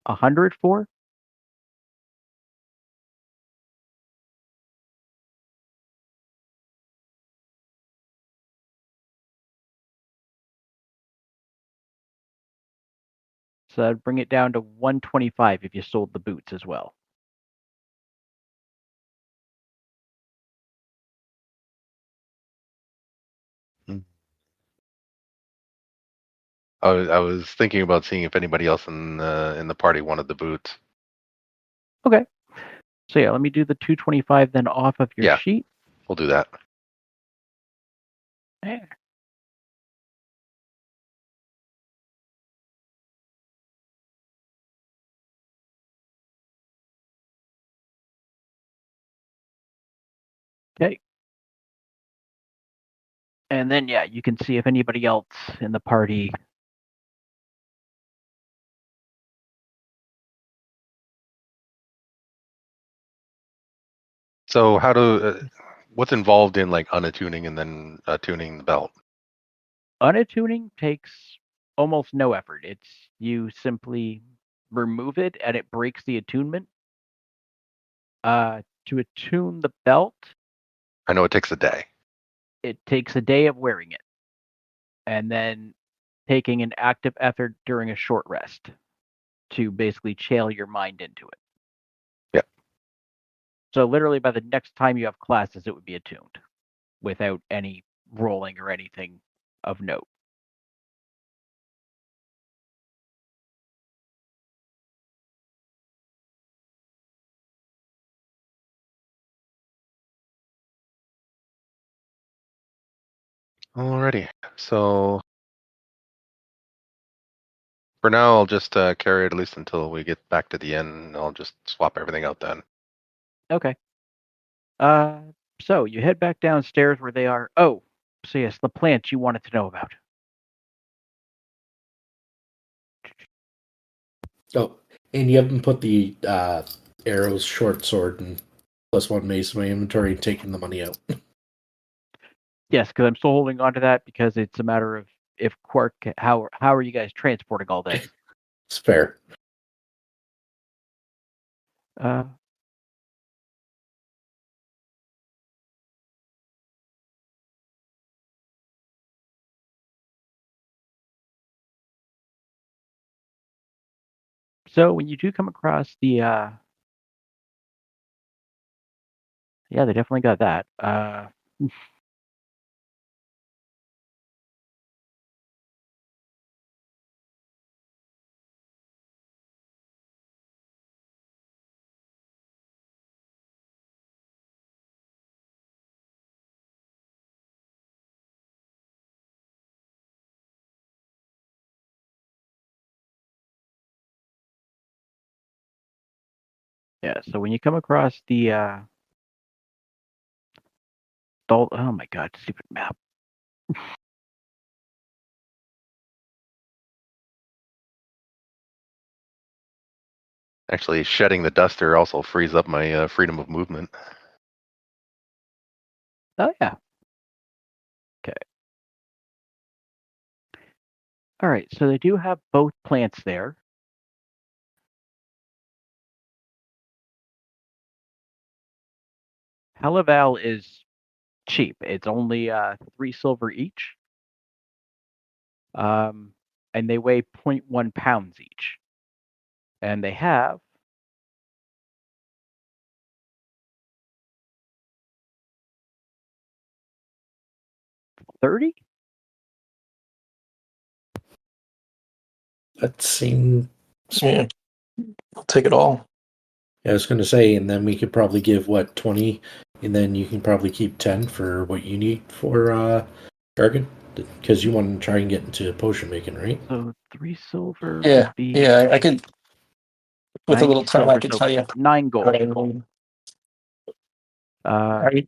$100 for? So that'd bring it down to 125 if you sold the boots as well. I was thinking about seeing if anybody else in the party wanted the boots. Okay. So yeah, let me do the 225 then off of your Yeah. sheet. We'll do that. There. Okay. And then yeah, you can see if anybody else in the party. So how do what's involved in like unattuning and then tuning the belt? Unattuning takes almost no effort. It's you simply remove it and it breaks the attunement. To attune the belt, I know it takes a day. it takes a day of wearing it, and then taking an active effort during a short rest to basically channel your mind into it. Yep. So literally by the next time you have classes, it would be attuned without any rolling or anything of note. Alrighty. So for now, I'll just carry it at least until we get back to the end. And I'll just swap everything out then. Okay. So you head back downstairs where they are. Oh, so yes, the plant you wanted to know about. Oh, and you haven't put the arrows, short sword, and +1 mace in my inventory and taken the money out. Yes, because I'm still holding on to that because it's a matter of if Quark. How are you guys transporting all this? It's fair. Uh, so when you do come across the, yeah, they definitely got that. Yeah, so when you come across the, oh my god, stupid map. Actually, shedding the duster also frees up my freedom of movement. Oh yeah. Okay. All right, so they do have both plants there. Halaval is cheap. It's only 3 silver each. And they weigh 0.1 pounds each. And they have 30? That seemed. Yeah, I'll take it all. I was going to say, and then we could probably give 20, and then you can probably keep 10 for what you need for Gargan, because you want to try and get into potion making, right? So 3 silver Yeah, would be yeah, I could. With a 90 little time, silver, I could so tell you. 9 gold.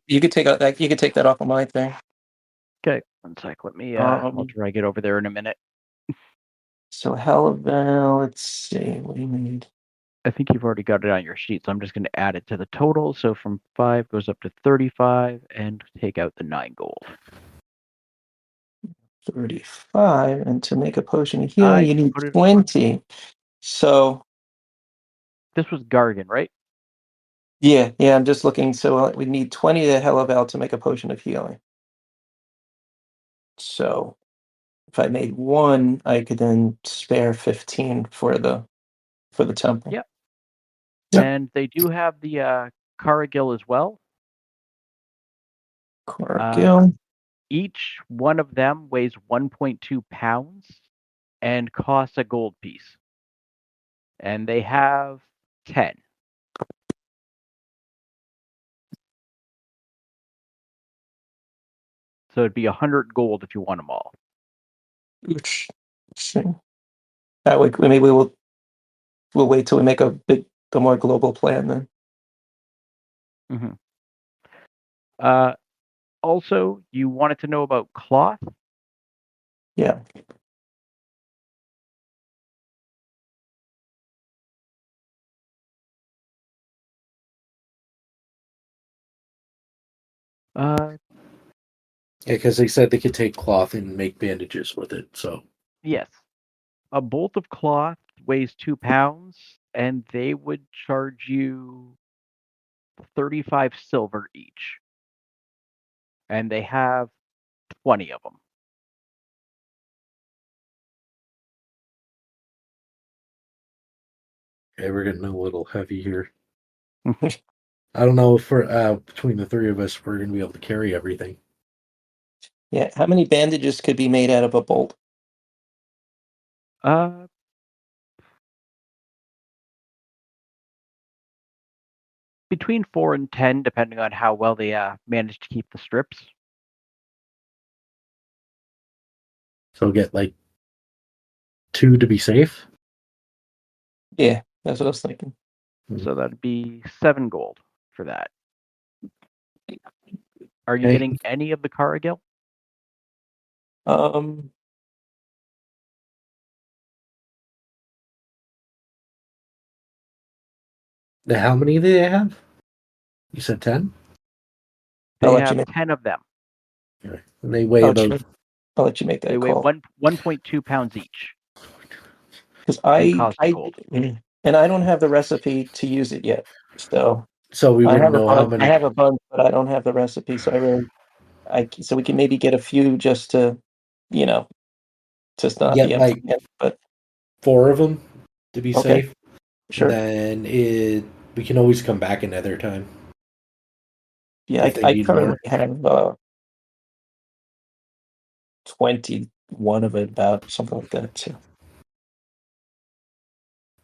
You could take that. You could take that off of my thing. Okay, one sec. Let me. I'll drag it over there in a minute. So Halaval, let's see. What do you need? I think you've already got it on your sheet, so I'm just going to add it to the total. So from 5 goes up to 35, and take out the 9 gold. 35, and to make a potion of healing, you need 20. So this was Gargan, right? Yeah, I'm just looking. So we need 20 to Halaval to make a potion of healing. So if I made 1, I could then spare 15 for the temple. Yep. Yep. And they do have the Cargill as well. Cargill. Each one of them weighs 1.2 pounds and costs a gold piece. And they have 10. So it'd be 100 gold if you want them all. Which, that way, maybe we'll wait till we make the more global plan then. Mm-hmm. Also, you wanted to know about cloth? Yeah. Yeah, because they said they could take cloth and make bandages with it. So yes, A bolt of cloth weighs 2 pounds, and they would charge you 35 silver each. And they have 20 of them. Okay, we're getting a little heavy here. I don't know if between the three of us, we're going to be able to carry everything. Yeah, how many bandages could be made out of a bolt? Between 4 and 10, depending on how well they manage to keep the strips. So get like 2 to be safe. Yeah, that's what I was thinking. So that'd be 7 gold for that. Are you Okay. getting any of the Cargill? How many do they have? You said 10? They I'll let you have make. 10 of them. Okay. And they weigh I'll let, about. I'll let you make that They weigh call. 1.2 pounds each. Because and cost gold. and I don't have the recipe to use it yet. So We I wouldn't have know how many. I have a bunch, but I don't have the recipe. So so we can maybe get a few just to, just not Get be like empty. But 4 of them to be okay, safe. sure. And then we can always come back another time. Yeah, if they I need currently more. have 21 of it, about something like that too.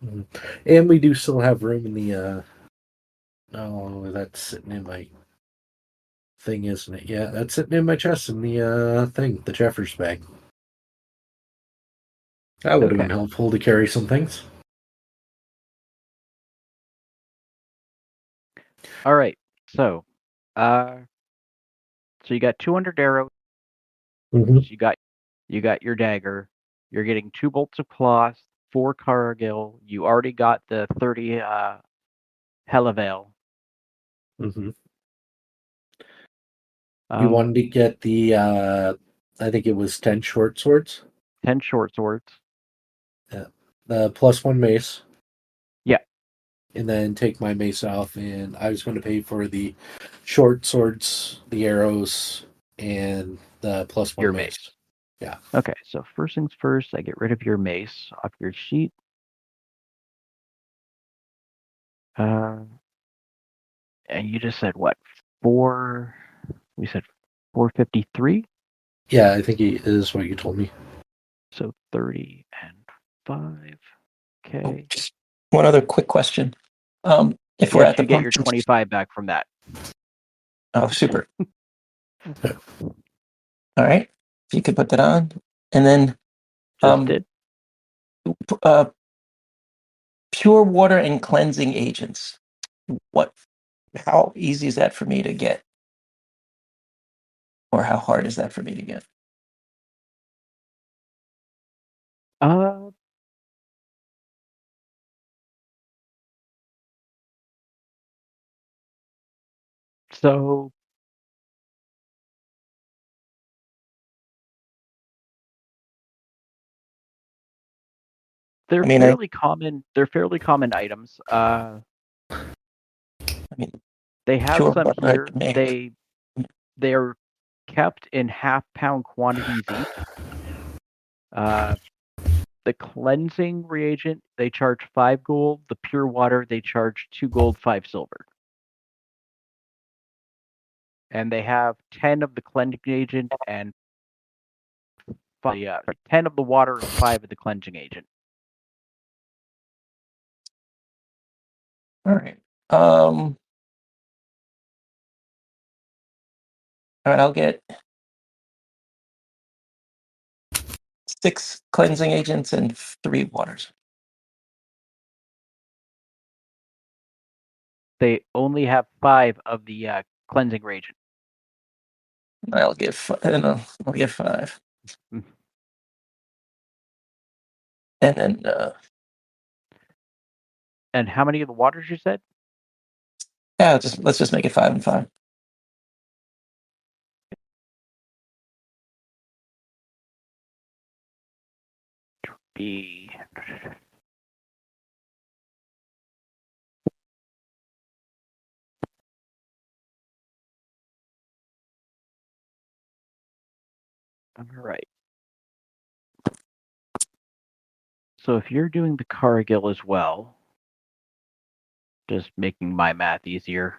Mhm. And we do still have room in the. Oh, that's sitting in my thing, isn't it? Yeah, that's sitting in my chest in the thing, the Jeffers bag. That would have been helpful to carry some things. All right. So you got 200 arrows. Mm-hmm. You got your dagger. You're getting 2 bolts of cloth, 4 Cargill. You already got the 30 Hellavale. Mm-hmm. You wanted to get the I think it was 10 short swords. 10 short swords. Yeah. The +1 mace. Yeah. And then take my mace off, and I was going to pay for the short swords, the arrows, and the +1 Your mace. Yeah. Okay, so first things first, I get rid of your mace off your sheet. And you just said what? We said 453? Yeah, I think it is what you told me. So 30 and 5. Okay. Just one other quick question. If we're Yes, at the you get your pumpkin, 25 back from that. oh, super. All right, if you could put that on, and then Just did. Pure water and cleansing agents. How easy is that for me to get? Or how hard is that for me to get? So they're fairly common. They're fairly common items. They have some here. They are kept in half-pound quantities each. The cleansing reagent, they charge 5 gold. The pure water, they charge 2 gold, 5 silver. And they have 10 of the cleansing agent and 10 of the water and 5 of the cleansing agent. All right. All right, I'll get 6 cleansing agents and 3 waters. They only have 5 of the cleansing reagent. I'll get 5. Mm. And then And how many of the waters you said? yeah, let's just make it 5 and 5. Alrighty. Alright. So if you're doing the Cargill as well, just making my math easier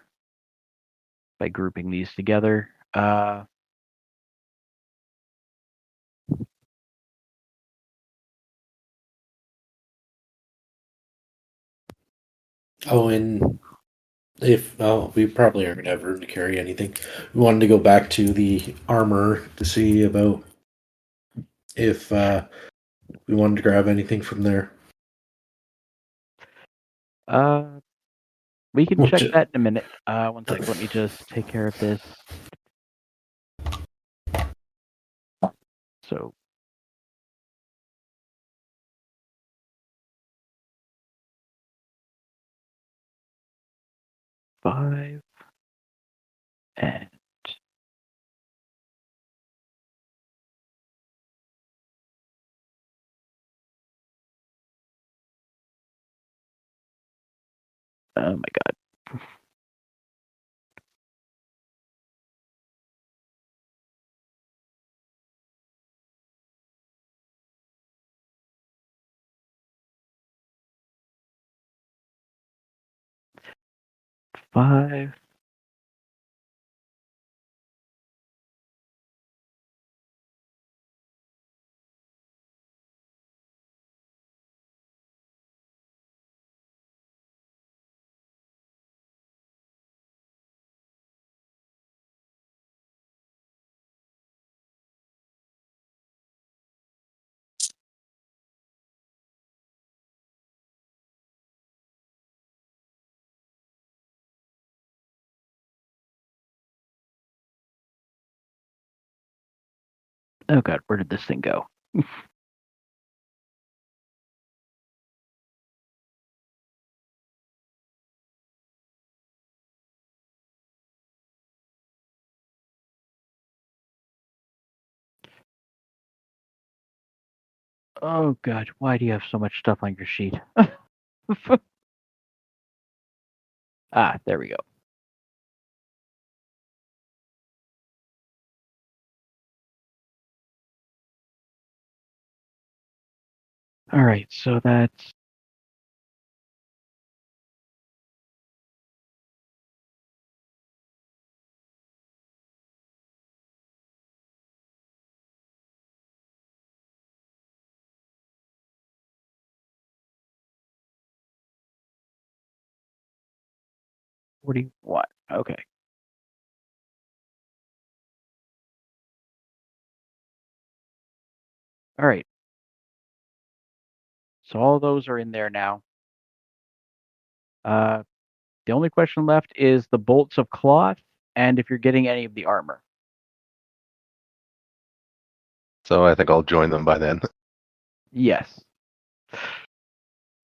by grouping these together. Oh, and we probably aren't going to have room to carry anything. We wanted to go back to the armor to see about if we wanted to grab anything from there. We can check that in a minute. One sec, let me just take care of this. So five and oh my god. Five. Oh god, where did this thing go? Oh god, why do you have so much stuff on your sheet? Ah, there we go. Alright, so that's $41. Okay. Alright. So all those are in there now. The only question left is the bolts of cloth and if you're getting any of the armor. So I think I'll join them by then. Yes.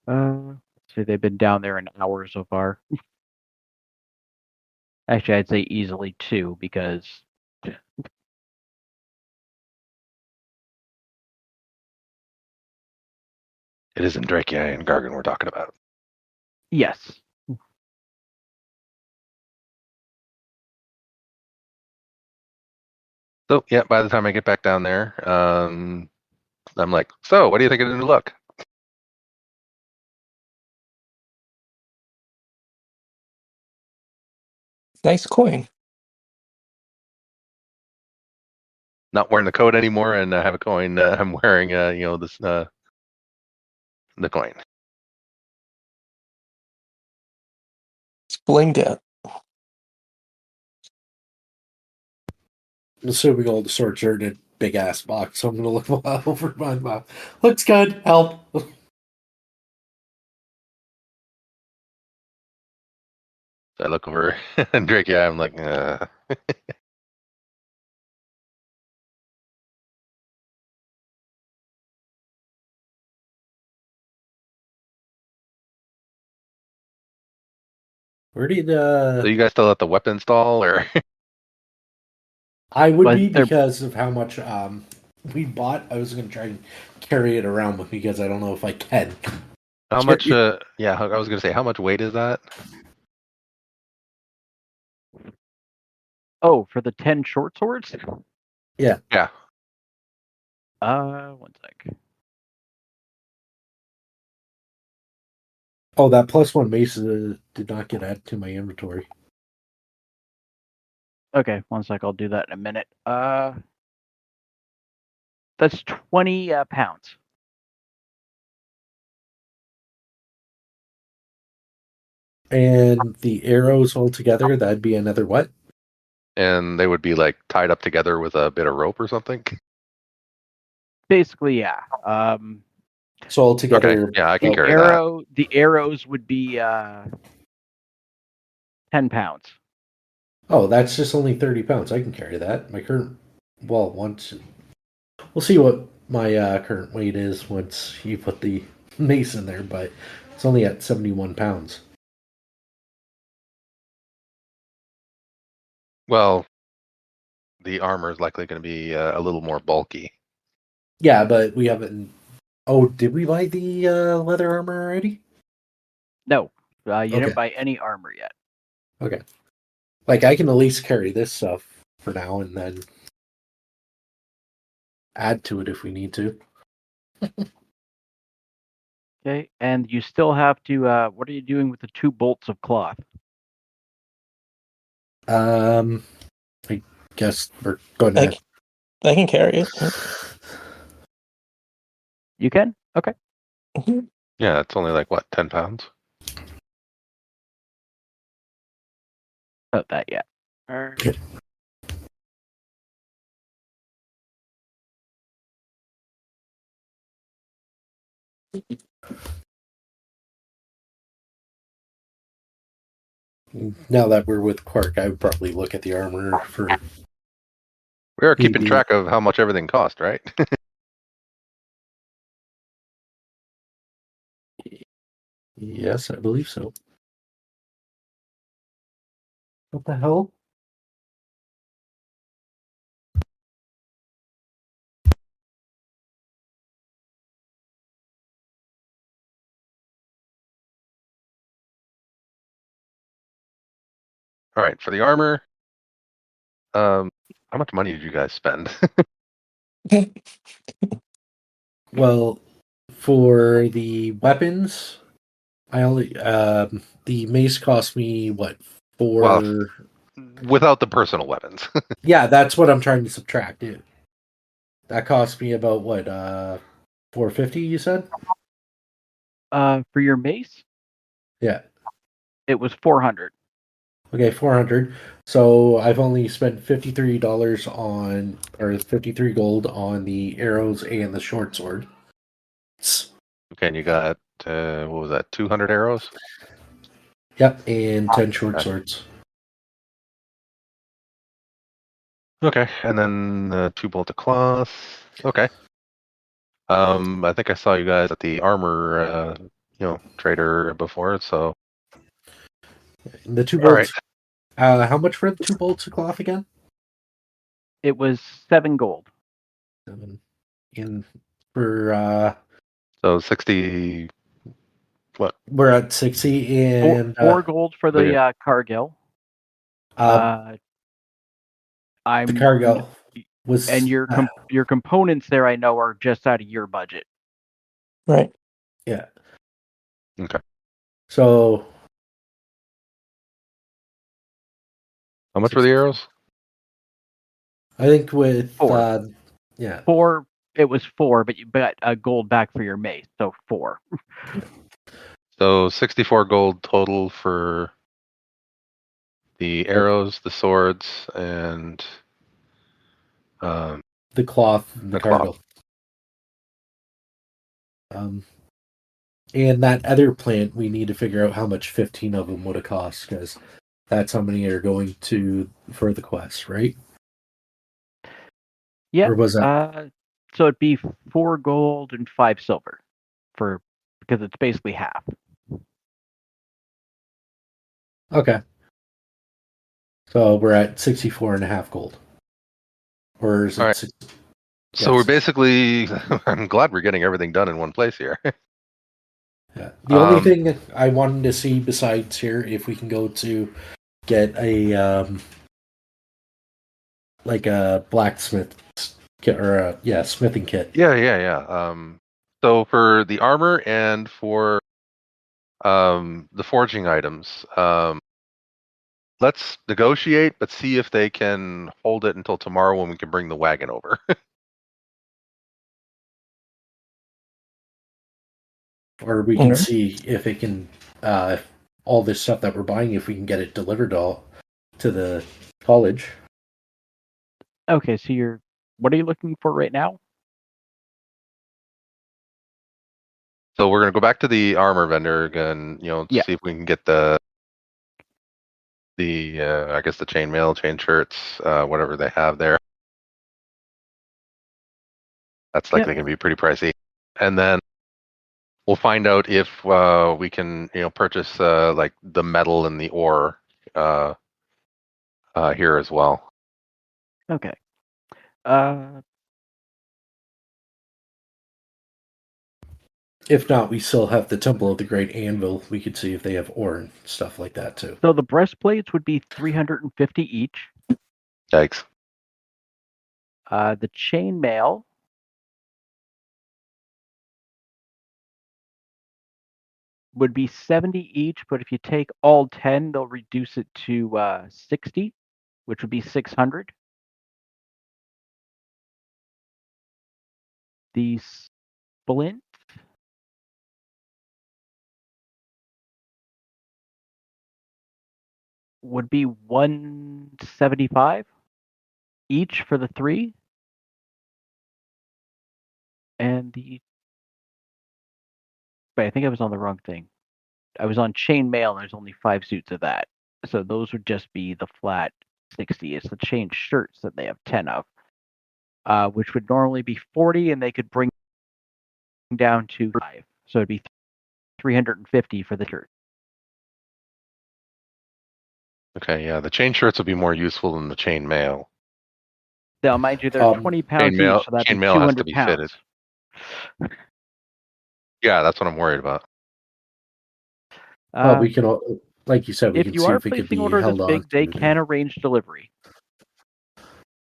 Let's see, they've been down there an hour so far. Actually, I'd say easily 2 because It isn't Drakeii and Gargan we're talking about. yes. So yeah, by the time I get back down there, I'm like, so what do you think of the new look? Nice coin. Not wearing the coat anymore, and I have a coin. I'm wearing, this the coin. It's blinged out. I'm assuming all the swords are in a big ass box, so I'm gonna look over my mouth. Looks good. Help. So I look over and Drake. Yeah, I'm like, Where did So you guys still at the weapon stall, or? I would But be they're- because of how much we bought, I was going to try and carry it around with me because I don't know if I can. How much? Yeah, I was gonna say, how much weight is that? Oh, for the 10 short swords? Yeah. Yeah. 1 sec. Oh, that +1 mace did not get added to my inventory. Okay, 1 sec. I'll do that in a minute. That's 20 pounds. And the arrows altogether, that'd be another what? And they would be like tied up together with a bit of rope or something. Basically, yeah. So altogether, Okay, yeah, I can carry that. The arrows would be 10 pounds. Oh, that's just only 30 pounds. I can carry that. My current, well, once we'll see what my current weight is once you put the mace in there, but it's only at 71 pounds. Well, the armor is likely going to be a little more bulky. Yeah, but we haven't. Oh, did we buy the leather armor already? No, you Okay. didn't buy any armor yet. Okay. Like, I can at least carry this stuff for now and then add to it if we need to. Okay, and you still have to. What are you doing with the 2 bolts of cloth? I guess we're going to. I can carry it. You can? Okay. Yeah, it's only like, what, 10 pounds? Not that yet. Okay. Now that we're with Quark, I would probably look at the armor for. We are keeping track of how much everything cost, right? Yes, I believe so. What the hell? All right, for the armor, how much money did you guys spend? Well, for the weapons, I only the mace cost me what Well, 4. without the personal weapons. Yeah, that's what I'm trying to subtract. Dude. That cost me about what 450. You said? For your mace, Yeah. it was 400. Okay, 400. So I've only spent $53 on, or 53 gold on the arrows and the short sword. Okay, and you got, what was that, 200 arrows? Yep, and 10 short swords. Okay, and then 2 bolt of cloth. Okay. I think I saw you guys at the armor, trader before, so. And the 2 All right. bolts. How much for the 2 bolts of cloth again? It was 7 gold. 7. And for So 60, what? we're at 60 and 4 gold for the Cargill. the I'm cargo was and your components there, I know, are just out of your budget. Right. yeah. Okay. So How much were the arrows? I think with 4. yeah. 4. It was 4, but you got a gold back for your mace, so 4. So 64 gold total for the arrows, the swords, and The cloth and the the cloth. cargo. And that other plant, we need to figure out how much 15 of them would have cost, because that's how many are going to for the quest, right? Yeah. Or was that? So it'd be 4 gold and 5 silver because it's basically half. Okay. So we're at 64.5 gold. Or is it? All right. So we're Yes. basically, I'm glad we're getting everything done in one place here. Yeah. The only thing I wanted to see besides here, if we can go to get a like a blacksmith kit or smithing kit. Yeah. So for the armor and for the forging items, let's negotiate, but see if they can hold it until tomorrow when we can bring the wagon over. Or we can see if it can if all this stuff that we're buying, if we can get it delivered all to the college. Okay, so what are you looking for right now? So we're gonna go back to the armor vendor and Yeah. see if we can get the I guess the chainmail, chain shirts, whatever they have there. That's likely gonna be pretty pricey. And then we'll find out if we can purchase like the metal and the ore here as well. Okay. If not, we still have the Temple of the Great Anvil. We could see if they have ore and stuff like that too. So the breastplates would be 350 each. Yikes. The chainmail would be 70 each, but if you take all 10, they'll reduce it to 60, which would be 600. The splint would be 175 each for the 3. And but I think I was on the wrong thing. I was on chainmail, and there's only 5 suits of that. So those would just be the flat 60. It's the chain shirts that they have 10 of, which would normally be 40, and they could bring down to 5. So it'd be 350 for the shirt. Okay, yeah, the chain shirts will be more useful than the chain mail. Now, mind you, they're 20 pounds each, so that'd be 200 pounds. Yeah, that's what I'm worried about. Well, we can, like you said, we if can you see are if it could placing be order held this on. big, they can arrange delivery.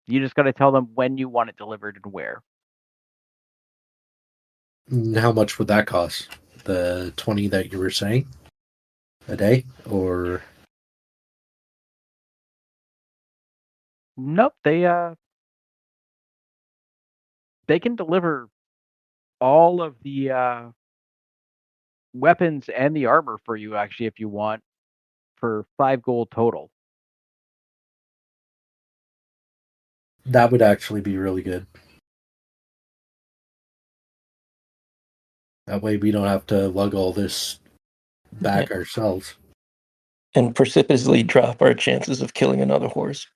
You just got to tell them when you want it delivered and where. How much would that cost? The 20 that you were saying a day, or Nope, they can deliver all of the weapons and the armor for you, actually, if you want, for 5 gold total. that would actually be really good. That way we don't have to lug all this back ourselves. And precipitously drop our chances of killing another horse.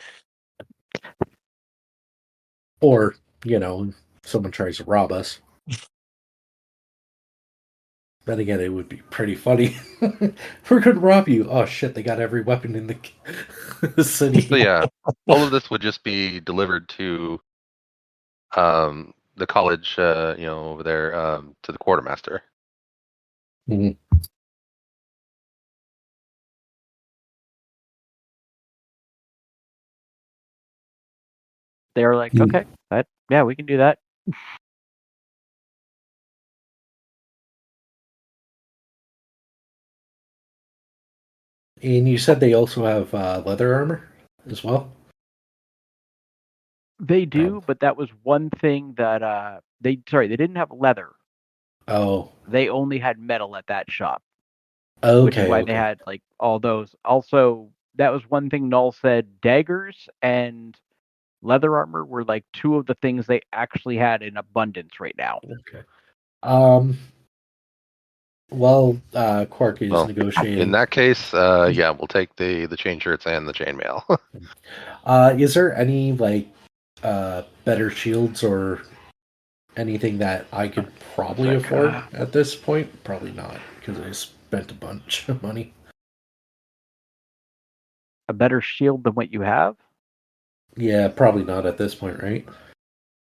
Or, someone tries to rob us. Then again, it would be pretty funny. We're going to rob you. Oh shit, they got every weapon in the city. So yeah, all of this would just be delivered to the college, over there to the quartermaster. Mm-hmm. They were like, okay, yeah, we can do that. And you said they also have leather armor as well? They do, but that was one thing that they didn't have leather. Oh. They only had metal at that shop. Okay. Which is why they had like all those. Also, that was one thing Null said, daggers and leather armor were like 2 of the things they actually had in abundance right now. Okay. Well, Quark is negotiating. In that case, yeah, we'll take the chain shirts and the chainmail. Is there any better shields or anything that I could probably afford at this point? Probably not, because I spent a bunch of money. A better shield than what you have? Yeah, probably not at this point, right?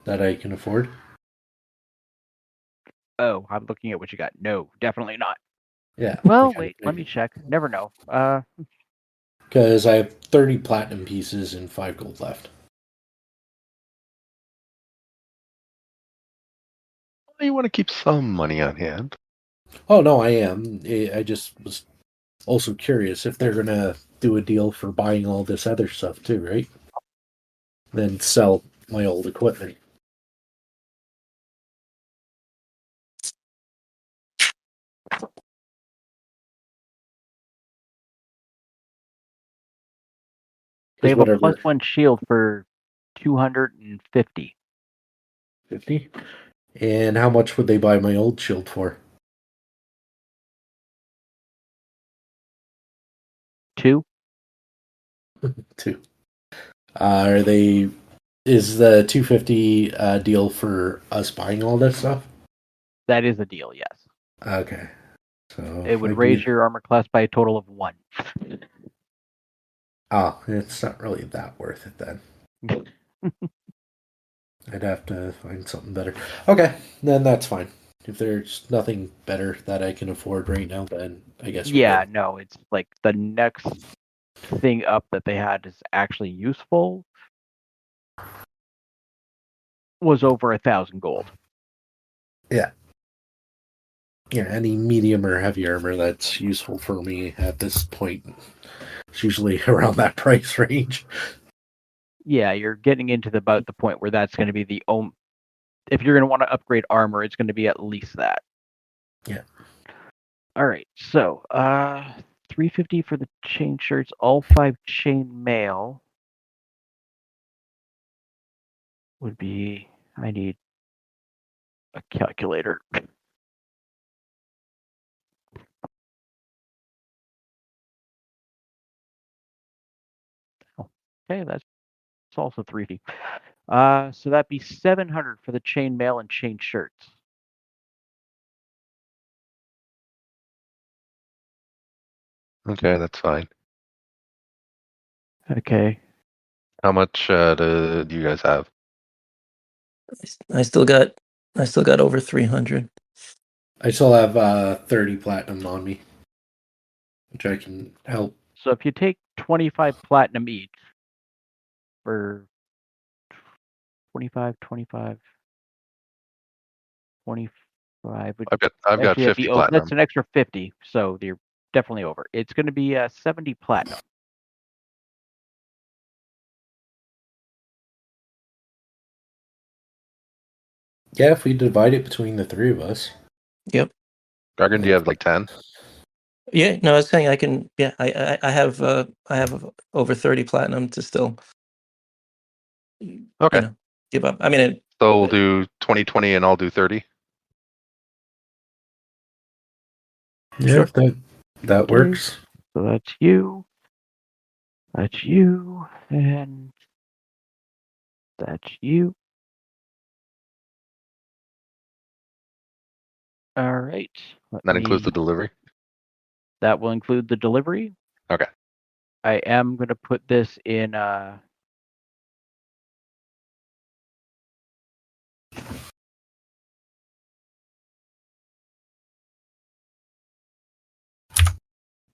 that I can afford? Oh, I'm looking at what you got. No, definitely not. Yeah. Well, wait, let me check. Never know. Because I have 30 platinum pieces and 5 gold left. You want to keep some money on hand. Oh, no, I am. I just was also curious if they're going to do a deal for buying all this other stuff too, right? Then sell my old equipment. They have Whatever. a +1 shield for 250. 50? And how much would they buy my old shield for? 2? 2. Are they? Is the 250 deal for us buying all this stuff? That is a deal, yes. Okay. So It if would I raise do- your armor class by a total of 1. Oh, it's not really that worth it then. I'd have to find something better. Okay, then that's fine. If there's nothing better that I can afford right now, then I guess we're Yeah, good. no, it's like the next thing up that they had is actually useful was over 1,000 gold. Yeah. Yeah, any medium or heavy armor that's useful for me at this point. It's usually around that price range. Yeah, you're getting into about the point where that's going to be the only. If you're going to want to upgrade armor, it's going to be at least that. Yeah. All right, so 350 for the chain shirts, all 5 chain mail would be. I need a calculator. Okay, that's also 350. So that'd be 700 for the chain mail and chain shirts. Okay, that's fine. Okay. How much do you guys have? I still got over 300. I still have 30 platinum on me, which I can help. So if you take 25 platinum each for 25, 25, 25. I've got Actually, 50 that's platinum. an extra 50, so you're definitely over. It's going to be 70 platinum. Yeah, if we divide it between the three of us. Yep. Gargan, do you have like 10? Yeah, no, I was saying I can. Yeah, I have over 30 platinum to still. Okay. Give up. I mean, So we'll do 20, 20, and I'll do 30. Yeah, Sure. that works. So that's you, and that's you. All right. That includes the delivery. That will include the delivery. Okay. I am going to put this in.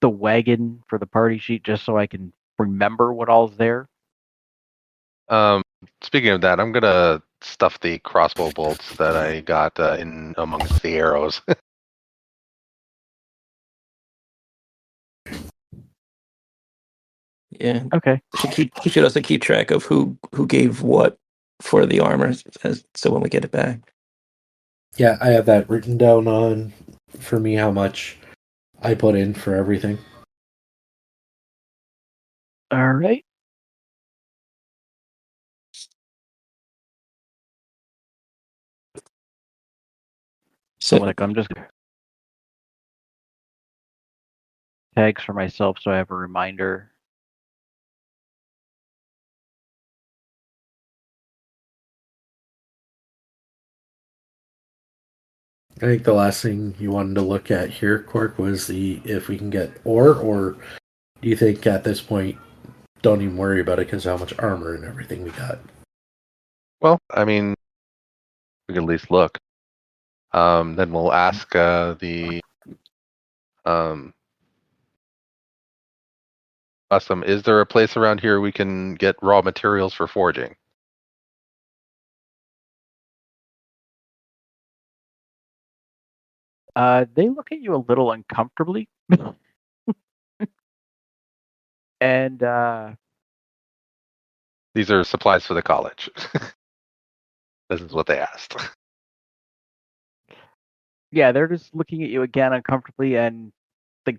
The wagon for the party sheet just so I can remember what all's there. Speaking of that, I'm gonna stuff the crossbow bolts that I got in amongst the arrows. yeah. Okay. You should also keep track of who gave what for the armor, so when we get it back. Yeah, I have that written down on for me how much I put in for everything. All right. So like I'm just tags for myself so I have a reminder. I think the last thing you wanted to look at here, Cork, was the if we can get ore, or do you think at this point don't even worry about it because how much armor and everything we got? Well, I mean, we can at least look. Then we'll ask Custom, is there a place around here we can get raw materials for forging? They look at you a little uncomfortably. And These are supplies for the college. This is what they asked. yeah, they're just looking at you again uncomfortably, and like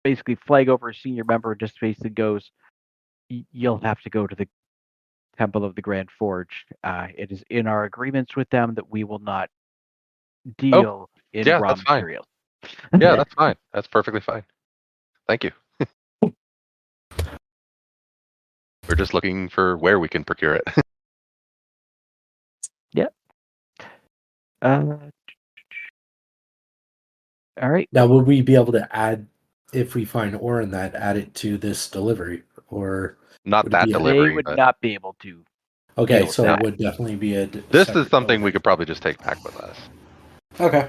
basically flag over a senior member just basically goes, you'll have to go to the Temple of the Grand Forge. It is in our agreements with them that we will not deal in yeah, raw that's fine. materials. Yeah, that's fine. That's perfectly fine. Thank you. We're just looking for where we can procure it. Yep. All right. Now, would we be able to add, if we find ore in that, add it to this delivery, or Not would it that be a- delivery. They would but not be able to. Okay, deal with so that. it would definitely be a. This separate is something we delivery. could probably just take back with us. Okay.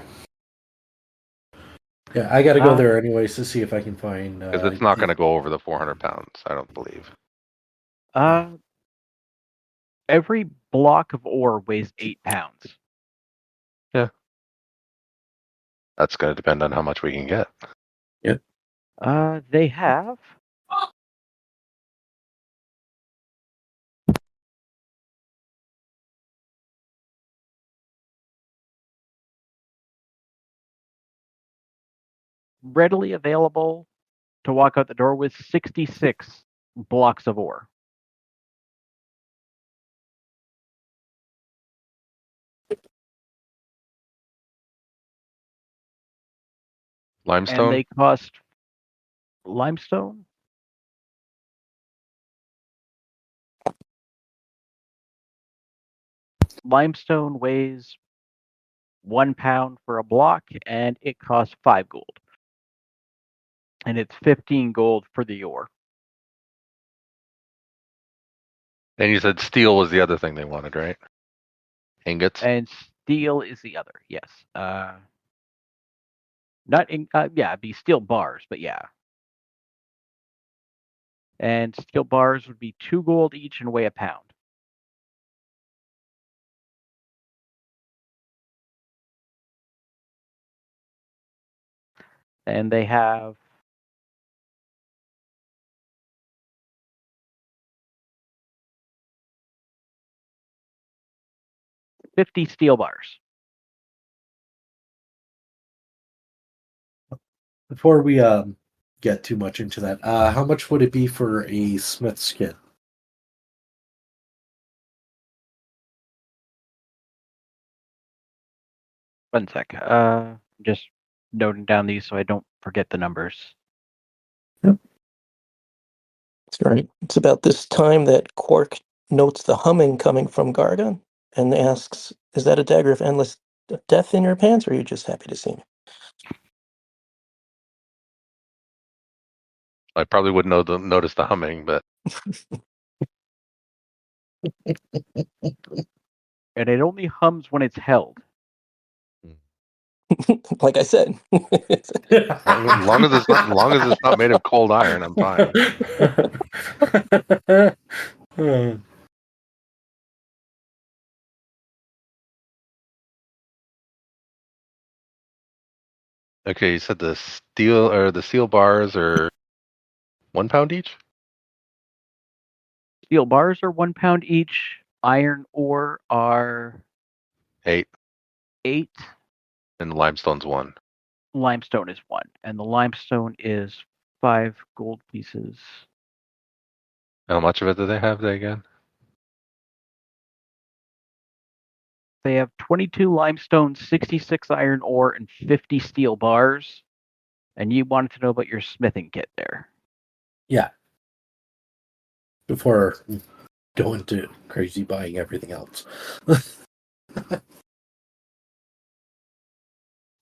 Yeah, I got to go there anyways to see if I can find. Because it's not going to go over the 400 pounds, I don't believe. Every block of ore weighs 8 pounds. Yeah. That's going to depend on how much we can get. They have readily available to walk out the door with 66 blocks of ore. Limestone? And they cost limestone. Limestone weighs 1 pound for a block, and it costs 5 gold. And it's 15 gold for the ore. And you said steel was the other thing they wanted, right? Ingots? And steel is the other, yes. Not in, yeah, it'd be steel bars, but yeah. And steel bars would be 2 gold each and weigh a pound. And they have 50 steel bars. Before we get too much into that, how much would it be for a smith's kit? One sec. Just noting down these so I don't forget the numbers. That's right. It's about this time that Quark notes the humming coming from Gargon and asks, "Is that a dagger of endless death in your pants, or are you just happy to see me?" I probably wouldn't notice the humming, but And it only hums when it's held. Like I said. as long as it's not made of cold iron, I'm fine. Okay, you said the steel bars are 1 pound each? Steel bars are 1 pound each. Iron ore are 8. 8. And limestone's 1. Limestone is 1. And the limestone is 5 gold pieces. How much of it do they have there again? They have 22 limestone, 66 iron ore, and 50 steel bars. And you wanted to know about your smithing kit there. Yeah. Before going to crazy buying everything else.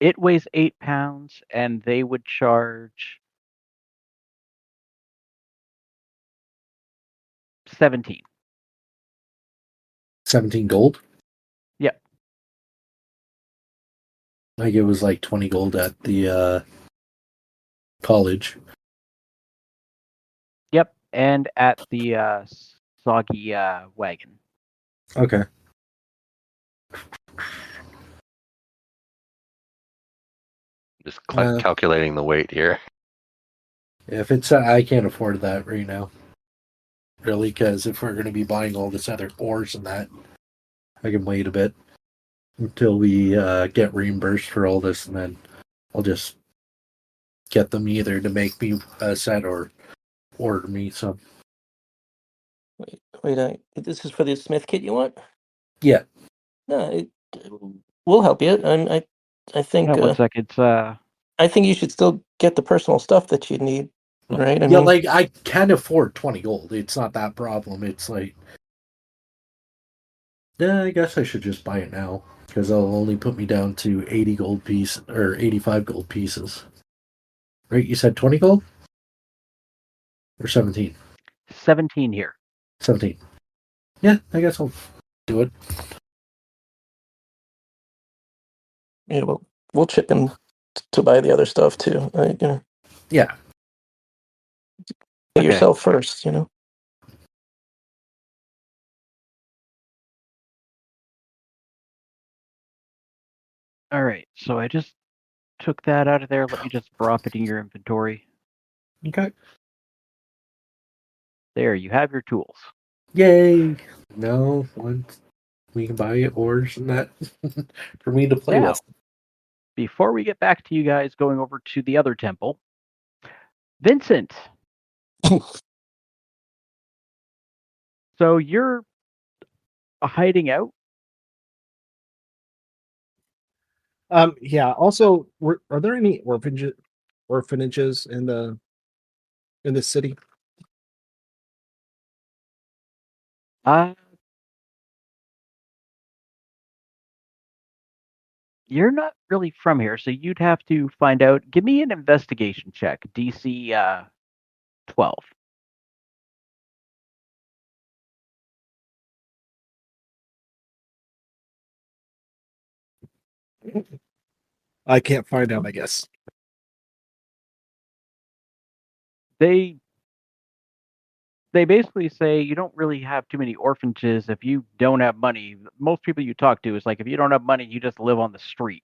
It weighs 8 pounds, and they would charge 17. 17 gold? Yep. Like it was like 20 gold at the college. Yep, and at the soggy wagon. Okay. Just Uh, calculating the weight here. If it's, I can't afford that right now. Really, because if we're going to be buying all this other ores and that, I can wait a bit until we get reimbursed for all this, and then I'll just get them either to make me a set or order me some. Wait, this is for the Smith kit you want? Yeah. No, we'll help you. I think Yeah, 1 second. I think you should still get the personal stuff that you need, right? I Yeah, mean, like I can afford 20 gold. It's not that problem. It's like, yeah, I guess I should just buy it now because it'll only put me down to 80 gold piece or 85 gold pieces. Right? You said 20 gold or 17? 17 here. 17. Yeah, I guess I'll do it. yeah, we'll chip in to buy the other stuff too. Yeah. Get Okay. yourself first, All right, so I just took that out of there. Let me just drop it in your inventory. Okay. There, you have your tools. Yay! No, once we can buy ores and that for me to play Now, with. before we get back to you guys going over to the other temple, Vincent. So you're hiding out? Yeah. Also, are there any orphanages in the city? You're not really from here, so you'd have to find out. Give me an investigation check, DC 12. I can't find out, I guess. They basically say you don't really have too many orphanages if you don't have money. Most people you talk to is like, if you don't have money, you just live on the street.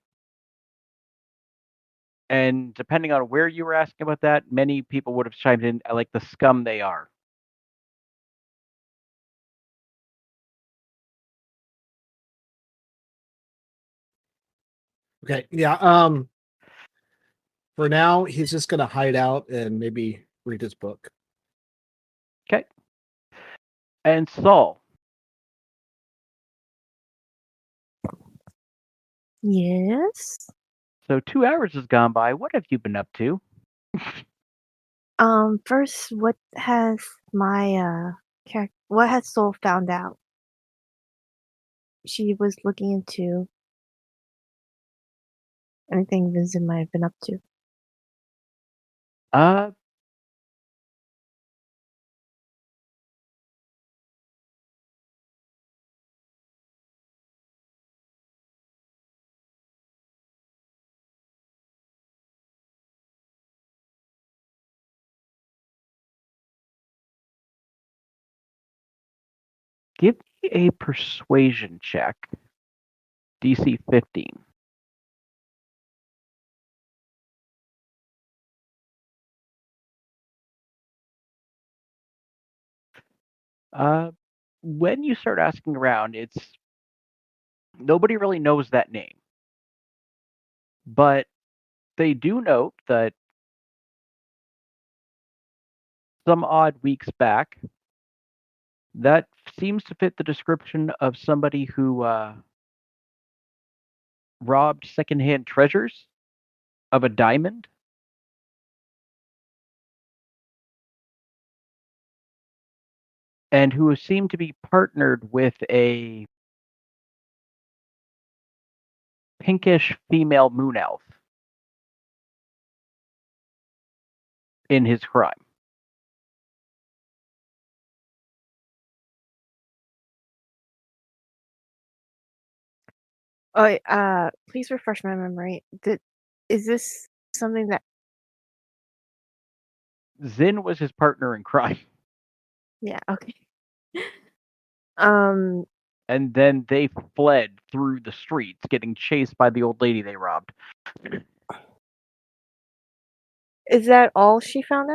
And depending on where you were asking about that, many people would have chimed in like the scum they are. Okay. Yeah. For now, he's just gonna hide out and maybe read his book. Okay. And Saul, Yes. so 2 hours has gone by. What have you been up to? First, what has what has Soul found out? She was looking into anything Vincent might have been up to. Uh, Give me a persuasion check, DC 15. When you start asking around, it's nobody really knows that name, but they do note that some odd weeks back, that seems to fit the description of somebody who robbed secondhand treasures of a diamond. And who seemed to be partnered with a pinkish female moon elf in his crime. Please refresh my memory. Is this something that? Zin was his partner in crime, Yeah. Okay. Um, and then they fled through the streets, getting chased by the old lady they robbed. is that all she found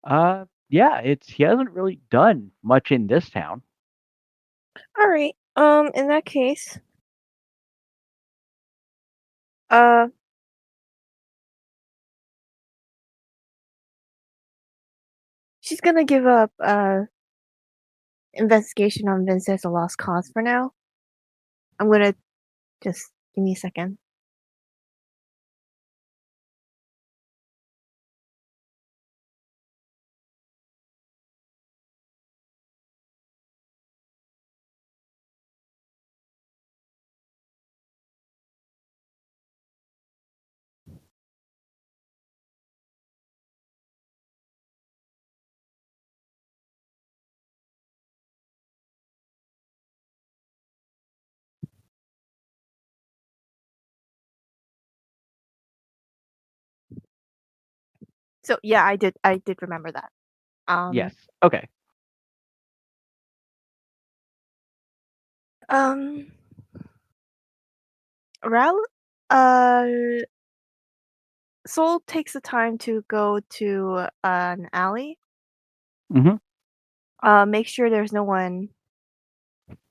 out? Yeah, he hasn't really done much in this town. All right. In that case, uh, she's gonna give up investigation on Vince as a lost cause for now. I'm gonna just give me a second. So yeah, I did remember that. Yes. Okay. Um, Ral, uh, Soul takes the time to go to an alley. Mm-hmm. Make sure there's no one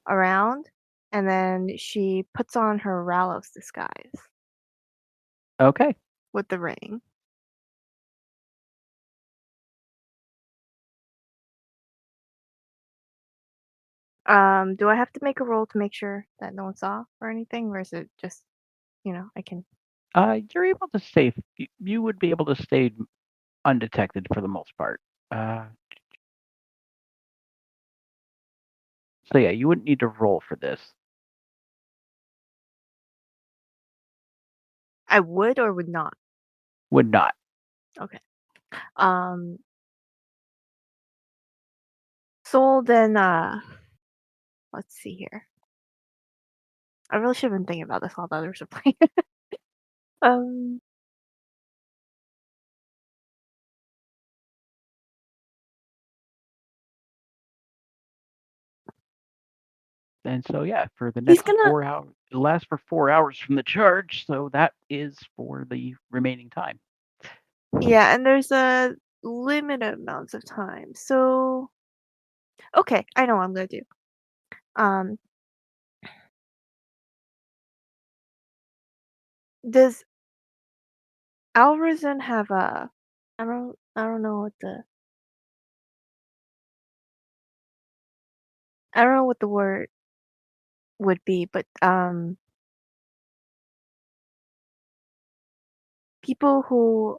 around, and then she puts on her Ralph's disguise Okay. with the ring. Do I have to make a roll to make sure that no one saw or anything, or is it just, I can? You're able to stay. You would be able to stay undetected for the most part. So yeah, you wouldn't need to roll for this. I would or would not. Would not. Okay. Soul then let's see here. I really should have been thinking about this while the others were playing. um And so yeah, for the He's next gonna 4 hours, it lasts for 4 hours from the charge. So that is for the remaining time. Yeah, and there's a limited amounts of time. So okay, I know what I'm gonna do. Um does Alrazin have a I don't know what the I don't know what the word would be, but people who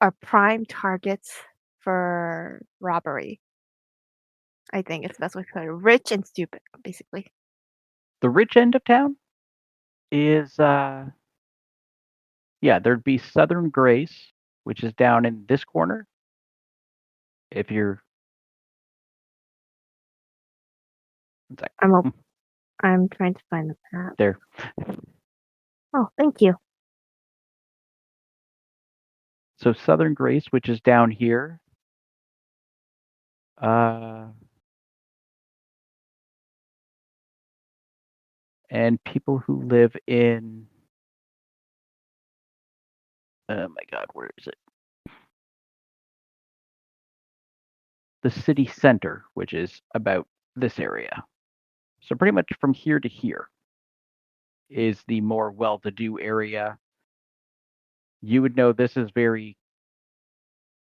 are prime targets for robbery. I think it's the best way to put it. Rich and stupid, basically. The rich end of town is yeah, there'd be Southern Grace, which is down in this corner. If you're I'm trying to find the map. there. Oh, thank you. So Southern Grace, which is down here. And people who live in oh my god, where is it? The city center, which is about this area. So pretty much from here to here is the more well-to-do area. You would know this is very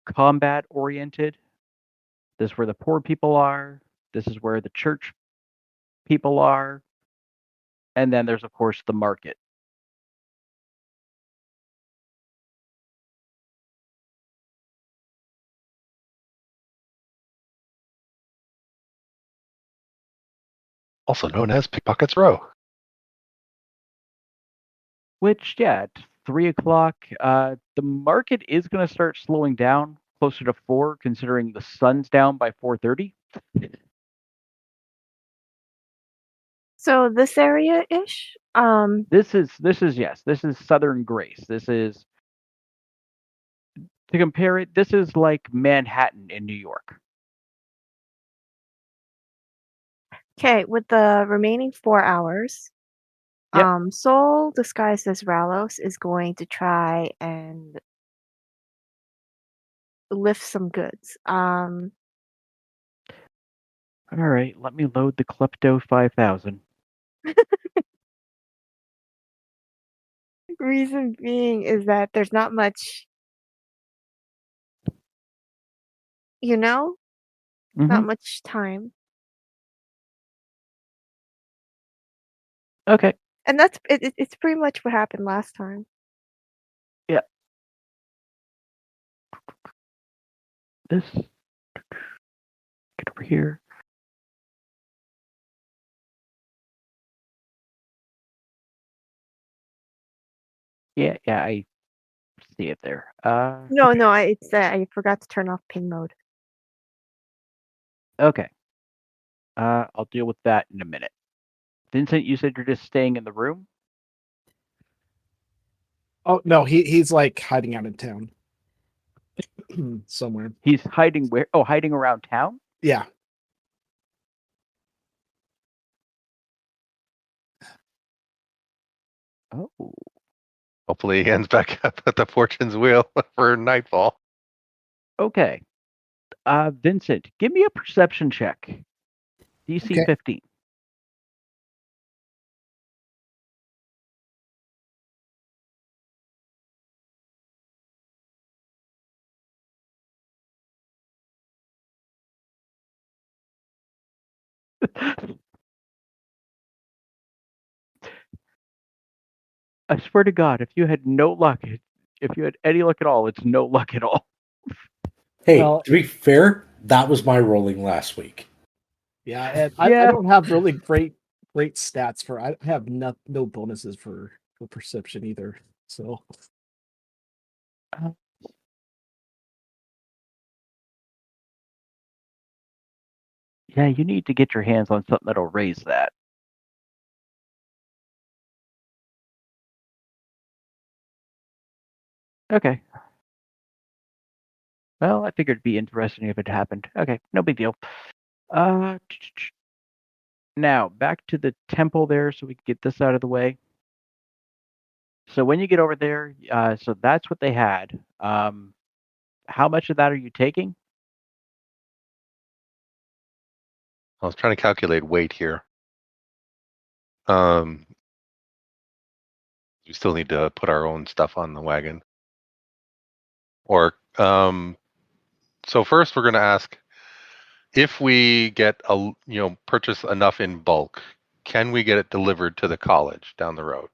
combat oriented. This is where the poor people are. This is where the church people are. And then there's, of course, the market. Also known as Pickpockets Row. Which, yeah, at 3 o'clock, the market is going to start slowing down closer to 4, considering the sun's down by 4:30. So this area-ish? This is yes. This is Southern Grace. This is, to compare it, this is like Manhattan in New York. Okay, with the remaining 4 hours, Yep. Sol, disguised as Ralos, is going to try and lift some goods. All right, let me load the Klepto 5000. Reason being is that there's not much, not Mm-hmm. much time. Okay. And that's it's pretty much what happened last time. Yeah. This. Get over here. Yeah, I see it there. No, it's I forgot to turn off ping mode. Okay. I'll deal with that in a minute. Vincent, you said you're just staying in the room? Oh no, he's like hiding out in town somewhere. He's hiding where? Oh, hiding around town? Yeah. Oh. Hopefully he ends back up at the fortune's wheel for nightfall. Okay. Vincent, give me a perception check. DC Okay. 15. I swear to God, if you had no luck, if you had any luck at all, it's no luck at all. Hey, Well, to be fair, that was my rolling last week. yeah, and I Yeah. don't have really great stats for. I have no bonuses for perception either. So Yeah, you need to get your hands on something that'll raise that. Okay. Well, I figured it'd be interesting if it happened. Okay, no big deal. Now, back to the temple there so we can get this out of the way. So when you get over there, so that's what they had. How much of that are you taking? I was trying to calculate weight here. We still need to put our own stuff on the wagon. Or so first we're going to ask if we get purchase enough in bulk, can we get it delivered to the college down the road?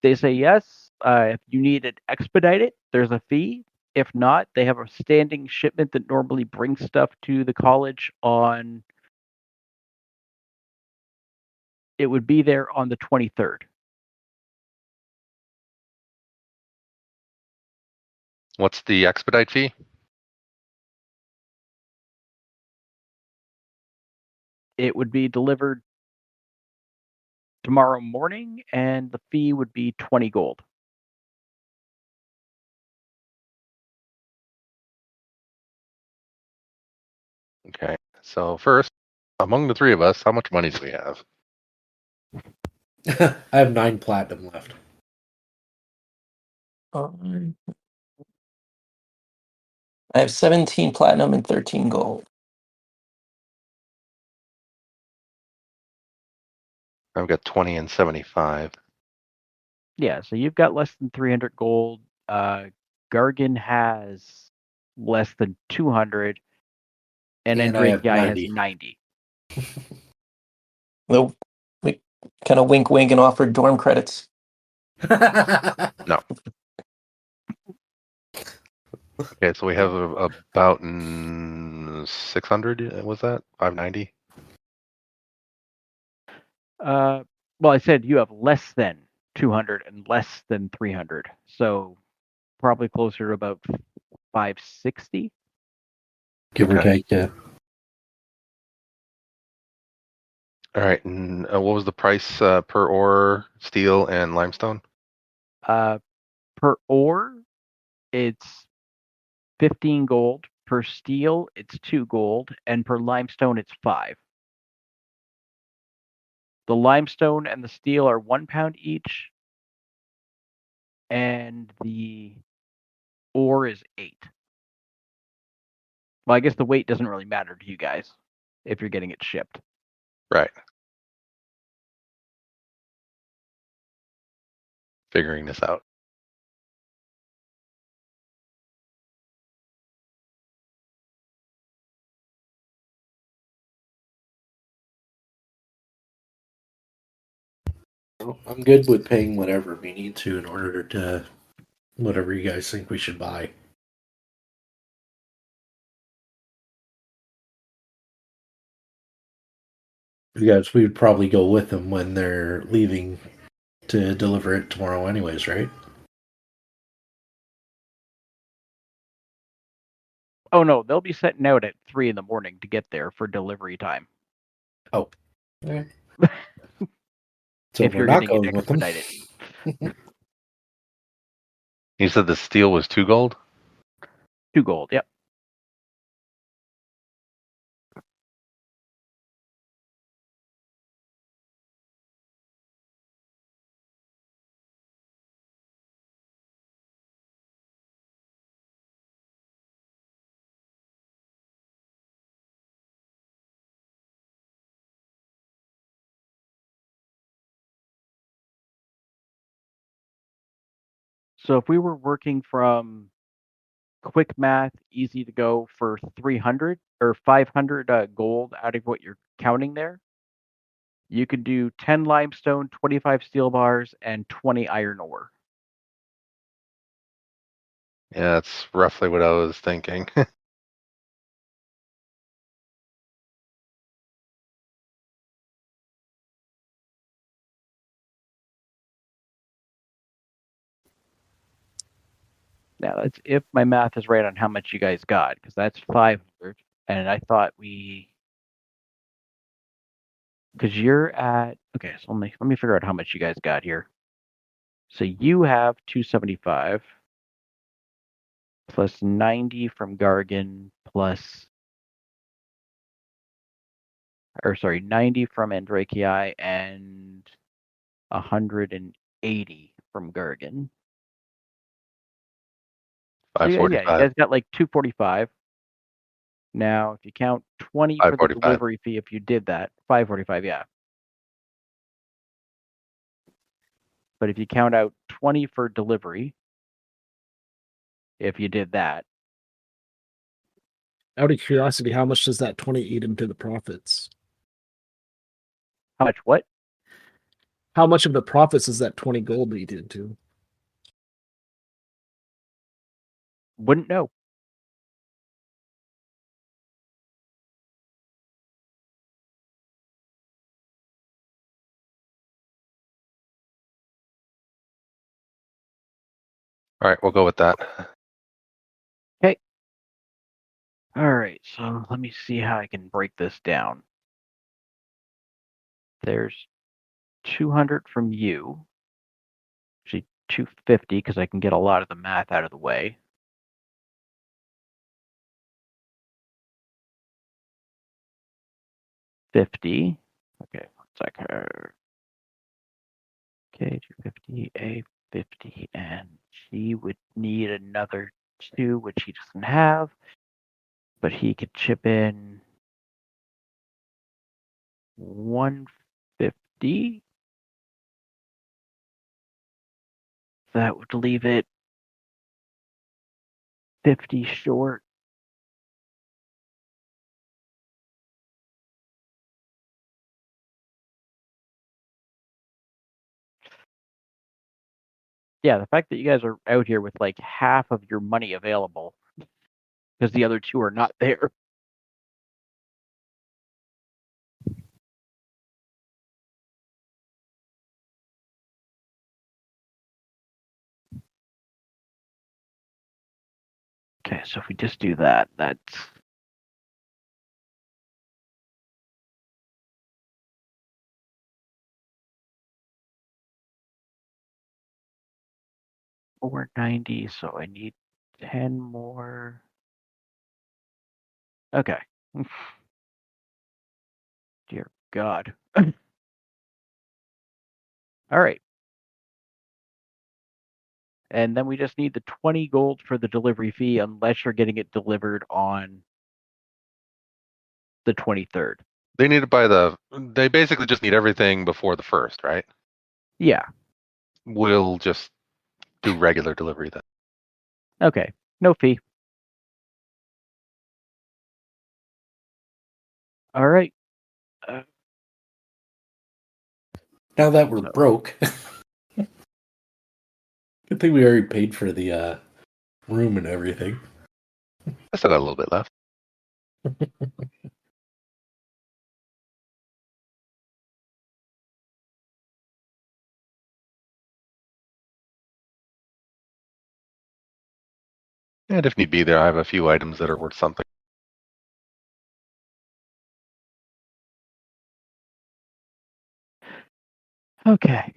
They say yes. If you need it expedited, there's a fee. If not, they have a standing shipment that normally brings stuff to the college on. It would be there on the 23rd. What's the expedite fee? It would be delivered tomorrow morning, and the fee would be 20 gold. Okay. So first, among the three of us, how much money do we have? I have 9 platinum left. I have 17 platinum and 13 gold. I've got 20 and 75. Yeah, so you've got less than 300 gold. Gargan has less than 200, and then And I Great have Guy 90. has 90. Well, we kind of wink and offered dorm credits. No. Okay, so we have about 600. Was that 590? Well, I said you have less than 200 and less than 300, so probably closer to about 560. give or Okay. take. Yeah. All right. And what was the price per ore, steel, and limestone? Per ore, it's 15 gold. Per steel, it's 2 gold. And per limestone, it's 5. The limestone and the steel are 1 pound each. And the ore is 8. Well, I guess the weight doesn't really matter to you guys if you're getting it shipped. Right. Figuring this out. Well, I'm good with paying whatever we need to in order to whatever you guys think we should buy. Because we would probably go with them when they're leaving to deliver it tomorrow, anyways, right? Oh no, they'll be setting out at 3 in the morning to get there for delivery time. Oh. Okay. So if we're you're not getting it going with them. expedited. You said the steel was 2 gold? 2 gold, yep. So if we were working from quick math, easy to go for 300 or 500 gold out of what you're counting there, you could do 10 limestone, 25 steel bars, and 20 iron ore. Yeah, that's roughly what I was thinking. Now that's if my math is right on how much you guys got, because that's 500, and I thought because you're at, okay, so let me figure out how much you guys got here. So you have 275 plus 90 from Gargan plus, or sorry, 90 from Andrakii and 180 from Gargan. So yeah, you 545. guys got like 245. Now, if you count 20 for the 545. delivery fee, if you did that, 545, yeah. But if you count out 20 for delivery, if you did that, Out of curiosity, how much does that 20 eat into the profits? how much what? How much of the profits does that 20 gold eat into? Wouldn't know. All right, we'll go with that. Okay. All right, so let me see how I can break this down. There's 200 from you. Actually, 250 because I can get a lot of the math out of the way. $50. Okay, 1 second. Okay, 250, A50, and she would need another 2, which he doesn't have, but he could chip in 150. That would leave it 50 short. Yeah, the fact that you guys are out here with like half of your money available because the other 2 are not there. Okay, so if we just do that, that's 490, so I need 10 more. Okay. Dear God. All right. And then we just need the 20 gold for the delivery fee unless you're getting it delivered on the 23rd. They need to they basically just need everything before the 1st, right? Yeah. We'll just do regular delivery then. Okay. No fee. All right. Now that we're broke, good thing we already paid for the room and everything. I still got a little bit left. And if need be, I have a few items that are worth something. Okay.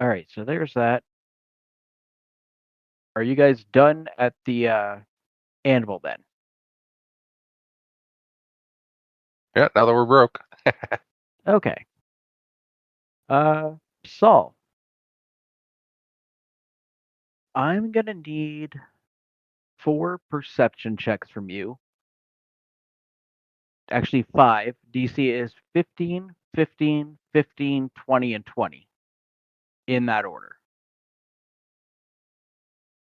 All right, so there's that. Are you guys done at the anvil then? Yeah, now that we're broke. Okay. Saul. I'm gonna need 4 perception checks from you. Actually 5. DC is 15, 15, 15, 20, and 20. In that order.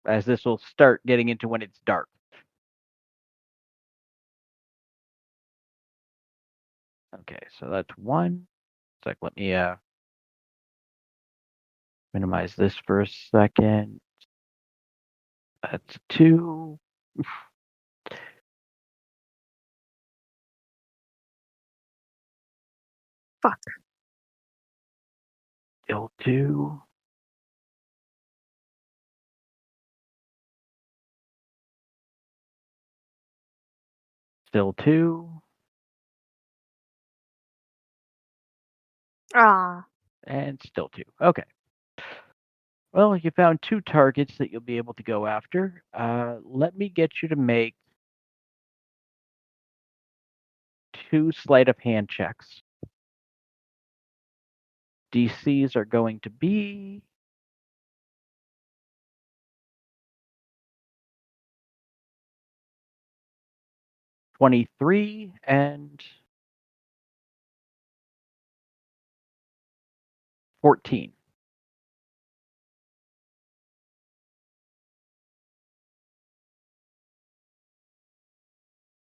As this will start getting into when it's dark. Okay, so that's 1. It's like, let me minimize this for a second. That's 2. Fuck. Still 2. Still 2. Ah. And still 2. Okay. Well, you found 2 targets that you'll be able to go after. Let me get you to make 2 sleight of hand checks. DCs are going to be 23 and 14.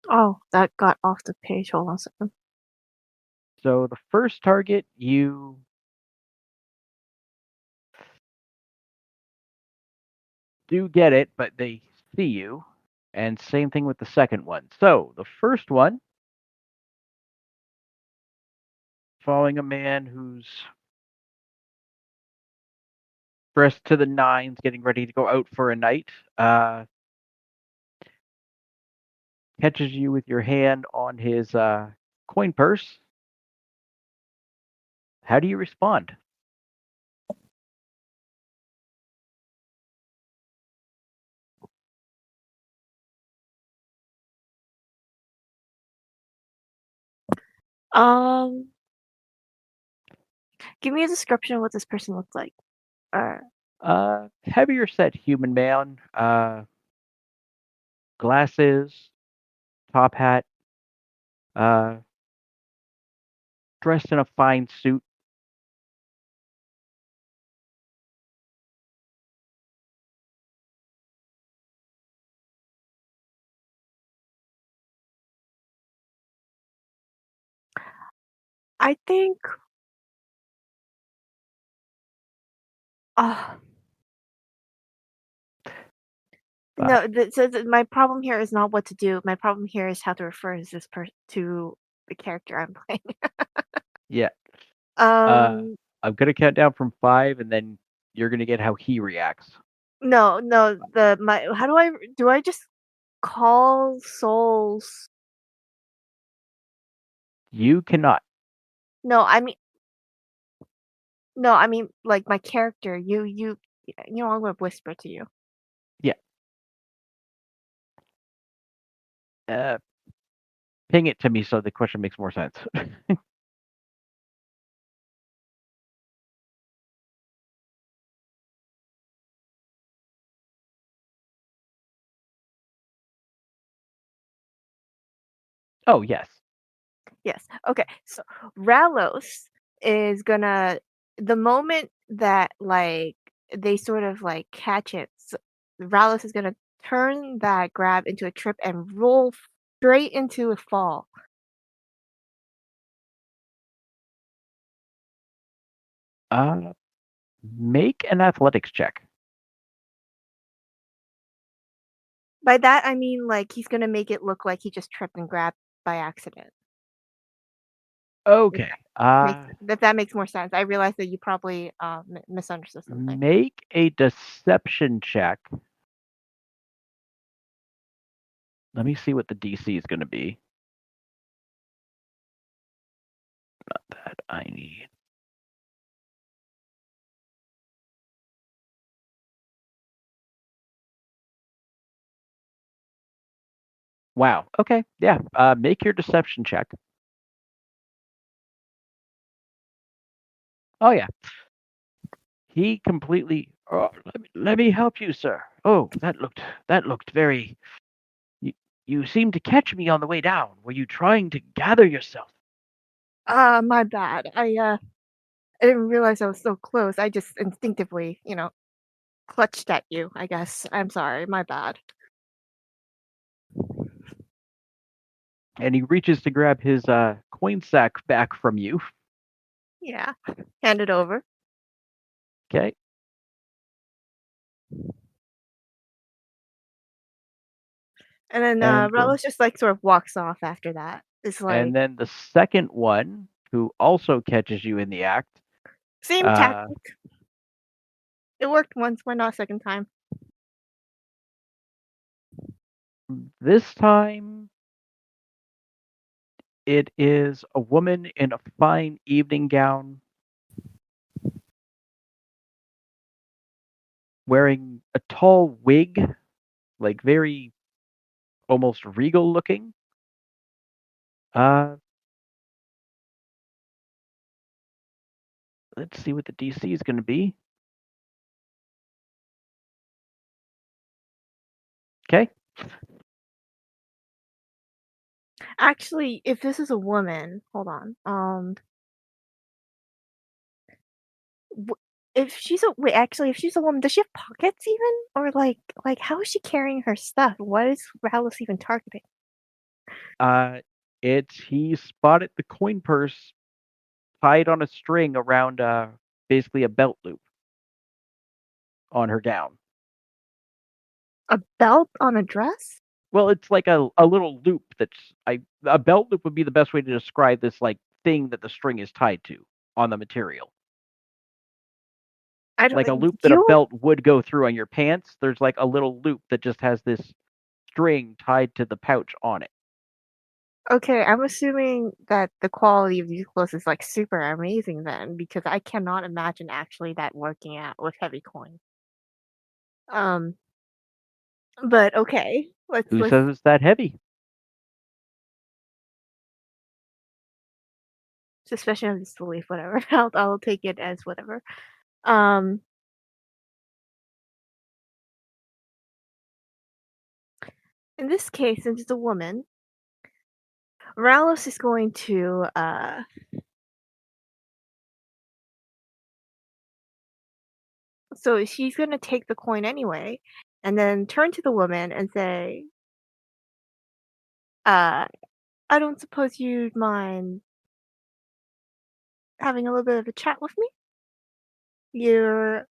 Oh, that got off the page. Hold on a second. So the first target, you do get it, but they see you. And same thing with the second one. So the first one, following a man who's dressed to the nines, getting ready to go out for a night, catches you with your hand on his coin purse. How do you respond? Give me a description of what this person looked like. Heavier set human man, glasses, top hat, dressed in a fine suit. I think. Oh. No, my problem here is not what to do. My problem here is how to refer this to the character I'm playing. Yeah. Um, I'm gonna count down from 5, and then you're gonna get how he reacts. No, do I just call souls? You cannot. No, I mean like my character. You know, I'm gonna whisper to you. Yeah. Ping it to me so the question makes more sense. Oh, yes. Yes. Okay. So Ralos is gonna the moment that like they sort of like catch it, Ralos is gonna turn that grab into a trip and roll straight into a fall. Make an athletics check. By that I mean like he's gonna make it look like he just tripped and grabbed by accident. Okay. If that makes more sense. I realize that you probably misunderstood something. Make a deception check. Let me see what the DC is going to be. Not that I need. Wow. Okay. Yeah. Make your deception check. Oh yeah. He completely. Oh, let me help you, sir. Oh, that looked very. You seemed to catch me on the way down. Were you trying to gather yourself? My bad. I didn't realize I was so close. I just instinctively, clutched at you, I guess. I'm sorry. My bad. And he reaches to grab his coin sack back from you. Yeah. Hand it over. Okay. And then And Relos just like sort of walks off after that. It's like and then the second one, who also catches you in the act. same tactic. It worked once, why not a second time? This time, it is a woman in a fine evening gown, wearing a tall wig, like very almost regal looking. Let's see what the DC is going to be. Okay. Actually, if this is a woman, hold on. If she's if she's a woman, does she have pockets even, or like how is she carrying her stuff? What is Rallis even targeting? He spotted the coin purse tied on a string around basically a belt loop on her gown. A belt on a dress? Well, it's like a little loop a belt loop would be the best way to describe this like thing that the string is tied to on the material. Like a loop that a belt would go through on your pants. There's like a little loop that just has this string tied to the pouch on it. Okay, I'm assuming that the quality of these clothes is like super amazing then, because I cannot imagine actually that working out with heavy coin. But okay, Who says it's that heavy? Suspicion of disbelief, whatever. I'll take it as whatever. In this case, since it's a woman, Ralos is going to so she's gonna take the coin anyway, and then turn to the woman and say, I don't suppose you'd mind having a little bit of a chat with me? You're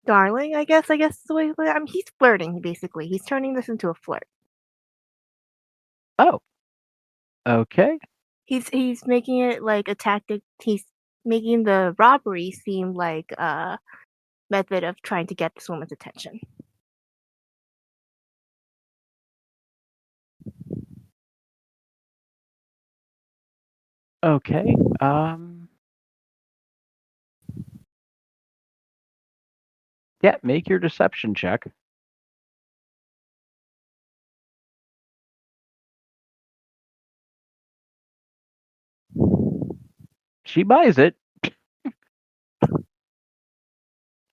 darling, I guess is the way I mean, he's flirting basically. He's turning this into a flirt. Oh. Okay. He's making it like a tactic. He's making the robbery seem like a method of trying to get this woman's attention. Okay. Yeah, make your deception check. She buys it.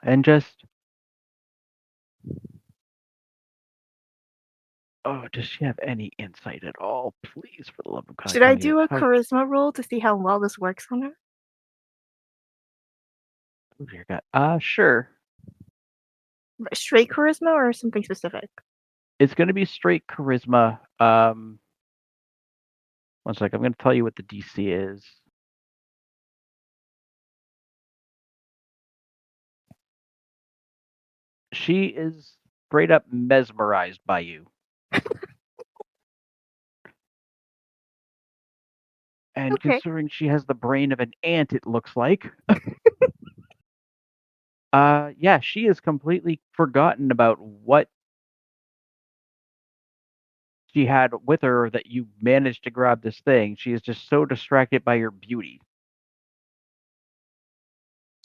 And just, oh, does she have any insight at all? Please, for the love of God, Should I tell me do a how. charisma roll to see how well this works on her? Oh, dear God. Sure. Straight charisma or something specific? It's going to be straight charisma. One sec. I'm going to tell you what the DC is. She is straight up mesmerized by you. And Okay. considering she has the brain of an ant, it looks like. Yeah, she has completely forgotten about what she had with her that you managed to grab this thing. She is just so distracted by your beauty.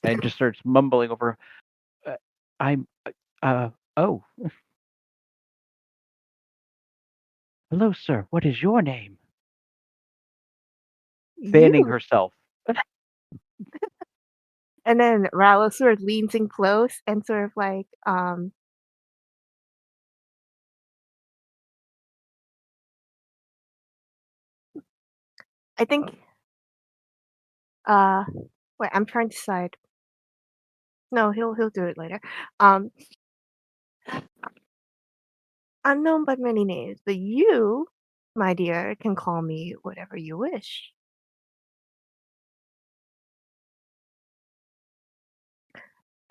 And just starts mumbling over, I'm, oh. Hello, sir. What is your name? Fanning You. herself. And then Rallo sort of leans in close and sort of like, I think, wait, I'm trying to decide. No, he'll do it later. Unknown by many names, but you, my dear, can call me whatever you wish.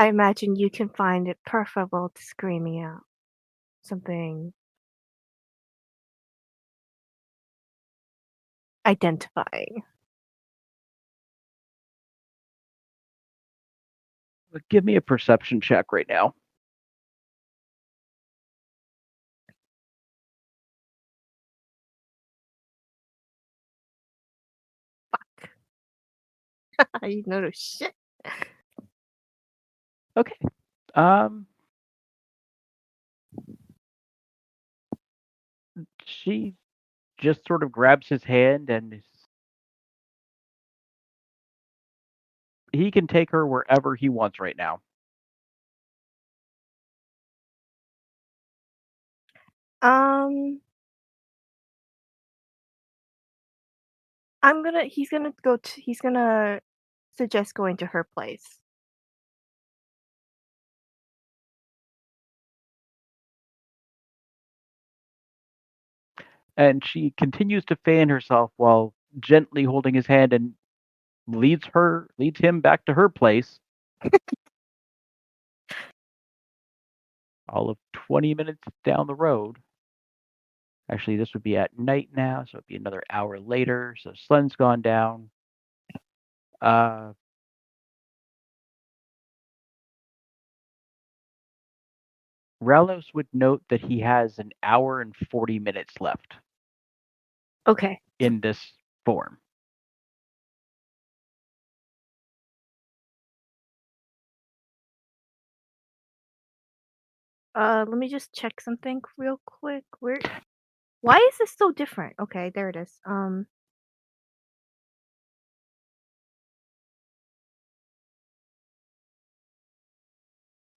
I imagine you can find it preferable to screaming out something identifying. Give me a perception check right now. You know shit. Okay. She just sort of grabs his hand and he can take her wherever he wants right now. He's gonna suggest going to her place. And she continues to fan herself while gently holding his hand and leads him back to her place. All of 20 minutes down the road. Actually, this would be at night now, so it'd be another hour later. So sun's gone down. Ralos would note that he has an hour and 40 minutes left. Okay. In this form. Let me just check something real quick. Why is this so different? Okay, there it is. I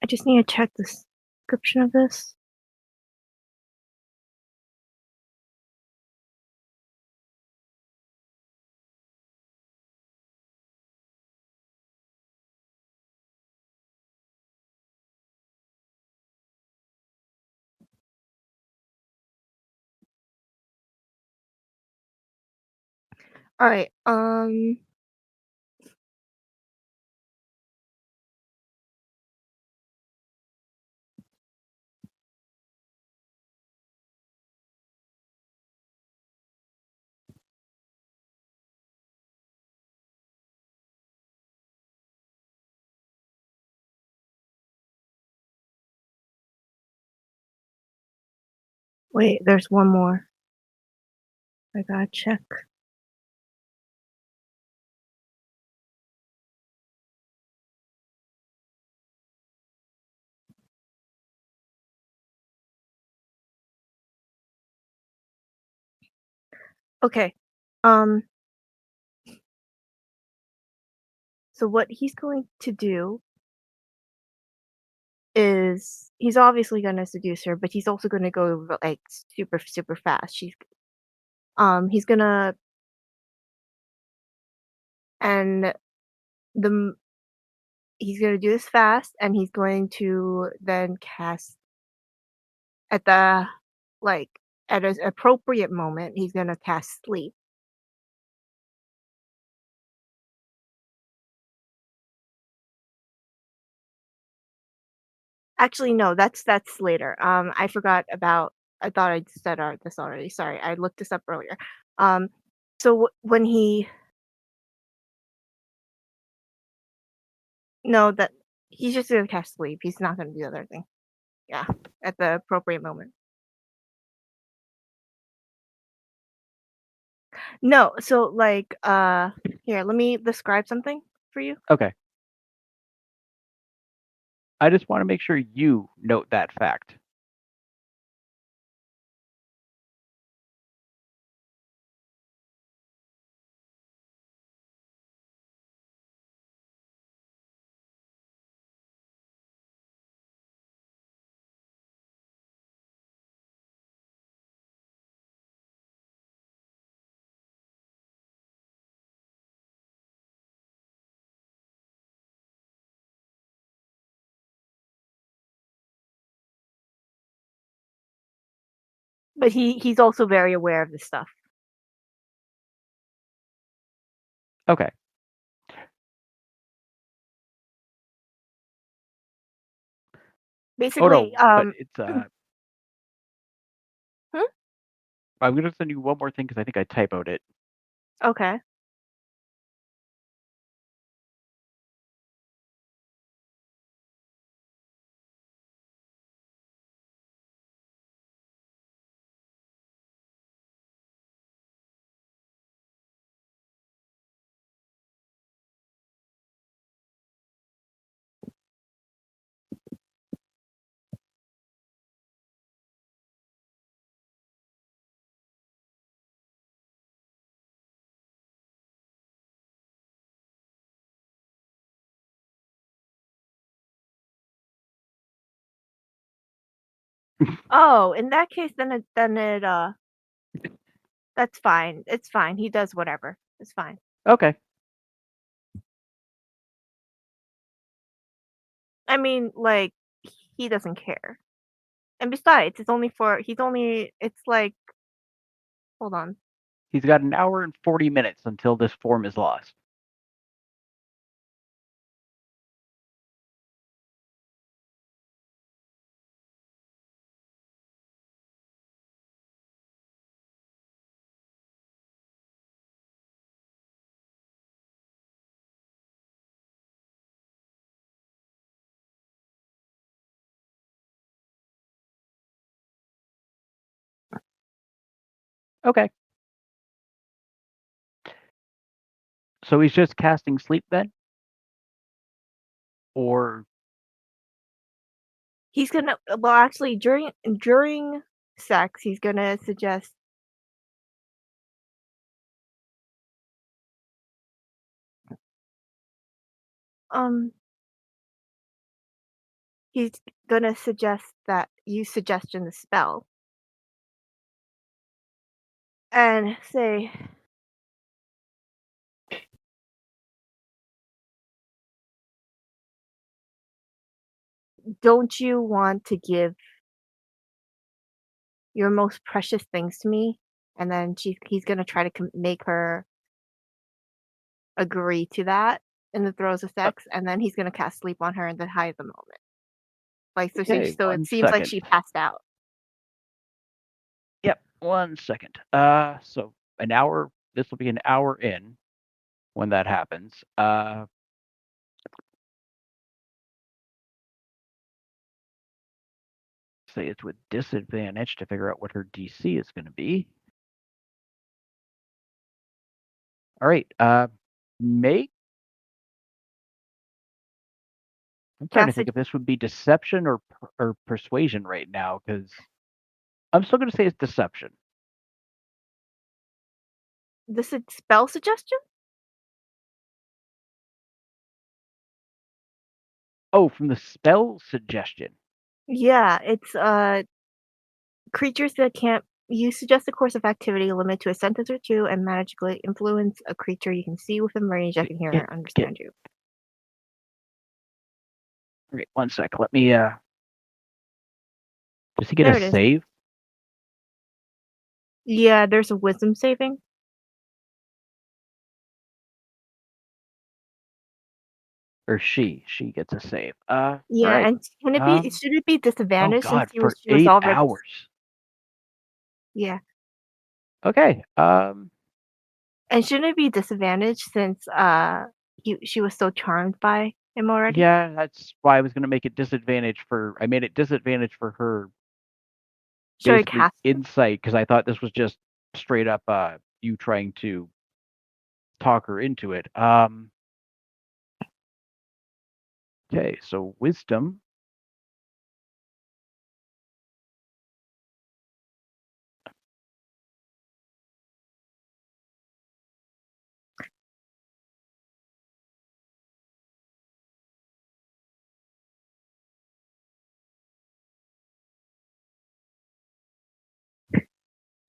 just need to check the description of this. All right. Wait, there's one more. I gotta check. Okay. So what he's going to do is he's obviously gonna seduce her, but he's also gonna go like super super fast. He's gonna and the he's gonna do this fast, and he's going to then cast at the like at an appropriate moment. He's gonna cast sleep. Actually, no, that's later. I forgot about. I thought I said this already. Sorry, I looked this up earlier. Um, so when he no that he's just gonna cast sleep. He's not gonna do the other thing. Yeah, at the appropriate moment. No, so like here, let me describe something for you. Okay. I just want to make sure you note that fact. But he's also very aware of this stuff. Okay. Basically, but it's Hmm? I'm gonna send you one more thing because I think I typoed it. Okay. Oh, in that case, then it that's fine. It's fine. He does whatever. It's fine. Okay. I mean, like he doesn't care. And besides, it's like hold on. He's got an hour and 40 minutes until this form is lost. Okay. So he's just casting sleep then? Or He's gonna well actually during sex he's gonna suggest um he's gonna suggest that you suggestion the spell and say don't you want to give your most precious things to me? And then he's gonna try to make her agree to that in the throes of sex, and then he's gonna cast sleep on her in the height of the moment. Like okay, so it 1 seems like second. she passed out. Yep, 1 second. So an hour. This will be an hour in when that happens. say it's with disadvantage to figure out what her DC is going to be. All right. Make. I'm trying to think if this would be deception or persuasion right now, because I'm still going to say it's deception. This is spell suggestion? Oh, from the spell suggestion. Yeah, it's creatures that can't you suggest a course of activity limit to a sentence or two and magically influence a creature you can see within range that can hear and understand you. Great, 1 sec. Let me does he get There a it is. save? Yeah, there's a wisdom saving. Or she gets a save. Yeah, right. and should it be Oh disadvantaged God, since for she was 8 already hours. Yeah. Okay. And shouldn't it be disadvantaged since she was so charmed by him already? Yeah, that's why I was gonna make it disadvantage for. I made it disadvantage for her. Showing Basically, cast insight, because I thought this was just straight up you trying to talk her into it. Okay, so wisdom.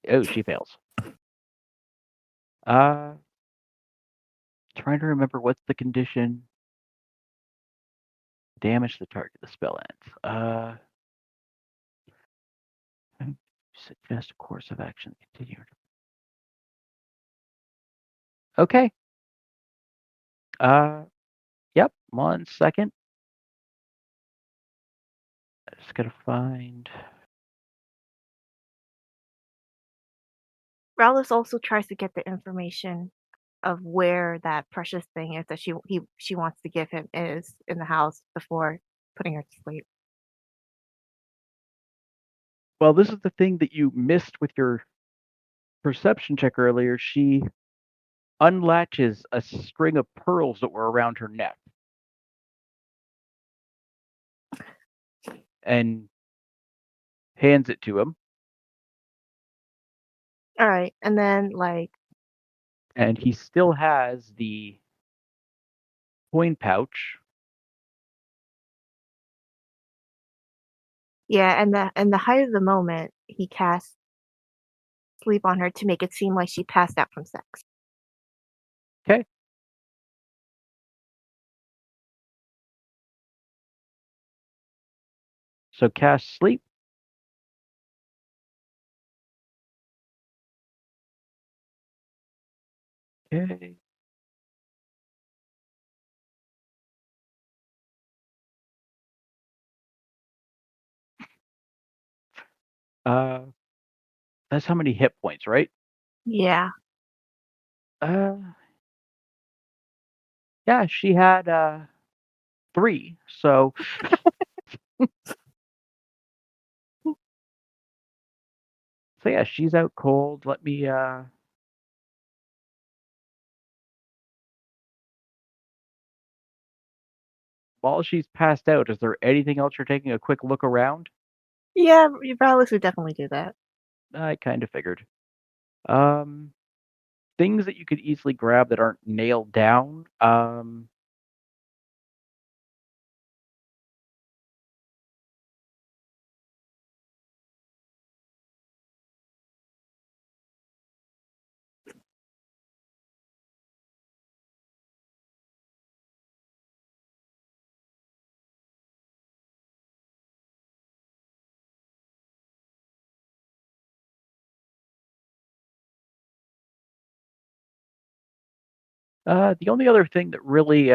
Oh, she fails. Trying to remember what's the condition. Damage the target the spell ends. Suggest a course of action. Continue. Okay. Yep. 1 second. I just gotta find. Rowless also tries to get the information of where that precious thing is that she wants to give him is in the house before putting her to sleep. Well, this is the thing that you missed with your perception check earlier. She unlatches a string of pearls that were around her neck and hands it to him. All right, and then And he still has the coin pouch. yeah, and the height of the moment he casts sleep on her to make it seem like she passed out from sex. Okay. So cast sleep. Okay. That's how many hit points, right? Yeah. Yeah, she had 3. So so yeah, she's out cold. Let me while she's passed out, is there anything else you're taking a quick look around? Yeah, Rowless would definitely do that. I kind of figured. Things that you could easily grab that aren't nailed down. The only other thing that really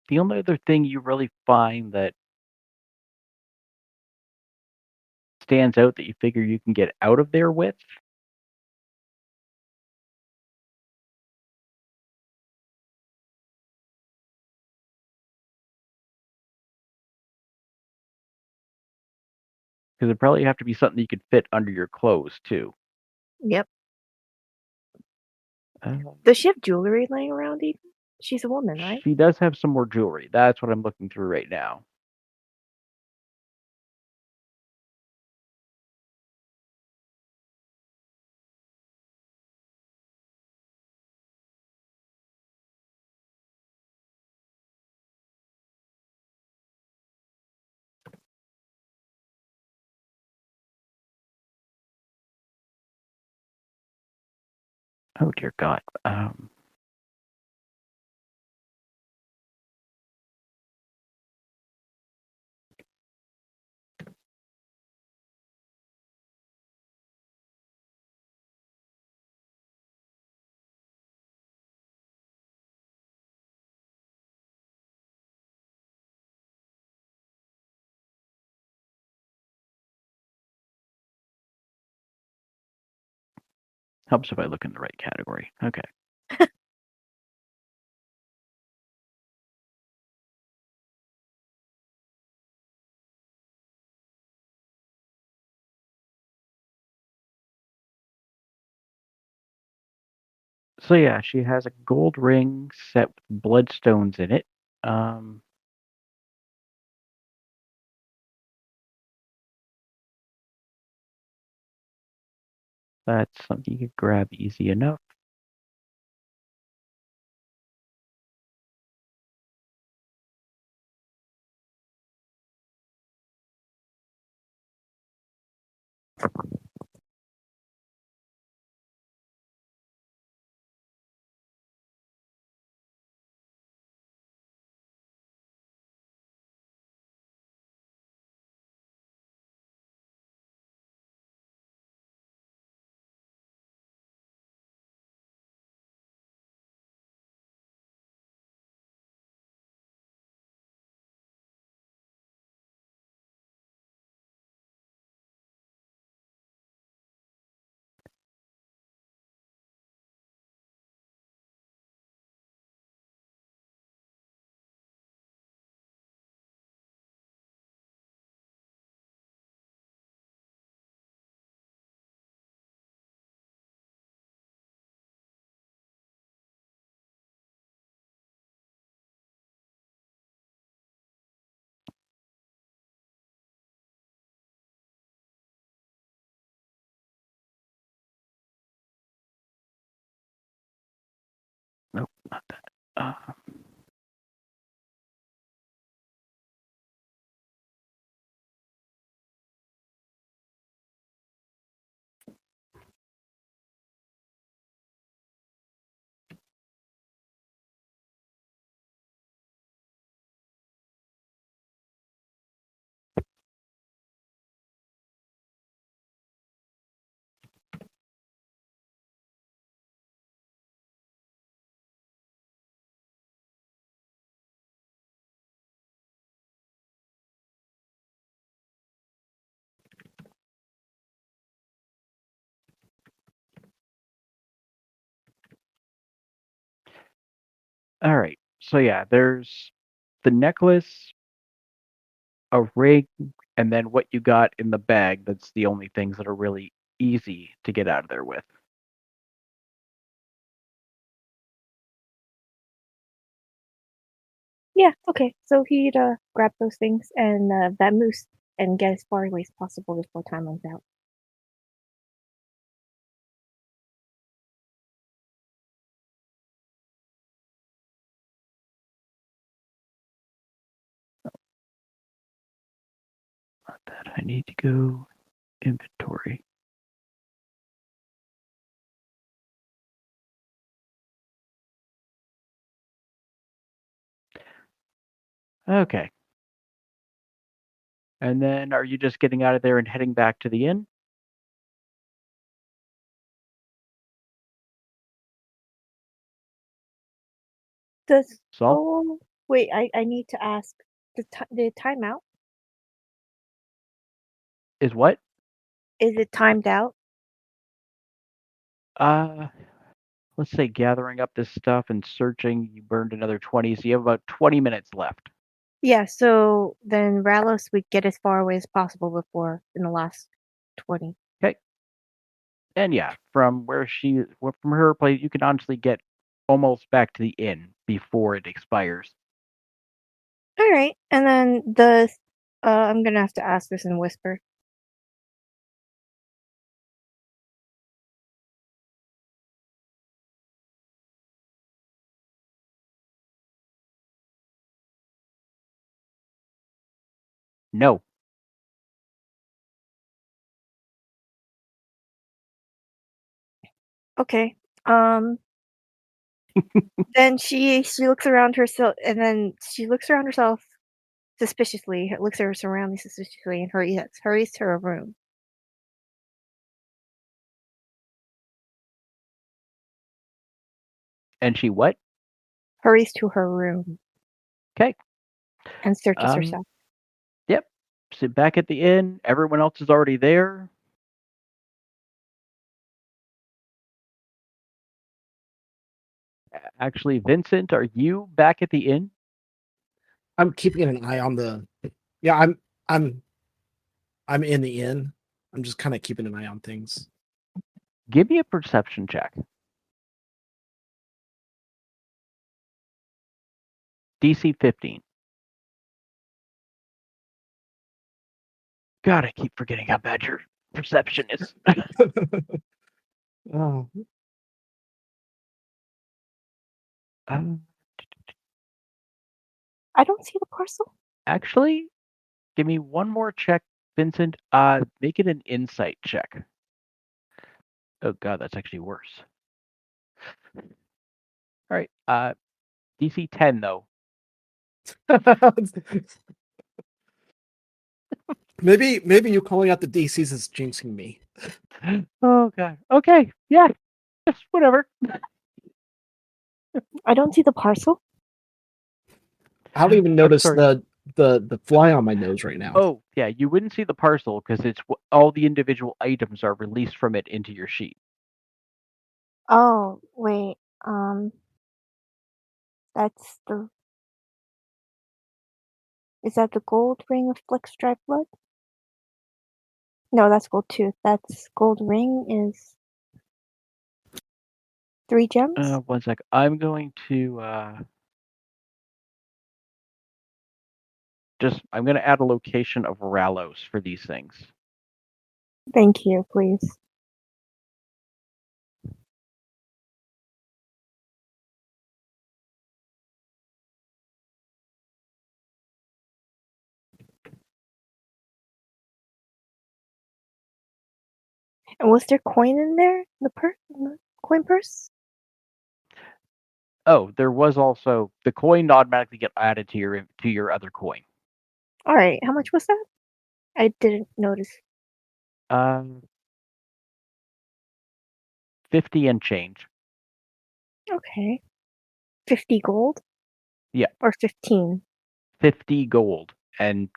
The only other thing you really find that stands out that you figure you can get out of there with because it'd probably have to be something you could fit under your clothes too. Yep. Uh, Does she have jewelry laying around even? She's a woman, right? She does have some more jewelry. That's what I'm looking through right now. Oh dear God. Helps if I look in the right category. Okay. So yeah, she has a gold ring set with bloodstones in it. That's something you could grab easy enough. Nope, not that. All right. So yeah, there's the necklace, a ring, and then what you got in the bag. That's the only things that are really easy to get out of there with. Yeah, okay. So he'd grab those things and that moose and get as far away as possible before time runs out. Not that. I need to go inventory. Okay. And then are you just getting out of there and heading back to the inn? Does Saul? Soul Wait, I need to ask the timeout. Is what? Is it timed out? Uh, let's say gathering up this stuff and searching. You burned another 20, so you have about 20 minutes left. Yeah, so then Ralos would get as far away as possible before in the last 20. Okay. And yeah, from her place, you can honestly get almost back to the inn before it expires. All right, and then I'm gonna have to ask this in a whisper. No. Okay. Then she looks around herself, and then she looks around herself suspiciously. Looks at her surroundings suspiciously, and hurries to her room. And she what? Hurries to her room. Okay. And searches herself. Yep. Sit back at the inn. Everyone else is already there. Actually, Vincent, are you back at the inn? I'm keeping an eye on the. Yeah, I'm in the inn. I'm just kind of keeping an eye on things. Give me a perception check. DC 15. God, I keep forgetting how bad your perception is. Oh, I don't see the parcel. Actually, give me one more check, Vincent. Make it an insight check. Oh god, that's actually worse. All right. DC 10 though. maybe you calling out the DCs is jinxing me. Oh god. Okay. Yeah. Just whatever. I don't see the parcel. I don't even notice sorry. the fly on my nose right now. Oh yeah, you wouldn't see the parcel because it's all the individual items are released from it into your sheet. Oh, wait. That's the. Is that the gold ring of flex stripe blood? No, that's gold tooth. That's gold ring is 3 gems. 1 sec. I'm going to I'm going to add a location of Ralos for these things. Thank you, please. And was there coin in there? The coin purse? Oh, there was also the coin automatically get added to your other coin. All right, how much was that? I didn't notice. 50 and change. Okay. 50 gold? Yeah. Or 15? 50 gold and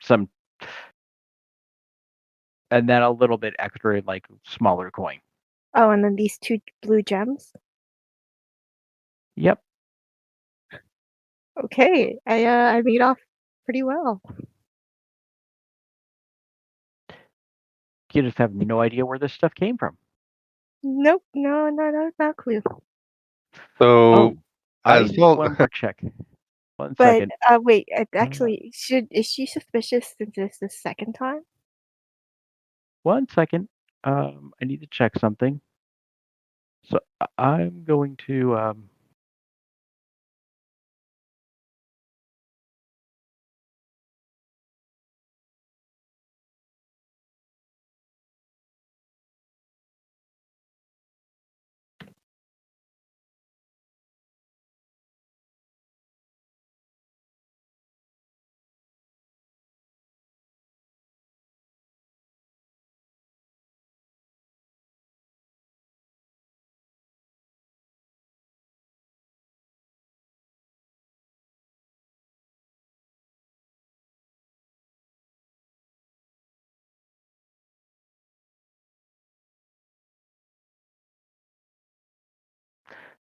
then a little bit extra like smaller coin. Oh, and then these 2 blue gems? Yep. Okay, I made off pretty well. You just have no idea where this stuff came from. Nope, no, not a clue. So, I as need long one more check. 1 But second. wait, actually, is she suspicious since it's the second time? 1 second. I need to check something. So I'm going to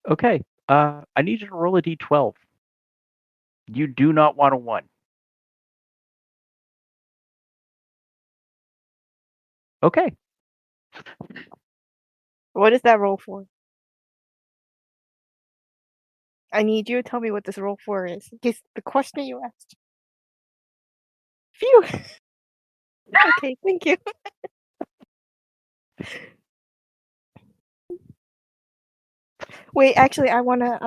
Okay. I need you to roll a d12. You do not want a 1. Okay. What is that roll for? I need you to tell me what this roll for is. Guess the question you asked. Phew. Okay, thank you. Wait, actually, I wanna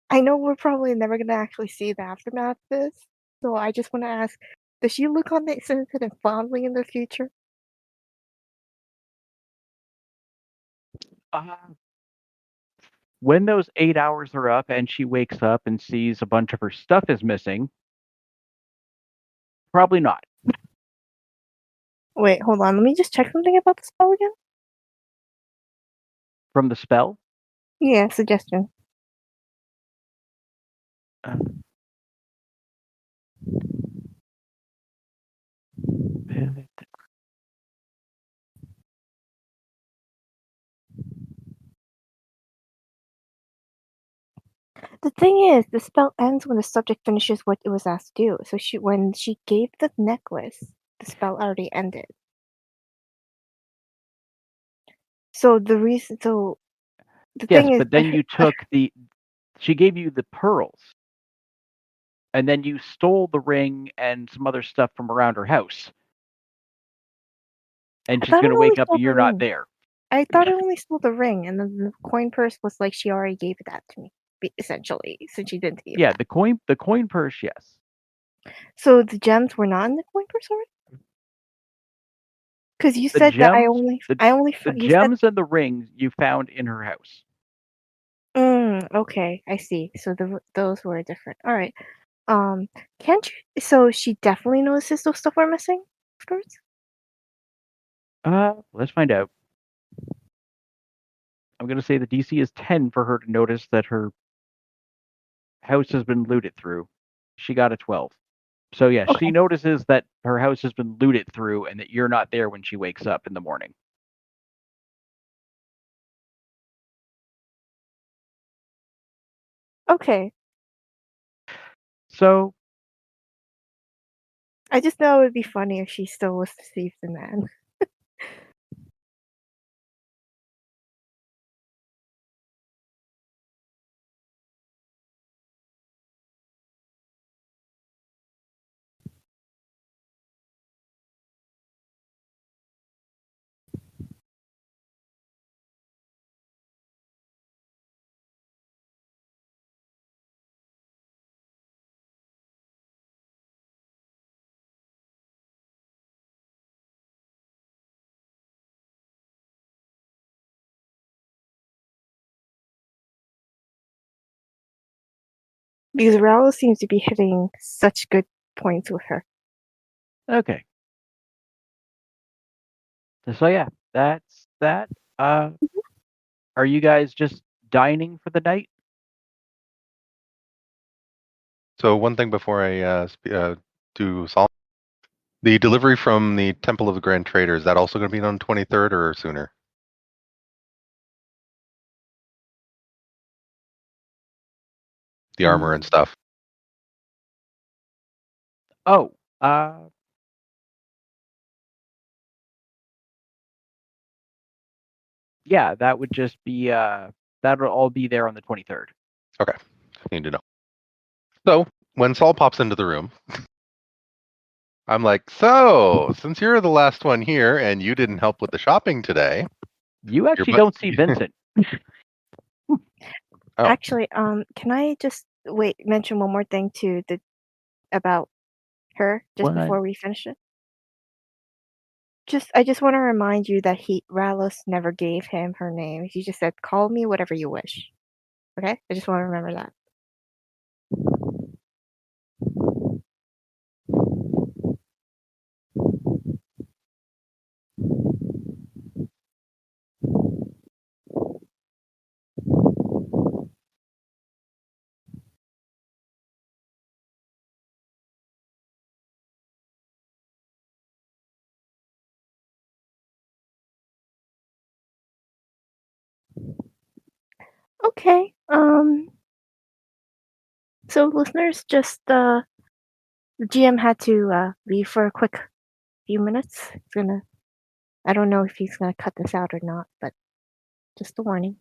I know we're probably never gonna actually see the aftermath of this, so I just wanna ask, does she look on this incident fondly in the future? Uh, when those 8 hours are up and she wakes up and sees a bunch of her stuff is missing, probably not. Wait, hold on. Let me just check something about the spell again. From the spell, Yeah, suggestion. uh, The thing is, the spell ends when the subject finishes what it was asked to do. So when she gave the necklace, the spell already ended. So the yes, thing is, but then you took she gave you the pearls, and then you stole the ring and some other stuff from around her house. And I she's thought going I to only wake up stole and the you're not ring. there. I thought I only stole the ring, and then the coin purse was like she already gave that to me, essentially, since she didn't give Yeah, that. the coin purse, yes. So the gems were not in the coin purse already? Because you The said that gems, the you said. gems and the rings you found in her house. Okay, I see. So those were different. All right. Can't you? So she definitely notices those stuff are missing afterwards. Let's find out. I'm going to say the DC is 10 for her to notice that her house has been looted through. She got a 12. So yeah, Okay. she notices that her house has been looted through and that you're not there when she wakes up in the morning. Okay. So I just know it would be funny if she still was deceived in that. Because Raoul seems to be hitting such good points with her. okay. So yeah, that's that. Are you guys just dining for the night? So one thing before I do Sol, the delivery from the Temple of the Grand Trader, is that also going to be on 23rd or sooner? The armor and stuff. Oh, yeah, that would just be that'll all be there on the 23rd. Okay, need to know. So when Saul pops into the room, I'm like, so since you're the last one here and you didn't help with the shopping today, You actually butt- don't see Vincent. oh, Actually, can I just mention one more thing about her just What? before we finish it? I just want to remind you that Ralos never gave him her name. He just said, "Call me whatever you wish." Okay, I just want to remember that. Okay. So listeners, just the GM had to leave for a quick few minutes. I don't know if he's gonna cut this out or not, but just a warning.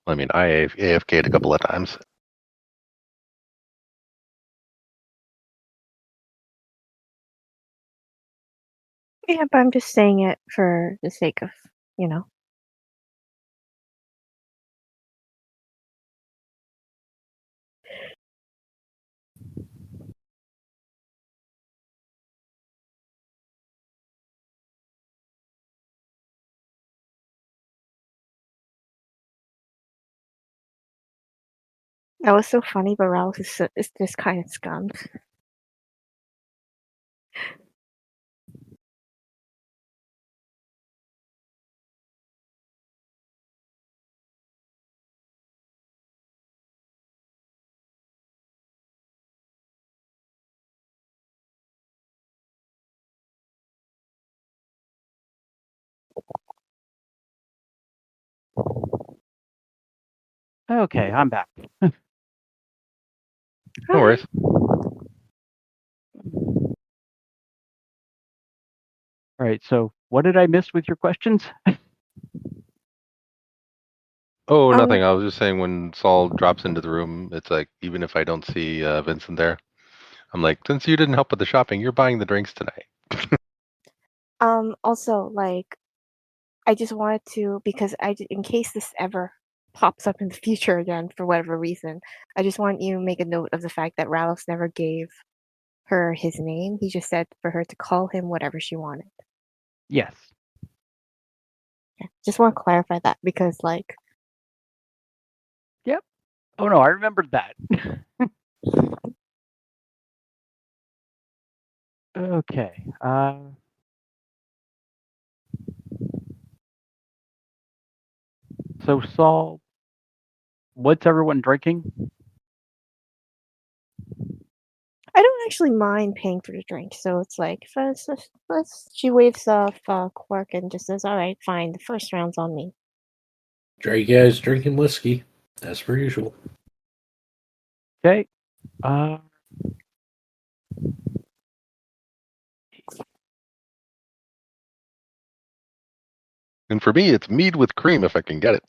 I mean, I AFK'd a couple of times. Yeah, but I'm just saying it for the sake of, you know. That was so funny, but Ralph is just kind of scummed. Okay, I'm back. No worries. All right, so what did I miss with your questions? Oh, Um, nothing. I was just saying when Saul drops into the room, it's like, even if I don't see Vincent there, I'm like, since you didn't help with the shopping, you're buying the drinks tonight. Also, like, I just wanted to, because in case this ever pops up in the future again for whatever reason, I just want you to make a note of the fact that Ralph never gave her his name. He just said for her to call him whatever she wanted. Yes. Yeah, just want to clarify that because, like, Yep. Oh no, I remembered that. Okay. So Saul, what's everyone drinking? I don't actually mind paying for the drink. So it's like, she waves off Quark and just says, "All right, fine. The first round's on me." Drake guys drinking whiskey, as per usual. Okay. And for me, it's mead with cream if I can get it.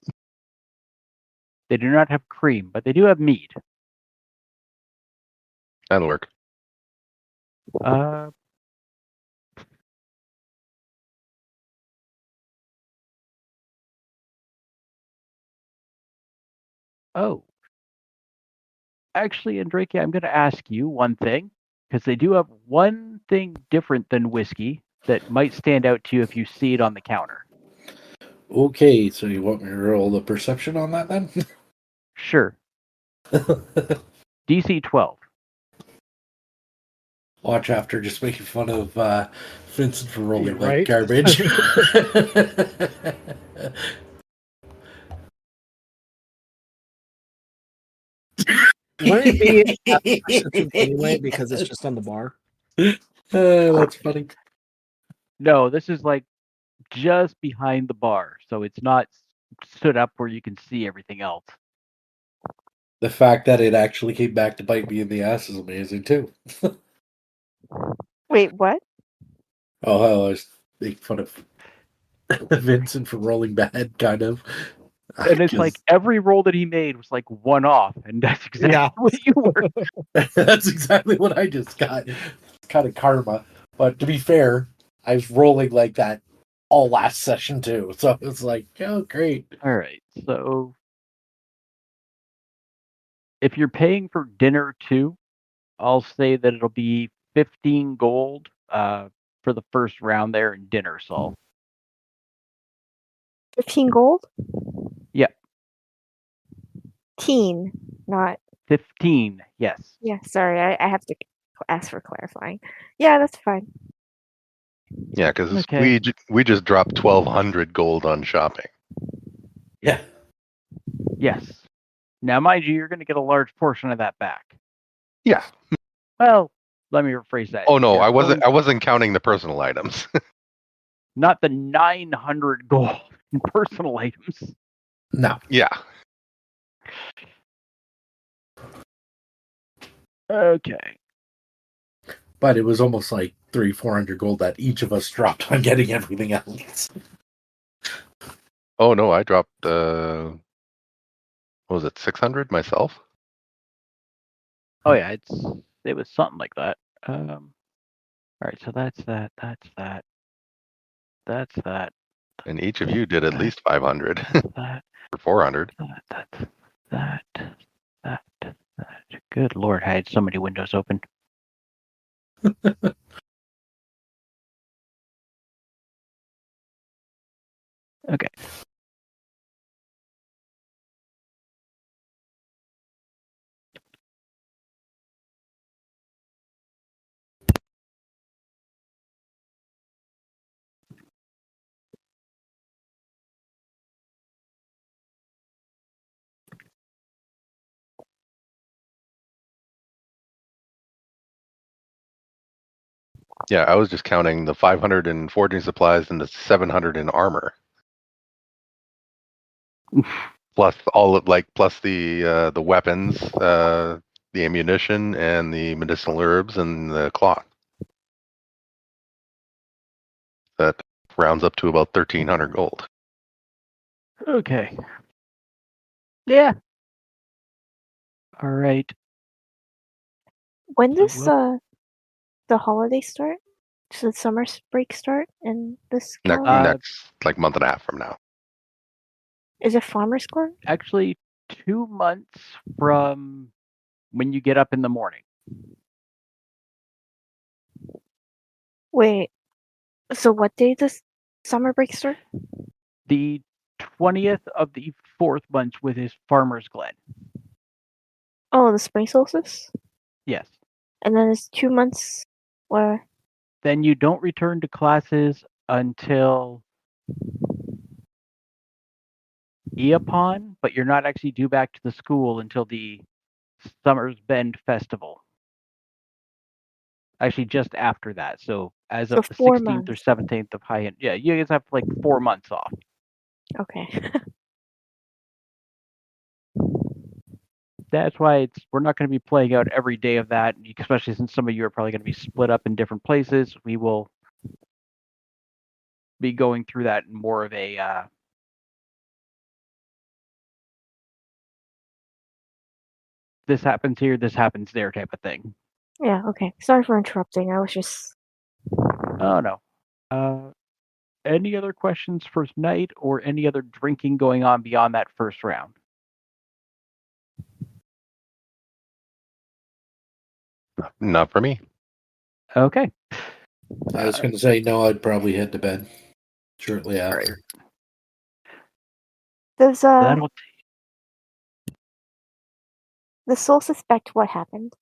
They do not have cream, but they do have mead. That'll work. Oh. Actually, Enrique, I'm going to ask you one thing, because they do have one thing different than whiskey that might stand out to you if you see it on the counter. Okay, so you want me to roll the perception on that then? Sure. DC 12. Watch after just making fun of Vincent for rolling Yeah, like right? garbage. Wouldn't it be anyway because it's just on the bar? That's funny. No, this is like just behind the bar, so it's not stood up where you can see everything else. The fact that it actually came back to bite me in the ass is amazing too. Wait, what? Oh, hell, I was making fun of Vincent for rolling bad, kind of. And it's like every roll that he made was like one off, and that's exactly Yeah. what you were. That's exactly what I just got. It's kind of karma. But to be fair, I was rolling like that all last session too. So it's like, oh, great. All right, so if you're paying for dinner too, I'll say that it'll be 15 gold for the first round there in dinner, Saul. 15 gold? Yeah. Teen, not 15, yes. Yeah, sorry, I have to ask for clarifying. Yeah, that's fine. Yeah, because Okay. we just dropped 1,200 gold on shopping. Yeah. Yes. Now, mind you, you're going to get a large portion of that back. Yeah. Well, let me rephrase that. Oh no, You're I wasn't. going- I wasn't counting the personal items. Not the 900 gold in personal items. No. Yeah. Okay. But it was almost like 400 gold that each of us dropped on getting everything else. Oh no, I dropped. What was it? 600 myself. Oh yeah, it was something like that. All right, so that's that. That's that. That's that. And each of you did at least 500 That. or 400. That. Good lord, I had so many windows open. Okay. Yeah, I was just counting the 500 in forging supplies and the 700 in armor. Plus plus the weapons, the ammunition, and the medicinal herbs and the cloth. That rounds up to about 1,300 gold. Okay. Yeah. All right. When does Well, the holiday start? Does the summer break start in this Next, calendar? next like month and a half from now. Is it Farmer's Corn? actually, 2 months from when you get up in the morning. Wait, so what day does summer break start? The 20th of the 4th month with his Farmer's Glen. Oh, the spring solstice? Yes. And then it's 2 months where Then you don't return to classes until Eopon, but you're not actually due back to the school until the Summer's Bend Festival. Actually, just after that. So as So of the 4 16th or months. 17th of high end. Yeah, you guys have like 4 months off. Okay. That's why we're not going to be playing out every day of that, especially since some of you are probably going to be split up in different places. We will be going through that in more of a this happens here, this happens there type of thing. Yeah, okay. Sorry for interrupting. I was just Oh no. Any other questions for tonight, or any other drinking going on beyond that first round? Not for me. Okay. I was going to say, no, I'd probably head to bed shortly All after. does That'll the soul suspect what happened?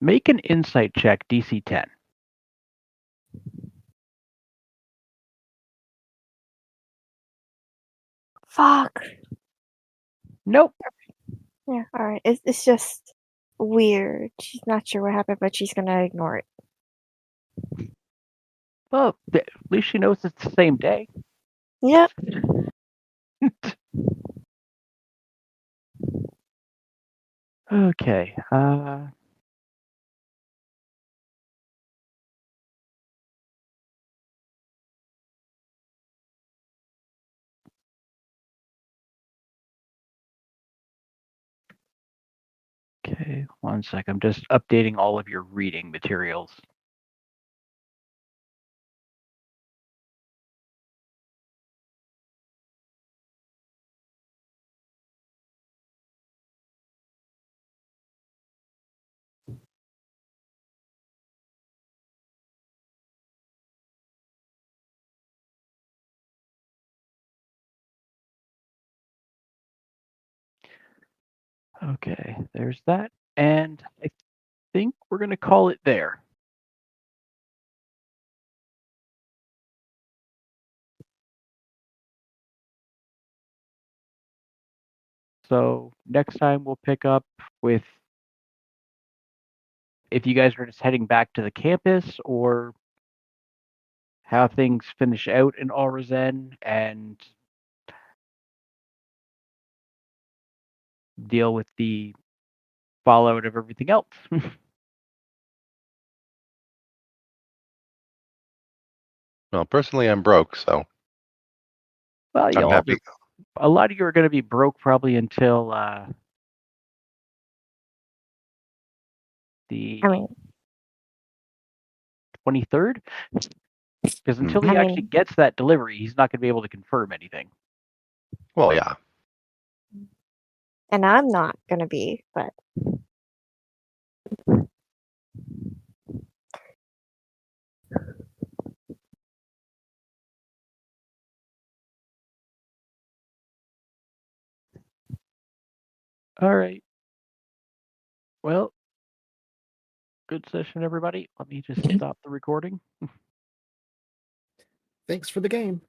make an insight check, DC 10. Fuck. Nope. Yeah, alright. It's just weird. She's not sure what happened, but she's gonna ignore it. Well, at least she knows it's the same day. Yep. Okay. Okay, 1 sec. I'm just updating all of your reading materials. Okay, there's that. And I think we're going to call it there. So next time we'll pick up with if you guys are just heading back to the campus or how things finish out in Alrezen and deal with the fallout of everything else. Well, personally, I'm broke, so Well, I'm happy. a lot of you are going to be broke probably until the I mean, 23rd. Because until he I actually mean, gets that delivery, he's not going to be able to confirm anything. Well, yeah. and I'm not gonna be, but All right. Well, good session, everybody. Let me just stop the recording. Thanks for the game.